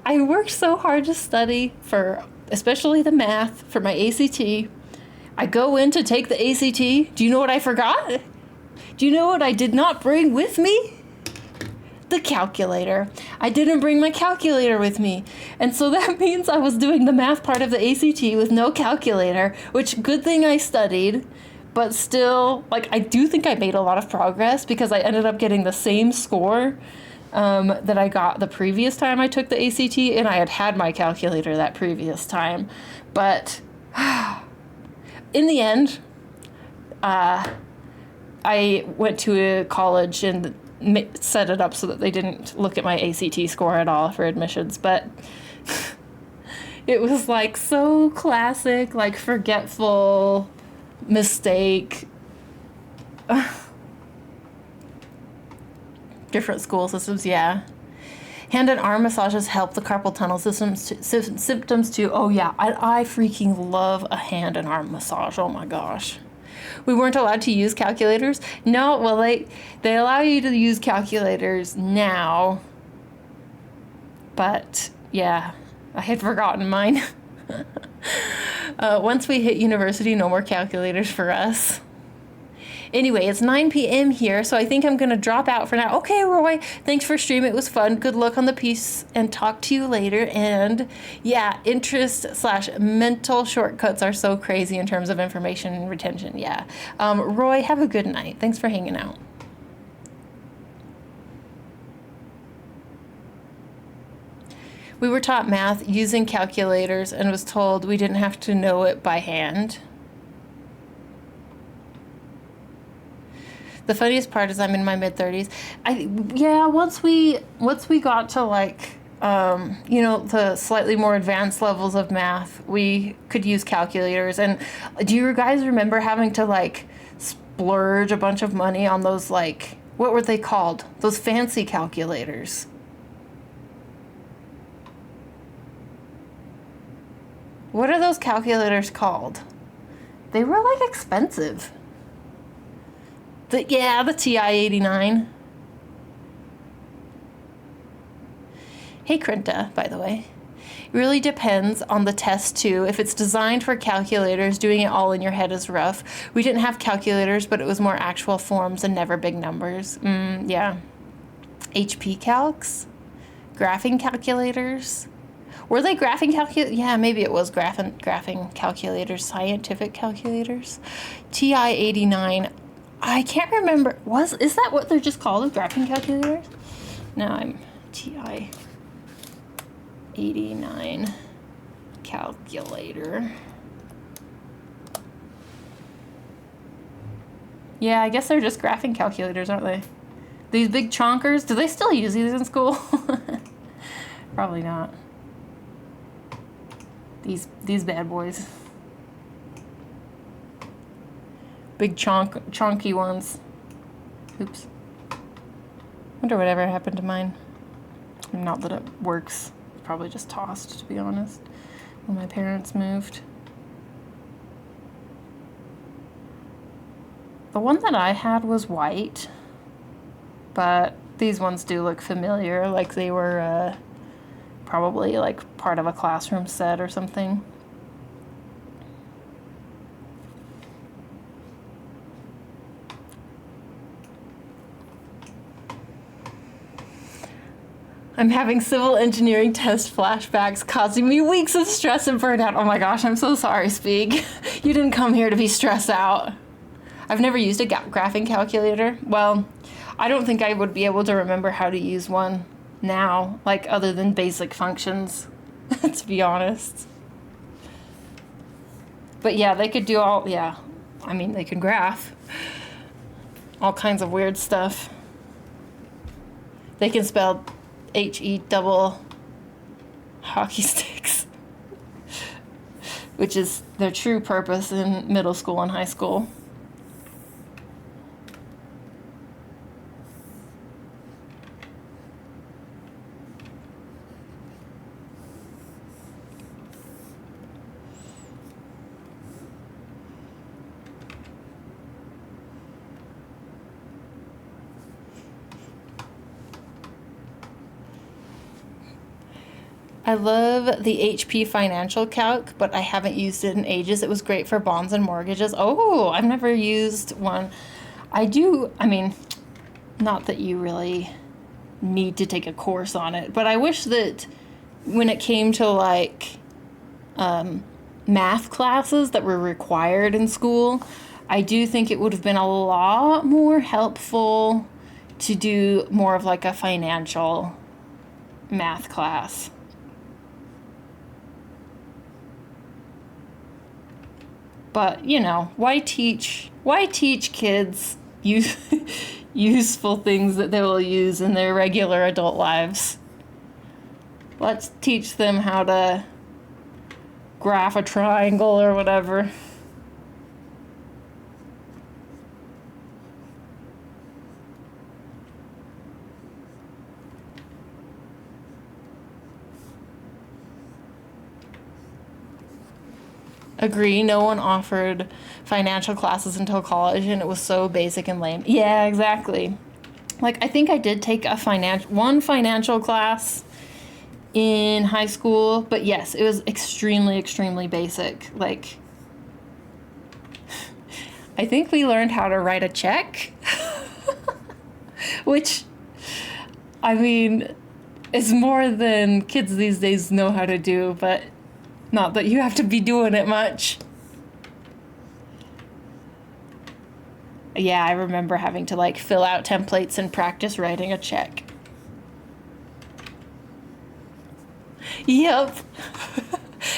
Speaker 1: I worked so hard to study for, especially the math, for my ACT. I go in to take the ACT. Do you know what I forgot? Do you know what I did not bring with me? The calculator. I didn't bring my calculator with me. And so that means I was doing the math part of the ACT with no calculator, which good thing I studied, but still, like, I do think I made a lot of progress because I ended up getting the same score that I got the previous time I took the ACT, and I had my calculator that previous time. But in the end, I went to a college and set it up so that they didn't look at my ACT score at all for admissions, but it was like so classic, like forgetful mistake. Different school systems, yeah. Hand and arm massages help the carpal tunnel symptoms too. Oh yeah, I freaking love a hand and arm massage. Oh my gosh. We weren't allowed to use calculators. No, well, they allow you to use calculators now. But, yeah, I had forgotten mine. Once we hit university, no more calculators for us. Anyway, it's 9 p.m. here, so I think I'm going to drop out for now. Okay, Roy, thanks for streaming. It was fun. Good luck on the piece, and talk to you later. And yeah, interest/mental shortcuts are so crazy in terms of information retention. Yeah. Roy, have a good night. Thanks for hanging out. We were taught math using calculators and was told we didn't have to know it by hand. The funniest part is I'm in my mid-30s. Once we got to like, the slightly more advanced levels of math, we could use calculators. And do you guys remember having to like splurge a bunch of money on those, like, what were they called? Those fancy calculators. What are those calculators called? They were like expensive. The TI-89. Hey, Krinta, by the way. It really depends on the test, too. If it's designed for calculators, doing it all in your head is rough. We didn't have calculators, but it was more actual forms and never big numbers. Yeah. HP calcs? Graphing calculators? Were they graphing calculators? Yeah, maybe it was graphing calculators, scientific calculators. TI-89. I can't remember. Is that what they're just called, graphing calculators? Now I'm TI-89 calculator. Yeah, I guess they're just graphing calculators, aren't they? These big chonkers, do they still use these in school? Probably not. These bad boys. Big chonky ones. Oops. Wonder whatever happened to mine. Not that it works. It's probably just tossed, to be honest, when my parents moved. The one that I had was white, but these ones do look familiar, like they were probably like part of a classroom set or something. I'm having civil engineering test flashbacks causing me weeks of stress and burnout. Oh my gosh, I'm so sorry, Speak. You didn't come here to be stressed out. I've never used a graphing calculator. Well, I don't think I would be able to remember how to use one now, like other than basic functions, to be honest. But yeah, they could do they could graph all kinds of weird stuff. They can spell HE double hockey sticks, which is their true purpose in middle school and high school. I love the HP Financial Calc, but I haven't used it in ages. It was great for bonds and mortgages. Oh, I've never used one. Not that you really need to take a course on it, but I wish that when it came to like math classes that were required in school, I do think it would have been a lot more helpful to do more of like a financial math class. But, why teach kids useful things that they will use in their regular adult lives? Let's teach them how to graph a triangle or whatever. Agree, no one offered financial classes until college, and it was so basic and lame. Yeah, exactly. Like, I think I did take one financial class in high school, but yes, it was extremely, extremely basic. Like, I think we learned how to write a check, which, I mean, is more than kids these days know how to do, but not that you have to be doing it much. Yeah, I remember having to like fill out templates and practice writing a check. Yep.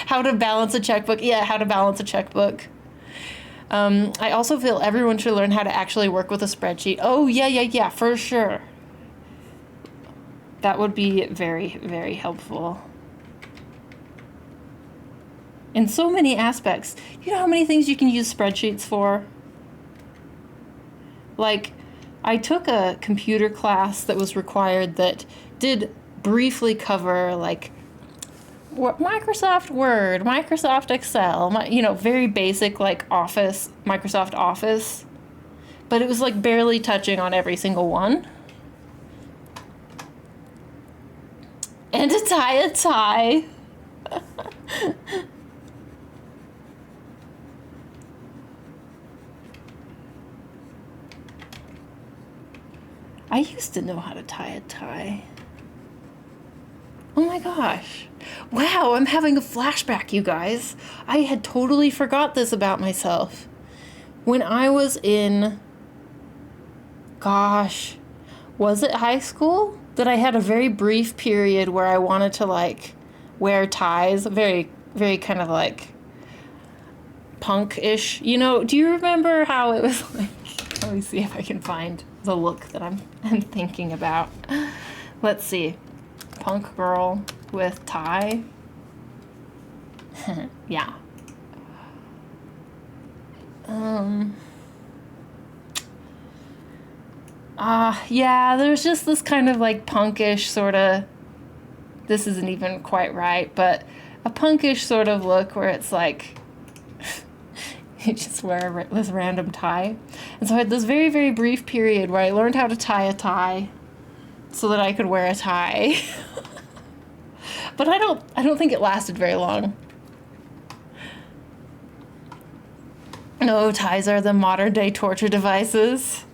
Speaker 1: How to balance a checkbook. Yeah, how to balance a checkbook. I also feel everyone should learn how to actually work with a spreadsheet. Oh, yeah, for sure. That would be very, very helpful. In so many aspects. You know how many things you can use spreadsheets for? Like, I took a computer class that was required that did briefly cover, like, Microsoft Word, Microsoft Excel, very basic, like, Office, Microsoft Office. But it was, like, barely touching on every single one. And to tie a tie. I used to know how to tie a tie. Oh my gosh. Wow, I'm having a flashback, you guys. I had totally forgot this about myself. When I was in, gosh, was it high school? That I had a very brief period where I wanted to like wear ties, very, very kind of like punk-ish. Do you remember how it was like, let me see if I can find the look that I'm thinking about. Let's see. Punk girl with tie. Yeah. Yeah, there's just this kind of like punkish sort of, this isn't even quite right, but a punkish sort of look where it's like, you just wear this random tie. And so I had this very, very brief period where I learned how to tie a tie so that I could wear a tie. But I don't think it lasted very long. No, ties are the modern day torture devices.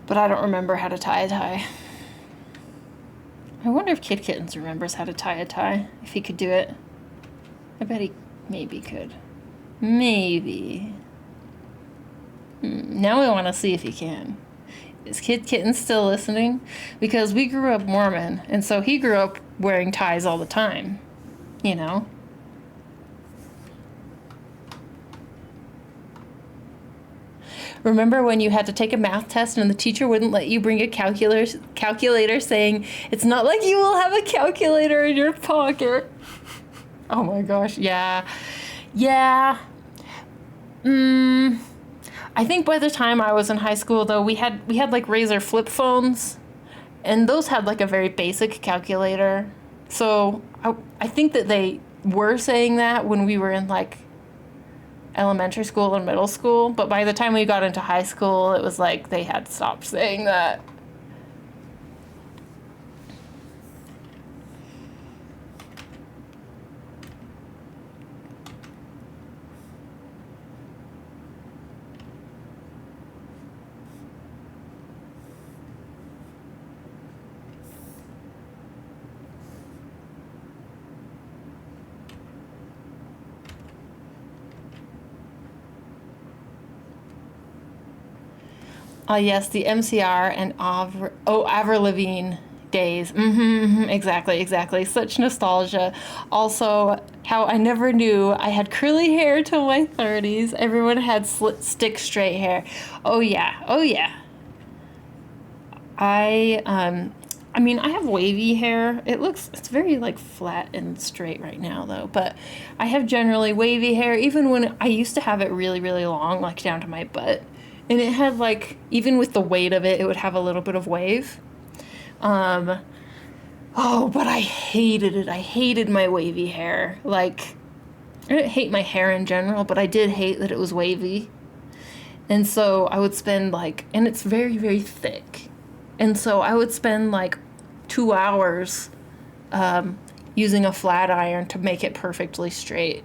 Speaker 1: But I don't remember how to tie a tie. I wonder if Kid Kittens remembers how to tie a tie, if he could do it. I bet he maybe could. Maybe. Now I want to see if he can. Is Kid Kitten still listening? Because we grew up Mormon, and so he grew up wearing ties all the time. Remember when you had to take a math test and the teacher wouldn't let you bring a calculator saying, it's not like you will have a calculator in your pocket. Oh my gosh, yeah. Yeah. I think by the time I was in high school, though, we had like Razor flip phones, and those had like a very basic calculator. So I think that they were saying that when we were in like elementary school and middle school, but by the time we got into high school, it was like they had stopped saying that. Yes, the MCR and Avril Lavigne days. Exactly. Such nostalgia. Also, how I never knew I had curly hair till my 30s. Everyone had stick straight hair. Oh yeah. I have wavy hair. It's very like flat and straight right now though, but I have generally wavy hair even when I used to have it really, really long, like down to my butt. And it had like, even with the weight of it, it would have a little bit of wave. But I hated it. I hated my wavy hair. Like, I didn't hate my hair in general, but I did hate that it was wavy. And so I would spend like, and it's very, very thick. And so I would spend like 2 hours using a flat iron to make it perfectly straight.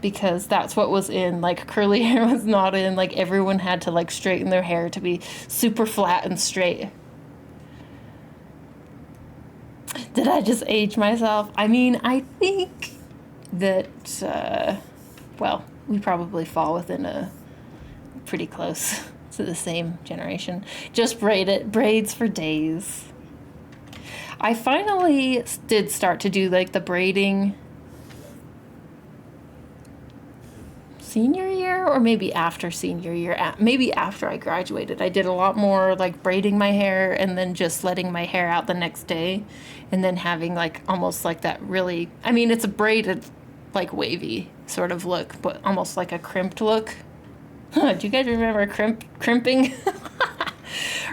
Speaker 1: Because that's what was in. Like, curly hair was not in. Like, everyone had to, like, straighten their hair to be super flat and straight. Did I just age myself? I mean, I think that, well, we probably fall within a pretty close to the same generation. Just braid it. Braids for days. I finally did start to do, like, the braiding senior year, or maybe after senior year, maybe after I graduated. I did a lot more like braiding my hair and then just letting my hair out the next day, and then having like almost like that really, I mean, it's a braided like wavy sort of look, but almost like a crimped look. Do you guys remember crimping?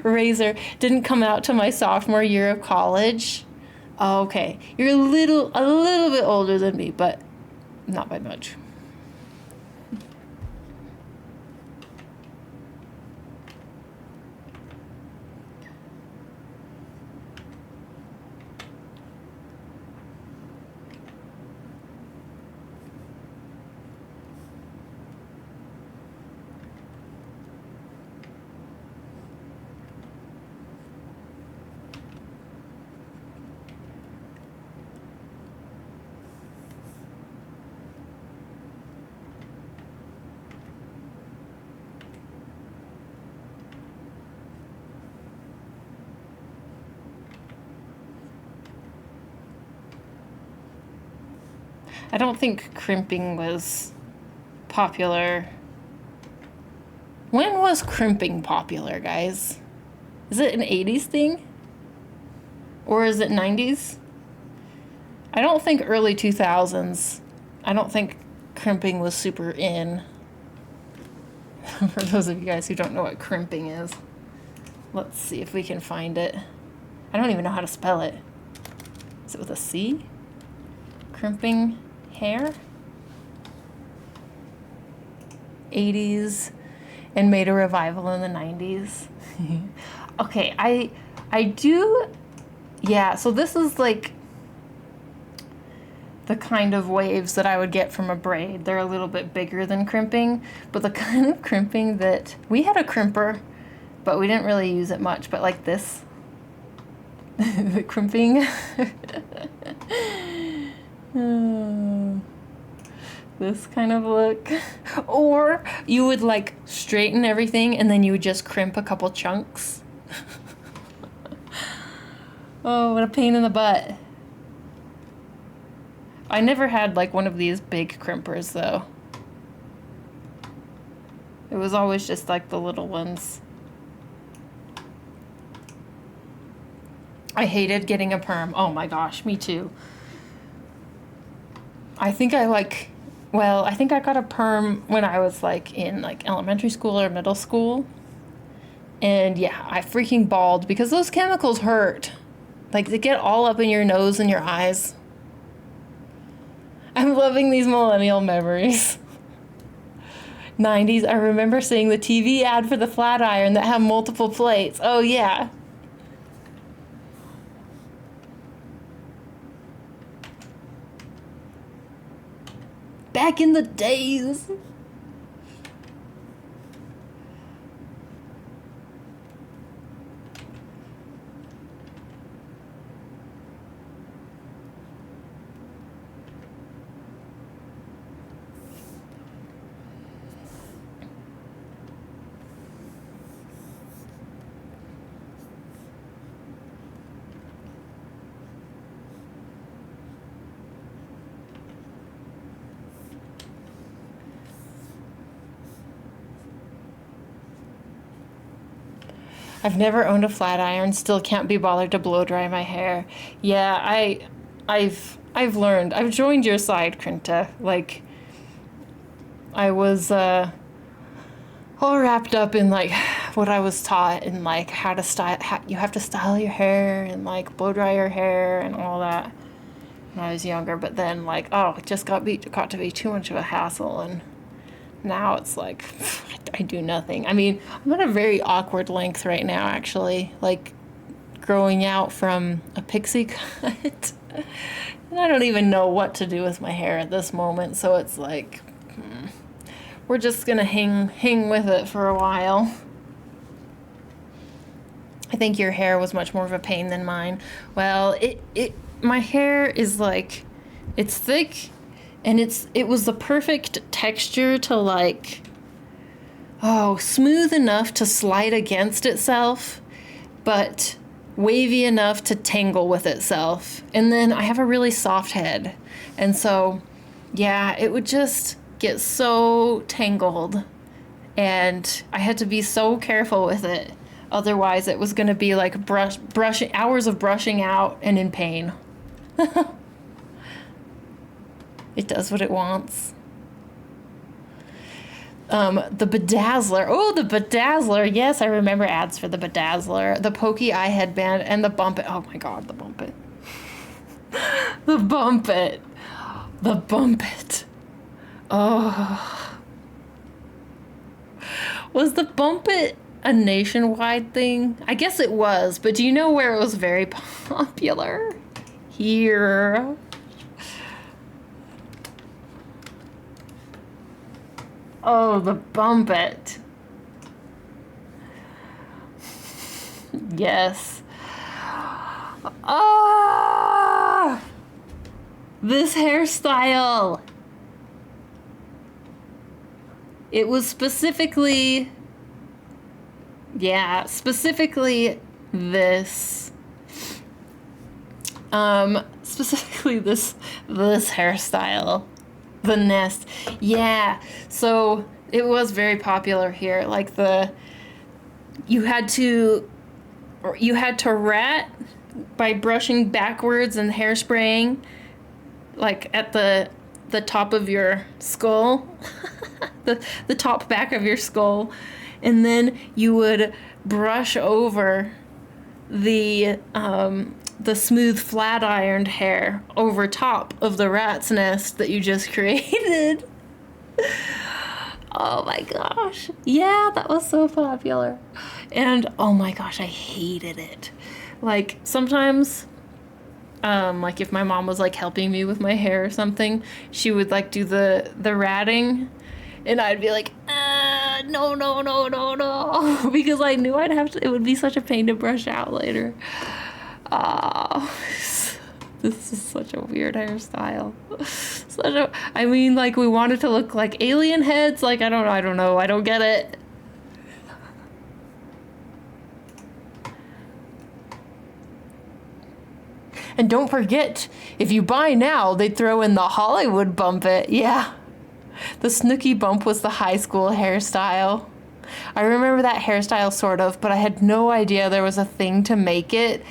Speaker 1: Razor didn't come out till my sophomore year of college. Oh, okay, you're a little bit older than me, but not by much. I don't think crimping was popular. When was crimping popular, guys? Is it an 80s thing? Or is it 90s? I don't think early 2000s. I don't think crimping was super in. For those of you guys who don't know what crimping is. Let's see if we can find it. I don't even know how to spell it. Is it with a C? Crimping hair? 80s, and made a revival in the 90s. Okay, I do, yeah, so this is like the kind of waves that I would get from a braid. They're a little bit bigger than crimping, but the kind of crimping that, we had a crimper, but we didn't really use it much, but like this, the crimping. This kind of look. Or you would like straighten everything and then you would just crimp a couple chunks. Oh, what a pain in the butt. I never had like one of these big crimpers though. It was always just like the little ones. I hated getting a perm. Oh my gosh, me too. I think I got a perm when I was like in like elementary school or middle school. And yeah, I freaking bawled because those chemicals hurt. Like, they get all up in your nose and your eyes. I'm loving these millennial memories. 90s, I remember seeing the TV ad for the flat iron that had multiple plates. Oh yeah. Back in the days. I've never owned a flat iron, still can't be bothered to blow dry my hair. Yeah, I've learned. I've joined your side, Krinta. Like, I was all wrapped up in like what I was taught and like how to style, you have to style your hair and like blow dry your hair and all that when I was younger. But then like, oh, it just got to be too much of a hassle, and now it's like, I do nothing. I mean, I'm at a very awkward length right now, actually. Like, growing out from a pixie cut. And I don't even know what to do with my hair at this moment, so it's like, we're just gonna hang with it for a while. I think your hair was much more of a pain than mine. Well, my hair is like, it's thick, and it was the perfect texture to like, smooth enough to slide against itself, but wavy enough to tangle with itself. And then I have a really soft head, and so yeah, it would just get so tangled, and I had to be so careful with it. Otherwise, it was going to be like hours of brushing out and in pain. It does what it wants. The Bedazzler. Oh, the Bedazzler. Yes, I remember ads for the Bedazzler. The Pokey Eye Headband and the Bump It. Oh my god, the Bump It. The Bump It. The Bump It. Oh. Was the Bump It a nationwide thing? I guess it was, but do you know where it was very popular? Here. Oh, the Bump It. Yes. Ah! This hairstyle. It was specifically this. Specifically this hairstyle. The nest. Yeah. So it was very popular here. Like you had to rat by brushing backwards and hairspraying, like at the top of your skull, the top back of your skull, and then you would brush over the smooth flat ironed hair over top of the rat's nest that you just created. Oh my gosh. Yeah, that was so popular. And oh my gosh, I hated it. Like sometimes, like if my mom was like helping me with my hair or something, she would like do the ratting, and I'd be like, no, because I knew I'd have to, it would be such a pain to brush out later. Oh, this is such a weird hairstyle. I mean, like, we wanted to look like alien heads. Like, I don't know. I don't get it. And don't forget, if you buy now, they throw in the Hollywood Bump It. Yeah. The Snooki Bump was the high school hairstyle. I remember that hairstyle sort of, but I had no idea there was a thing to make it.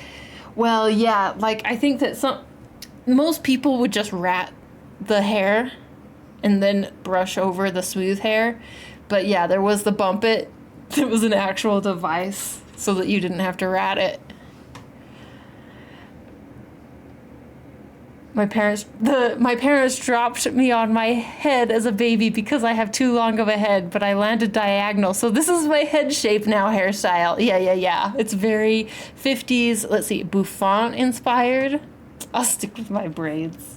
Speaker 1: Well, yeah, like, I think that most people would just rat the hair and then brush over the smooth hair. But yeah, there was the Bump It. It was an actual device so that you didn't have to rat it. My parents dropped me on my head as a baby because I have too long of a head, but I landed diagonal. So this is my head shape now hairstyle. Yeah. It's very 50s, let's see, Buffon inspired. I'll stick with my braids.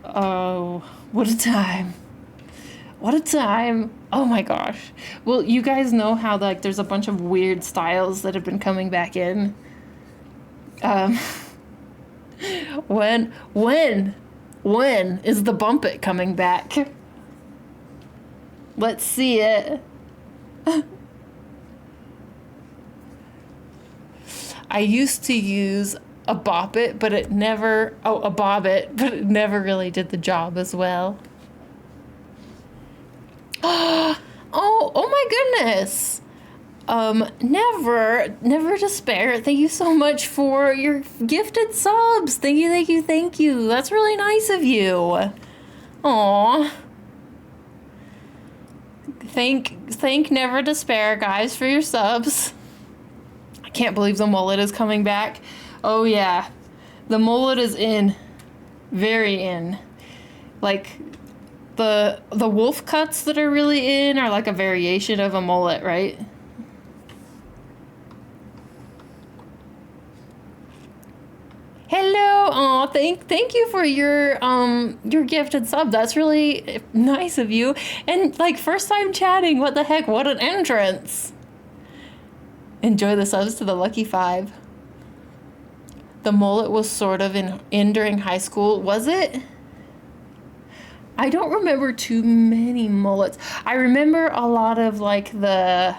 Speaker 1: Oh, what a time. What a time. Oh my gosh. Well, you guys know how like there's a bunch of weird styles that have been coming back in. When is the Bump It coming back? Let's see it. I used to use a Bop It, but it never, a Bob It, but it never really did the job as well. Oh my goodness. Never despair. Thank you so much for your gifted subs. Thank you. That's really nice of you. Aw. Thank Never Despair, guys, for your subs. I can't believe the mullet is coming back. Oh yeah. The mullet is in. Very in. Like, the wolf cuts that are really in are like a variation of a mullet, right? Oh, thank you for your gifted sub. That's really nice of you. And like first time chatting, what the heck? What an entrance. Enjoy the subs to the lucky 5. The mullet was sort of in during high school, was it? I don't remember too many mullets. I remember a lot of like the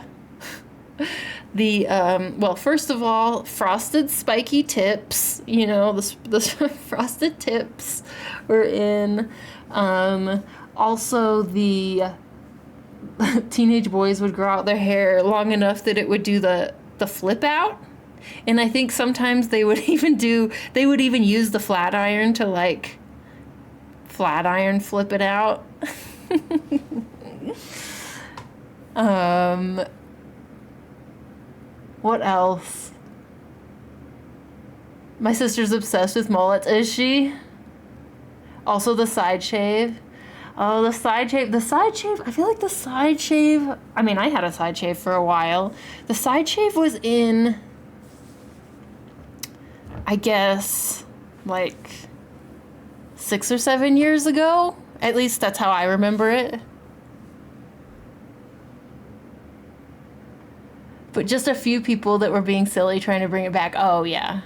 Speaker 1: well, first of all, frosted spiky tips, you know, the frosted tips were in. Also the teenage boys would grow out their hair long enough that it would do the flip out. And I think sometimes they would even use the flat iron to like flat iron flip it out. What else? My sister's obsessed with mullets. Is she? Also the side shave. Oh, the side shave. The side shave. I feel like the side shave. I mean, I had a side shave for a while. The side shave was in, I guess, like 6 or 7 years ago. At least that's how I remember it. But just a few people that were being silly trying to bring it back. Oh, yeah.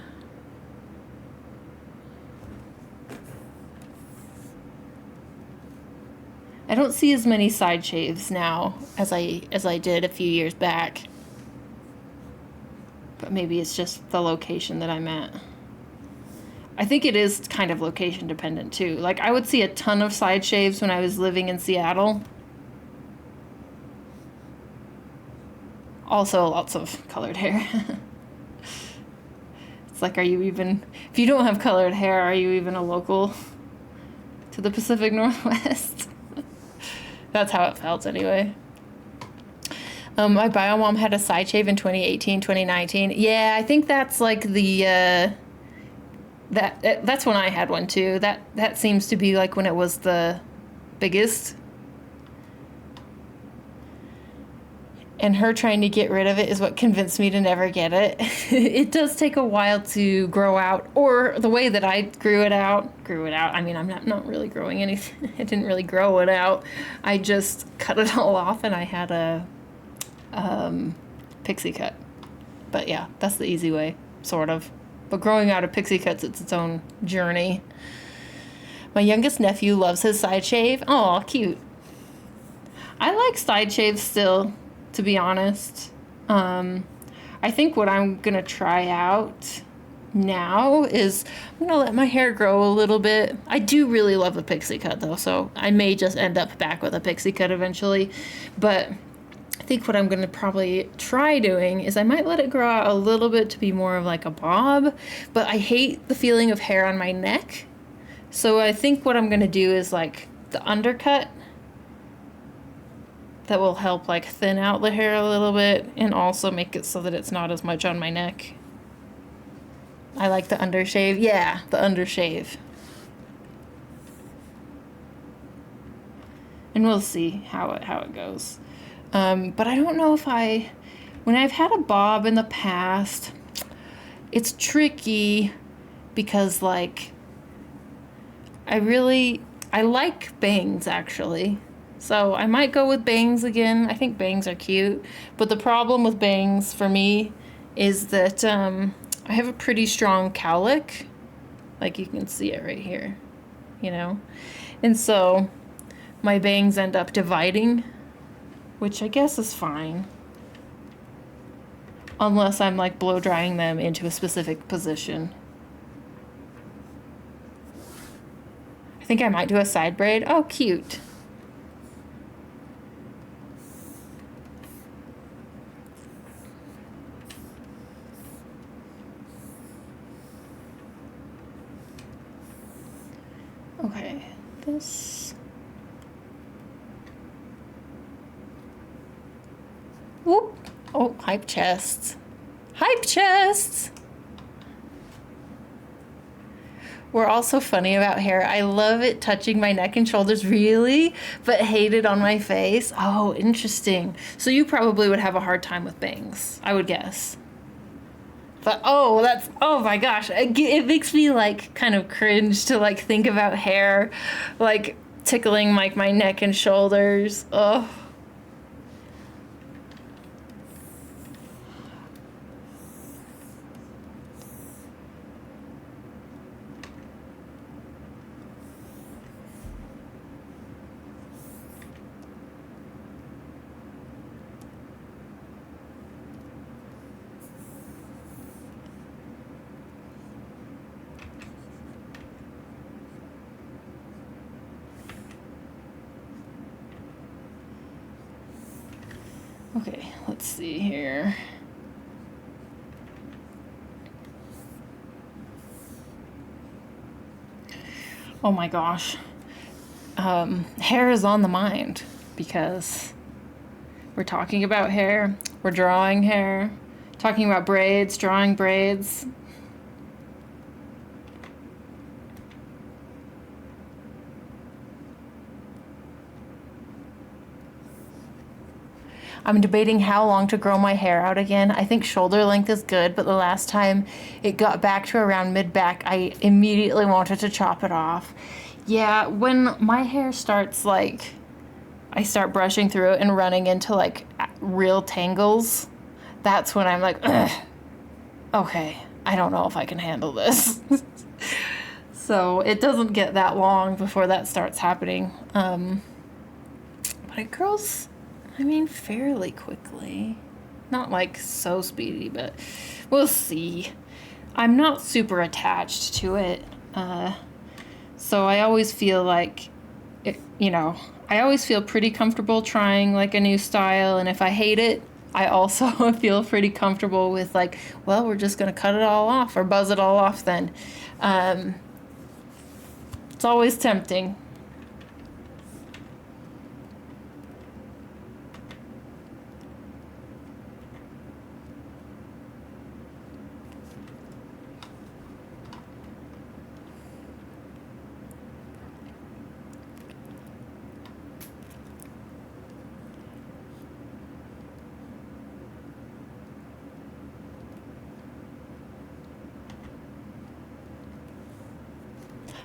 Speaker 1: I don't see as many side shaves now as I did a few years back. But maybe it's just the location that I'm at. I think it is kind of location dependent too. Like I would see a ton of side shaves when I was living in Seattle. Also lots of colored hair. It's like, if you don't have colored hair, are you even a local to the Pacific Northwest? That's how it felt anyway. My bio mom had a side shave in 2018, 2019. Yeah, I think that's like the that's when I had one too. That seems to be like when it was the biggest. And her trying to get rid of it is what convinced me to never get it. It does take a while to grow out, or the way that I grew it out. I mean, I'm not really growing anything. I didn't really grow it out. I just cut it all off and I had a pixie cut. But yeah, that's the easy way, sort of. But growing out a pixie cut's its own journey. My youngest nephew loves his side shave. Aw, cute. I like side shaves still, to be honest. I think what I'm gonna try out now is I'm gonna let my hair grow a little bit. I do really love a pixie cut though, so I may just end up back with a pixie cut eventually. But I think what I'm going to probably try doing is I might let it grow out a little bit to be more of like a bob, but I hate the feeling of hair on my neck. So I think what I'm going to do is like the undercut that will help like thin out the hair a little bit and also make it so that it's not as much on my neck. I like the undershave. Yeah, the undershave. And we'll see how it goes. But I don't know if when I've had a bob in the past, it's tricky because like, I like bangs actually. So I might go with bangs again. I think bangs are cute. But the problem with bangs for me is that I have a pretty strong cowlick. Like you can see it right here, you know? And so my bangs end up dividing, which I guess is fine. Unless I'm like blow drying them into a specific position. I think I might do a side braid. Oh, cute. Okay, this. Whoop. Oh, hype chests. Hype chests! We're also funny about hair. I love it touching my neck and shoulders, really, but hate it on my face. Oh, interesting. So you probably would have a hard time with bangs, I would guess. But oh, that's, oh my gosh, it makes me like kind of cringe to like think about hair like tickling like my neck and shoulders. Oh. Okay, let's see here. Oh my gosh. Hair is on the mind because we're talking about hair, we're drawing hair, talking about braids, drawing braids. I'm debating how long to grow my hair out again. I think shoulder length is good, but the last time it got back to around mid-back, I immediately wanted to chop it off. Yeah, when my hair starts like, I start brushing through it and running into like real tangles, that's when I'm like, ugh, okay, I don't know if I can handle this. So it doesn't get that long before that starts happening. But it grows, I mean, fairly quickly. Not like so speedy, but we'll see. I'm not super attached to it. So I always feel like, I always feel pretty comfortable trying like a new style. And if I hate it, I also feel pretty comfortable with like, well, we're just going to cut it all off or buzz it all off then. It's always tempting.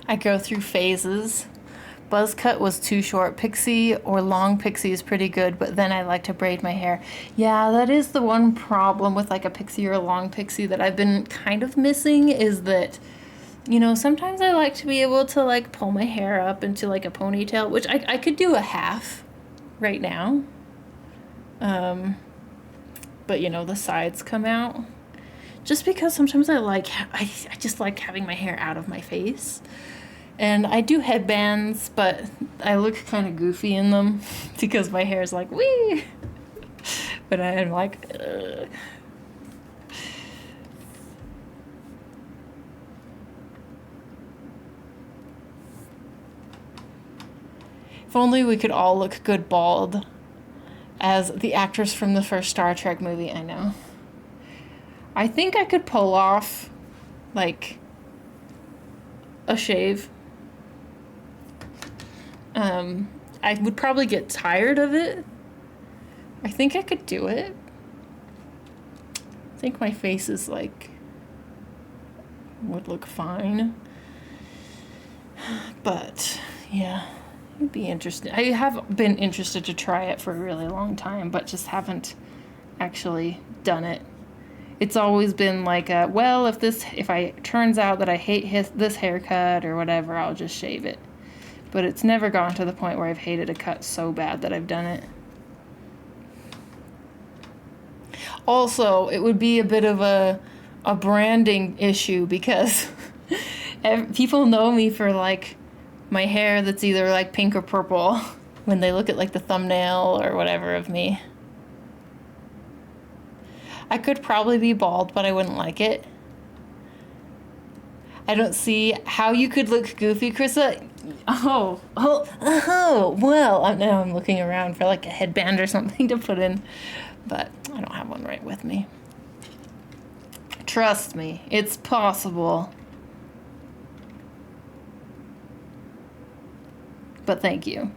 Speaker 1: I go through phases. Buzz cut was too short pixie, or long pixie is pretty good, but then I like to braid my hair. Yeah, that is the one problem with like a pixie or a long pixie that I've been kind of missing, is that, sometimes I like to be able to like pull my hair up into like a ponytail, which I could do a half right now. But the sides come out. Just because sometimes I just like having my hair out of my face. And I do headbands, but I look kind of goofy in them because my hair is like, wee! But I'm like, ugh. If only we could all look good bald as the actress from the first Star Trek movie. I know. I think I could pull off, like, a shave. I would probably get tired of it. I think I could do it. I think my face is, like, would look fine. But, yeah, it'd be interesting. I have been interested to try it for a really long time, but just haven't actually done it. It's always been like, well, if it turns out that I hate this haircut or whatever, I'll just shave it. But it's never gone to the point where I've hated a cut so bad that I've done it. Also, it would be a bit of a branding issue because people know me for like my hair that's either like pink or purple when they look at like the thumbnail or whatever of me. I could probably be bald, but I wouldn't like it. I don't see how you could look goofy, Krista. Oh, well, now I'm looking around for like a headband or something to put in, but I don't have one right with me. Trust me, it's possible. But thank you.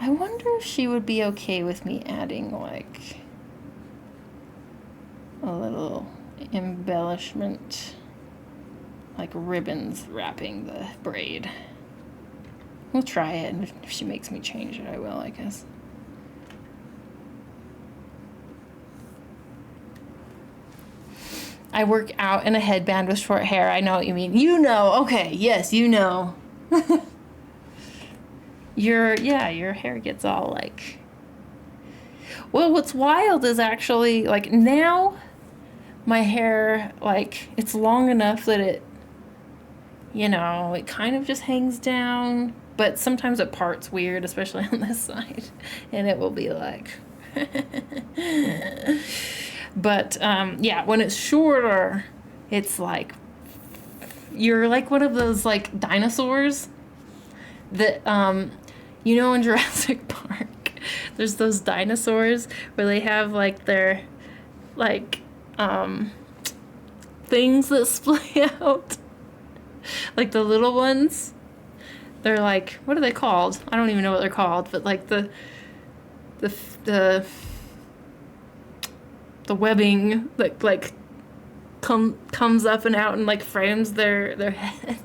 Speaker 1: I wonder if she would be okay with me adding like a little embellishment, like ribbons wrapping the braid. We'll try it, and if she makes me change it, I will, I guess. I work out in a headband with short hair. I know what you mean. You know. Okay. Yes, you know. your hair gets all like... Well, what's wild is actually, like, now my hair, like, it's long enough that it, you know, it kind of just hangs down, but sometimes it parts weird, especially on this side, and it will be like... But, yeah, when it's shorter, it's like, you're like one of those, like, dinosaurs that, you know, in Jurassic Park, there's those dinosaurs where they have, like, their, like, things that splay out. Like, the little ones. They're, like, what are they called? I don't even know what they're called, but, like, the webbing that like comes up and out and like frames their head.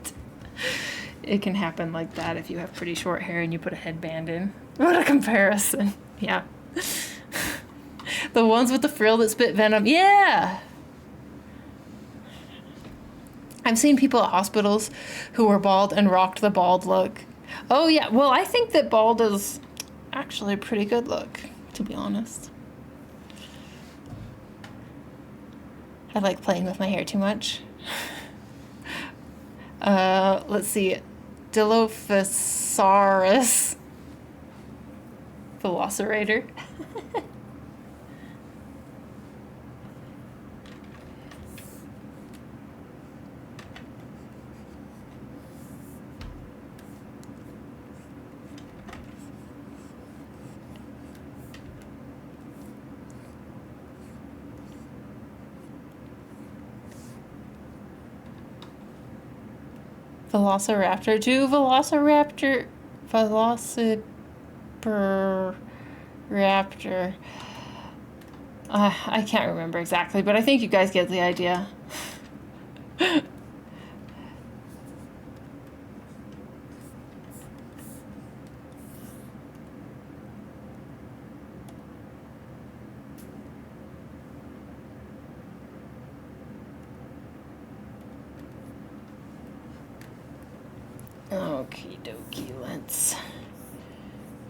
Speaker 1: It can happen like that if you have pretty short hair and you put a headband in. What a comparison. Yeah. The ones with the frill that spit venom. Yeah. I've seen people at hospitals who were bald and rocked the bald look. Oh yeah. Well, I think that bald is actually a pretty good look, to be honest. I like playing with my hair too much. Let's see. Dilophosaurus Velocirator. Velociraptor. Do Velociraptor. I can't remember exactly, but I think you guys get the idea. Okie dokie, let's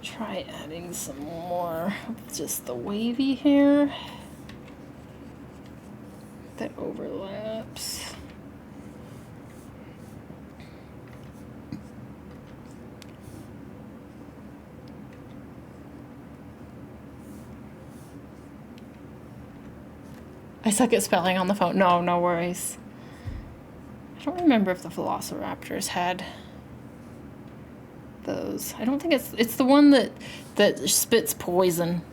Speaker 1: try adding some more of just the wavy hair that overlaps. I suck at spelling on the phone. No, no worries. I don't remember if the Velociraptors had those. I don't think it's the one that spits poison.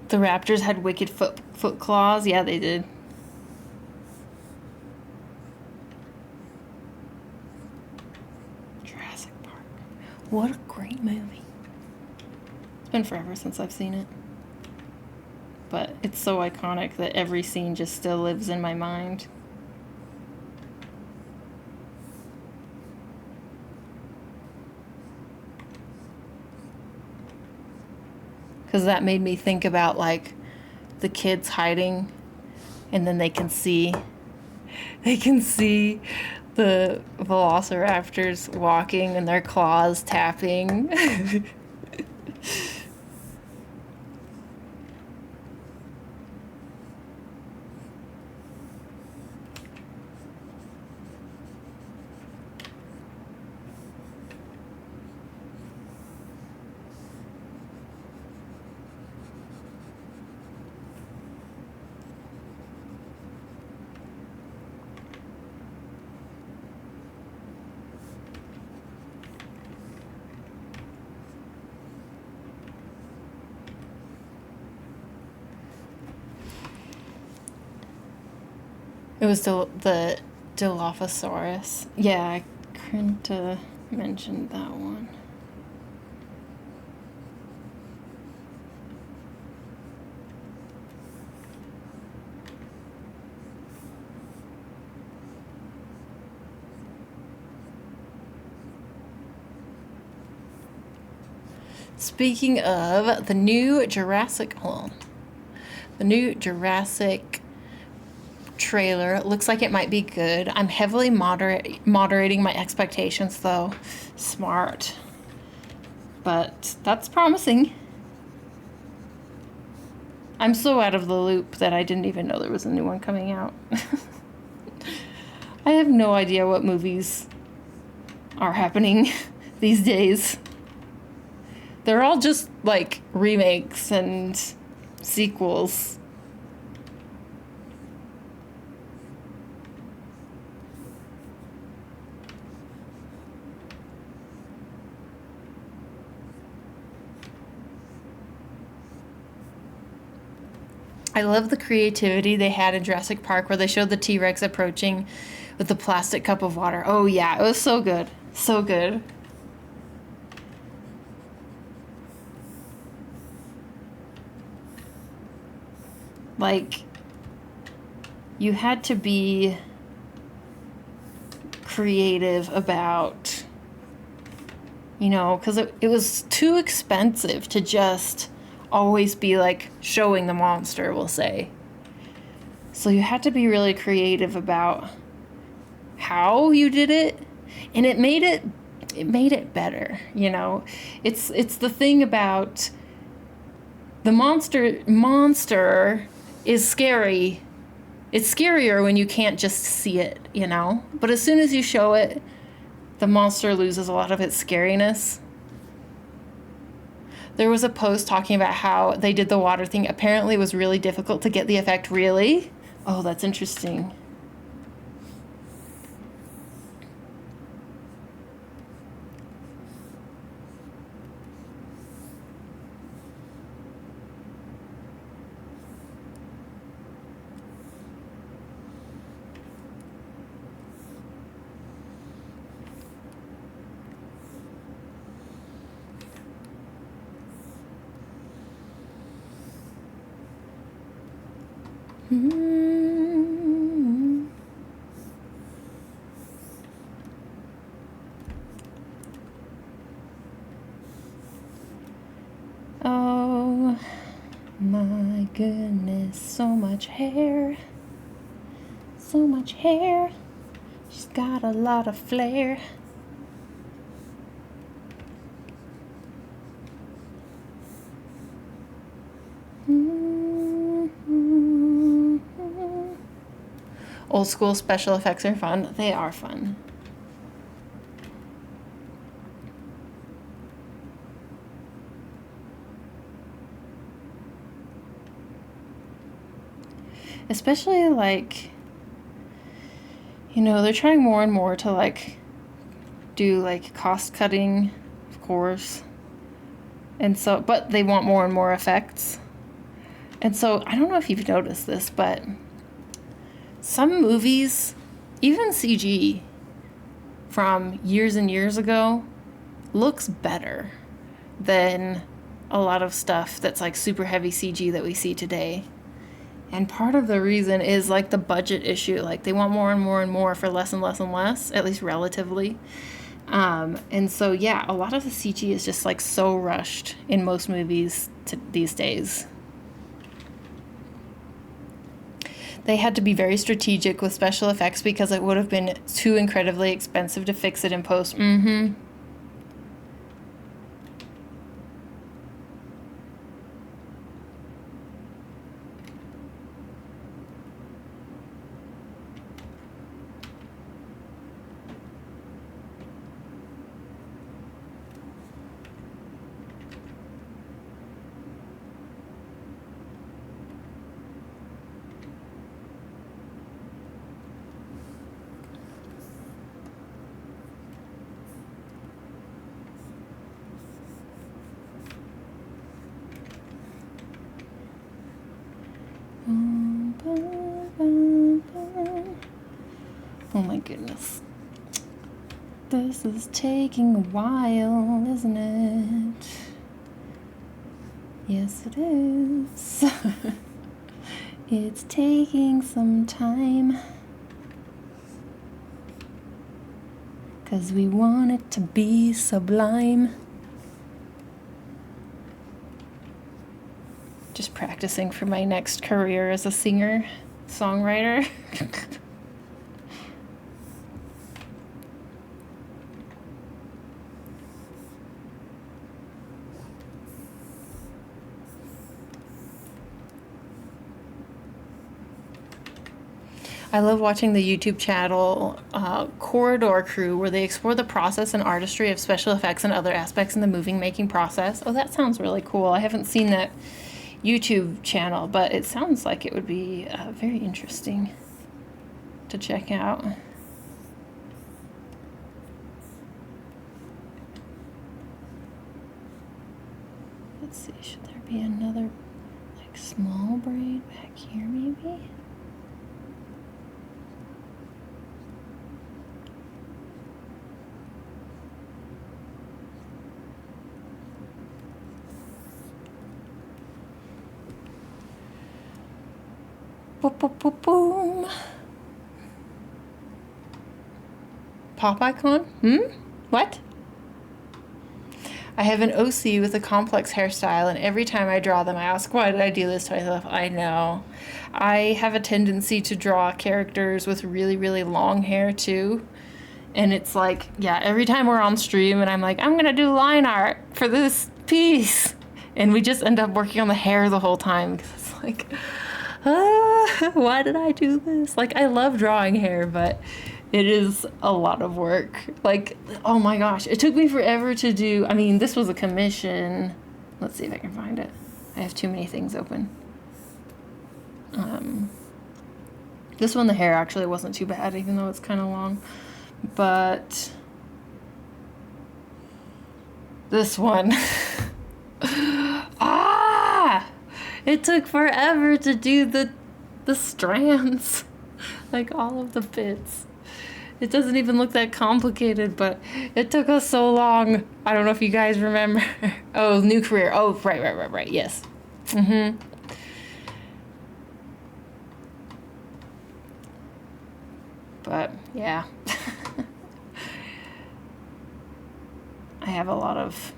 Speaker 1: The raptors had wicked foot claws. Yeah, they did. Jurassic Park. What a great movie. It's been forever since I've seen it. But it's so iconic that every scene just still lives in my mind. Because that made me think about, like, the kids hiding, and then they can see the velociraptors walking and their claws tapping. It was the Dilophosaurus. Yeah, I couldn't mention that one. Speaking of the new Jurassic, the new Jurassic trailer, it looks like it might be good. I'm heavily moderating my expectations though. Smart. But that's promising. I'm so out of the loop that I didn't even know there was a new one coming out. I have no idea what movies are happening these days. They're all just like remakes and sequels. I love the creativity they had in Jurassic Park where they showed the T-Rex approaching with the plastic cup of water. Oh yeah, it was so good. So good. Like, you had to be creative about, you know, because it was too expensive to just always be like showing the monster, we'll say. So you had to be really creative about how you did it, and it made it better, you know. It's the thing about the monster is scary. It's scarier when you can't just see it, you know? But as soon as you show it, the monster loses a lot of its scariness. There was a post talking about how they did the water thing. Apparently it was really difficult to get the effect. Really? Oh, that's interesting. Oh my goodness, so much hair. So much hair. She's got a lot of flair. Old school special effects are fun. They are fun. Especially like, you know, they're trying more and more to like do like cost cutting, of course. And so, but they want more and more effects. And so, I don't know if you've noticed this, but some movies, even CG from years and years ago, looks better than a lot of stuff that's like super heavy CG that we see today. And part of the reason is like the budget issue. Like they want more and more and more for less and less and less, at least relatively. And so, yeah, a lot of the CG is just like so rushed in most movies these days. They had to be very strategic with special effects because it would have been too incredibly expensive to fix it in post. Mm-hmm. Oh my goodness. This is taking a while, isn't it? Yes, it is. It's taking some time. 'Cause we want it to be sublime. Just practicing for my next career as a singer, songwriter. I love watching the YouTube channel Corridor Crew, where they explore the process and artistry of special effects and other aspects in the movie making process. Oh, that sounds really cool. I haven't seen that YouTube channel, but it sounds like it would be very interesting to check out. Let's see, should there be another like small braid back here maybe? Boom, boom, boom, boom. Pop icon? What? I have an OC with a complex hairstyle, and every time I draw them, I ask, why did I do this to myself? I know. I have a tendency to draw characters with really, really long hair, too. And it's like, yeah, every time we're on stream, and I'm like, I'm going to do line art for this piece. And we just end up working on the hair the whole time, because it's like... why did I do this? Like, I love drawing hair, but it is a lot of work. Like, oh my gosh, it took me forever to do. I mean, this was a commission. Let's see if I can find it. I have too many things open. This one, the hair actually wasn't too bad, even though it's kind of long. But this one, it took forever to do the strands, like all of the bits. It doesn't even look that complicated, but it took us so long. I don't know if you guys remember. Oh, new career. Oh, right. Yes. But yeah, I have a lot of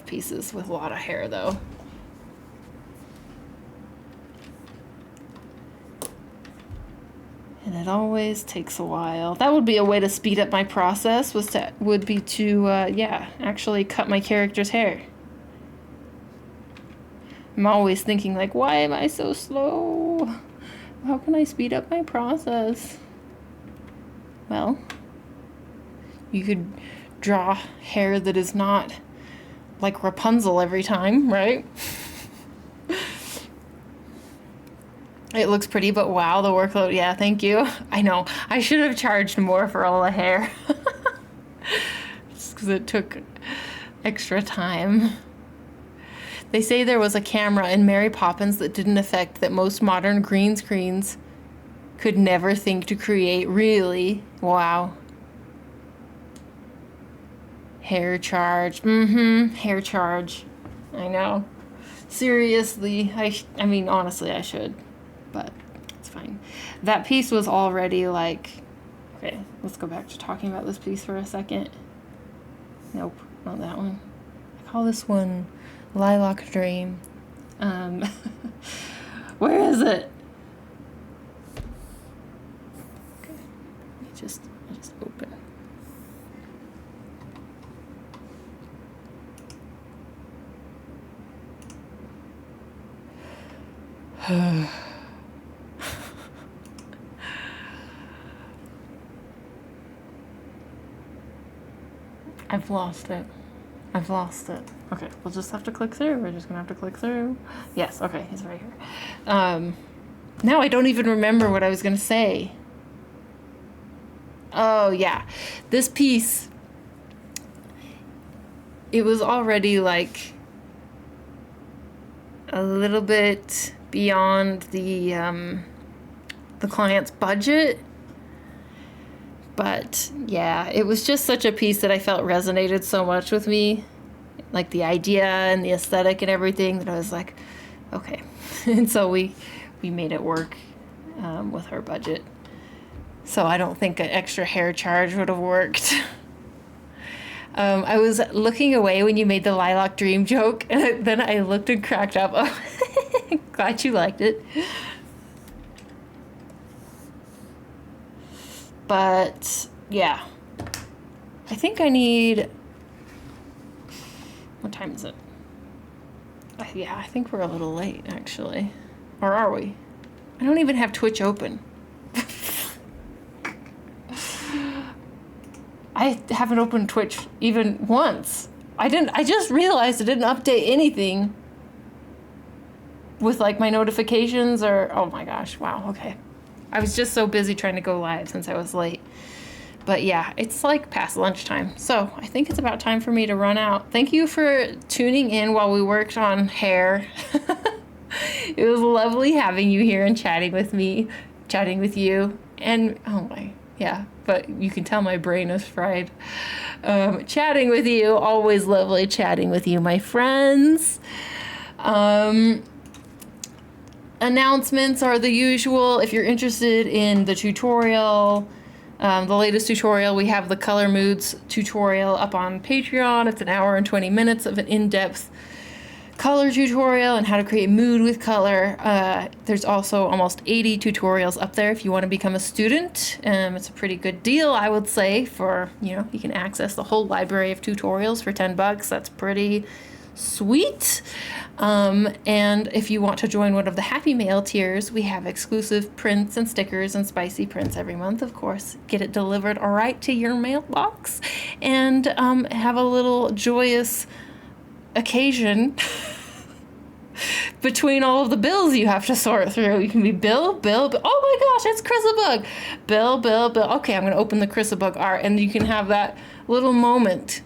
Speaker 1: pieces with a lot of hair though. And it always takes a while. That would be a way to speed up my process, would be to actually cut my character's hair. I'm always thinking like, why am I so slow? How can I speed up my process? Well, you could draw hair that is not like Rapunzel every time, right? It looks pretty, but wow, the workload. Yeah, thank you. I know. I should have charged more for all the hair. Just because it took extra time. They say there was a camera in Mary Poppins that did an effect that most modern green screens could never think to create. Really? Wow. Hair charge. Hair charge. I know. Seriously. I mean, honestly, I should. But it's fine. That piece was already like... Okay, let's go back to talking about this piece for a second. Nope, not that one. I call this one Lilac Dream. Where is it? Okay, let me just open. I've lost it. Okay, we'll just have to click through. We're just gonna have to click through. Yes, okay, he's right here. Now I don't even remember what I was gonna say. Oh, yeah. This piece, it was already like a little bit beyond the client's budget. But yeah, it was just such a piece that I felt resonated so much with me, like the idea and the aesthetic and everything, that I was like, okay. And so we made it work with her budget. So I don't think an extra hair charge would have worked. I was looking away when you made the lilac dream joke, and then I looked and cracked up. Oh, glad you liked it. But yeah, I think I need, what time is it? Yeah, I think we're a little late, actually. Or are we? I don't even have Twitch open. I haven't opened Twitch even once. I just realized I didn't update anything with like my notifications or, oh my gosh, wow, okay. I was just so busy trying to go live since I was late. But yeah, it's like past lunchtime. So I think it's about time for me to run out. Thank you for tuning in while we worked on hair. It was lovely having you here and chatting with me, chatting with you. And oh my, yeah, but you can tell my brain is fried. Chatting with you, always lovely chatting with you, my friends. Announcements are the usual. If you're interested in the tutorial, the latest tutorial, we have the Color Moods tutorial up on Patreon. It's an hour and 20 minutes of an in-depth color tutorial and how to create mood with color. There's also almost 80 tutorials up there if you want to become a student. It's a pretty good deal, I would say, for, you can access the whole library of tutorials for $10. That's pretty sweet. And if you want to join one of the Happy Mail tiers, we have exclusive prints and stickers and spicy prints every month, of course. Get it delivered right to your mailbox and have a little joyous occasion between all of the bills you have to sort through. You can be Bill. Oh my gosh, it's Chrysabug. Bill. Okay, I'm going to open the Chrysabug art, and you can have that little moment.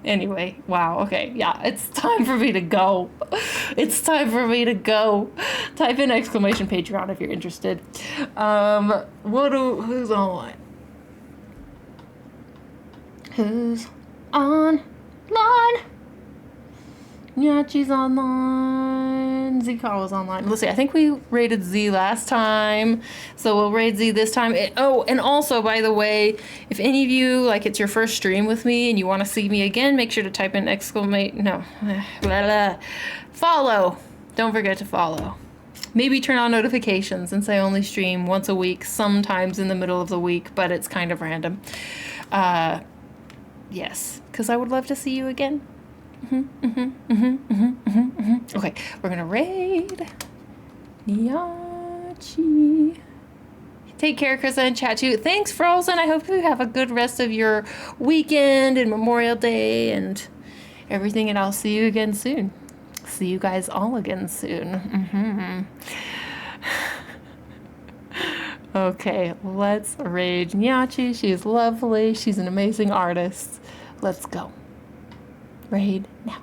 Speaker 1: Anyway, wow, okay, yeah, it's time for me to go. It's time for me to go. Type in exclamation Patreon if you're interested. Who's online? Who's online? Yeah, she's online. Z Carl was online. Let's see, I think we rated Z last time, so we'll raid Z this time. And also, by the way, if any of you, like, it's your first stream with me and you want to see me again, make sure to type in follow. Don't forget to follow. Maybe turn on notifications since I only stream once a week, sometimes in the middle of the week, but it's kind of random. Yes, because I would love to see you again. Okay, we're gonna raid Niachi. Take care, Krista, and chat to you. Thanks, Frozen. I hope you have a good rest of your weekend and Memorial Day and everything, and I'll see you again soon. See you guys all again soon. Okay, let's raid Niachi. She's lovely. She's an amazing artist. Let's go. Raid now.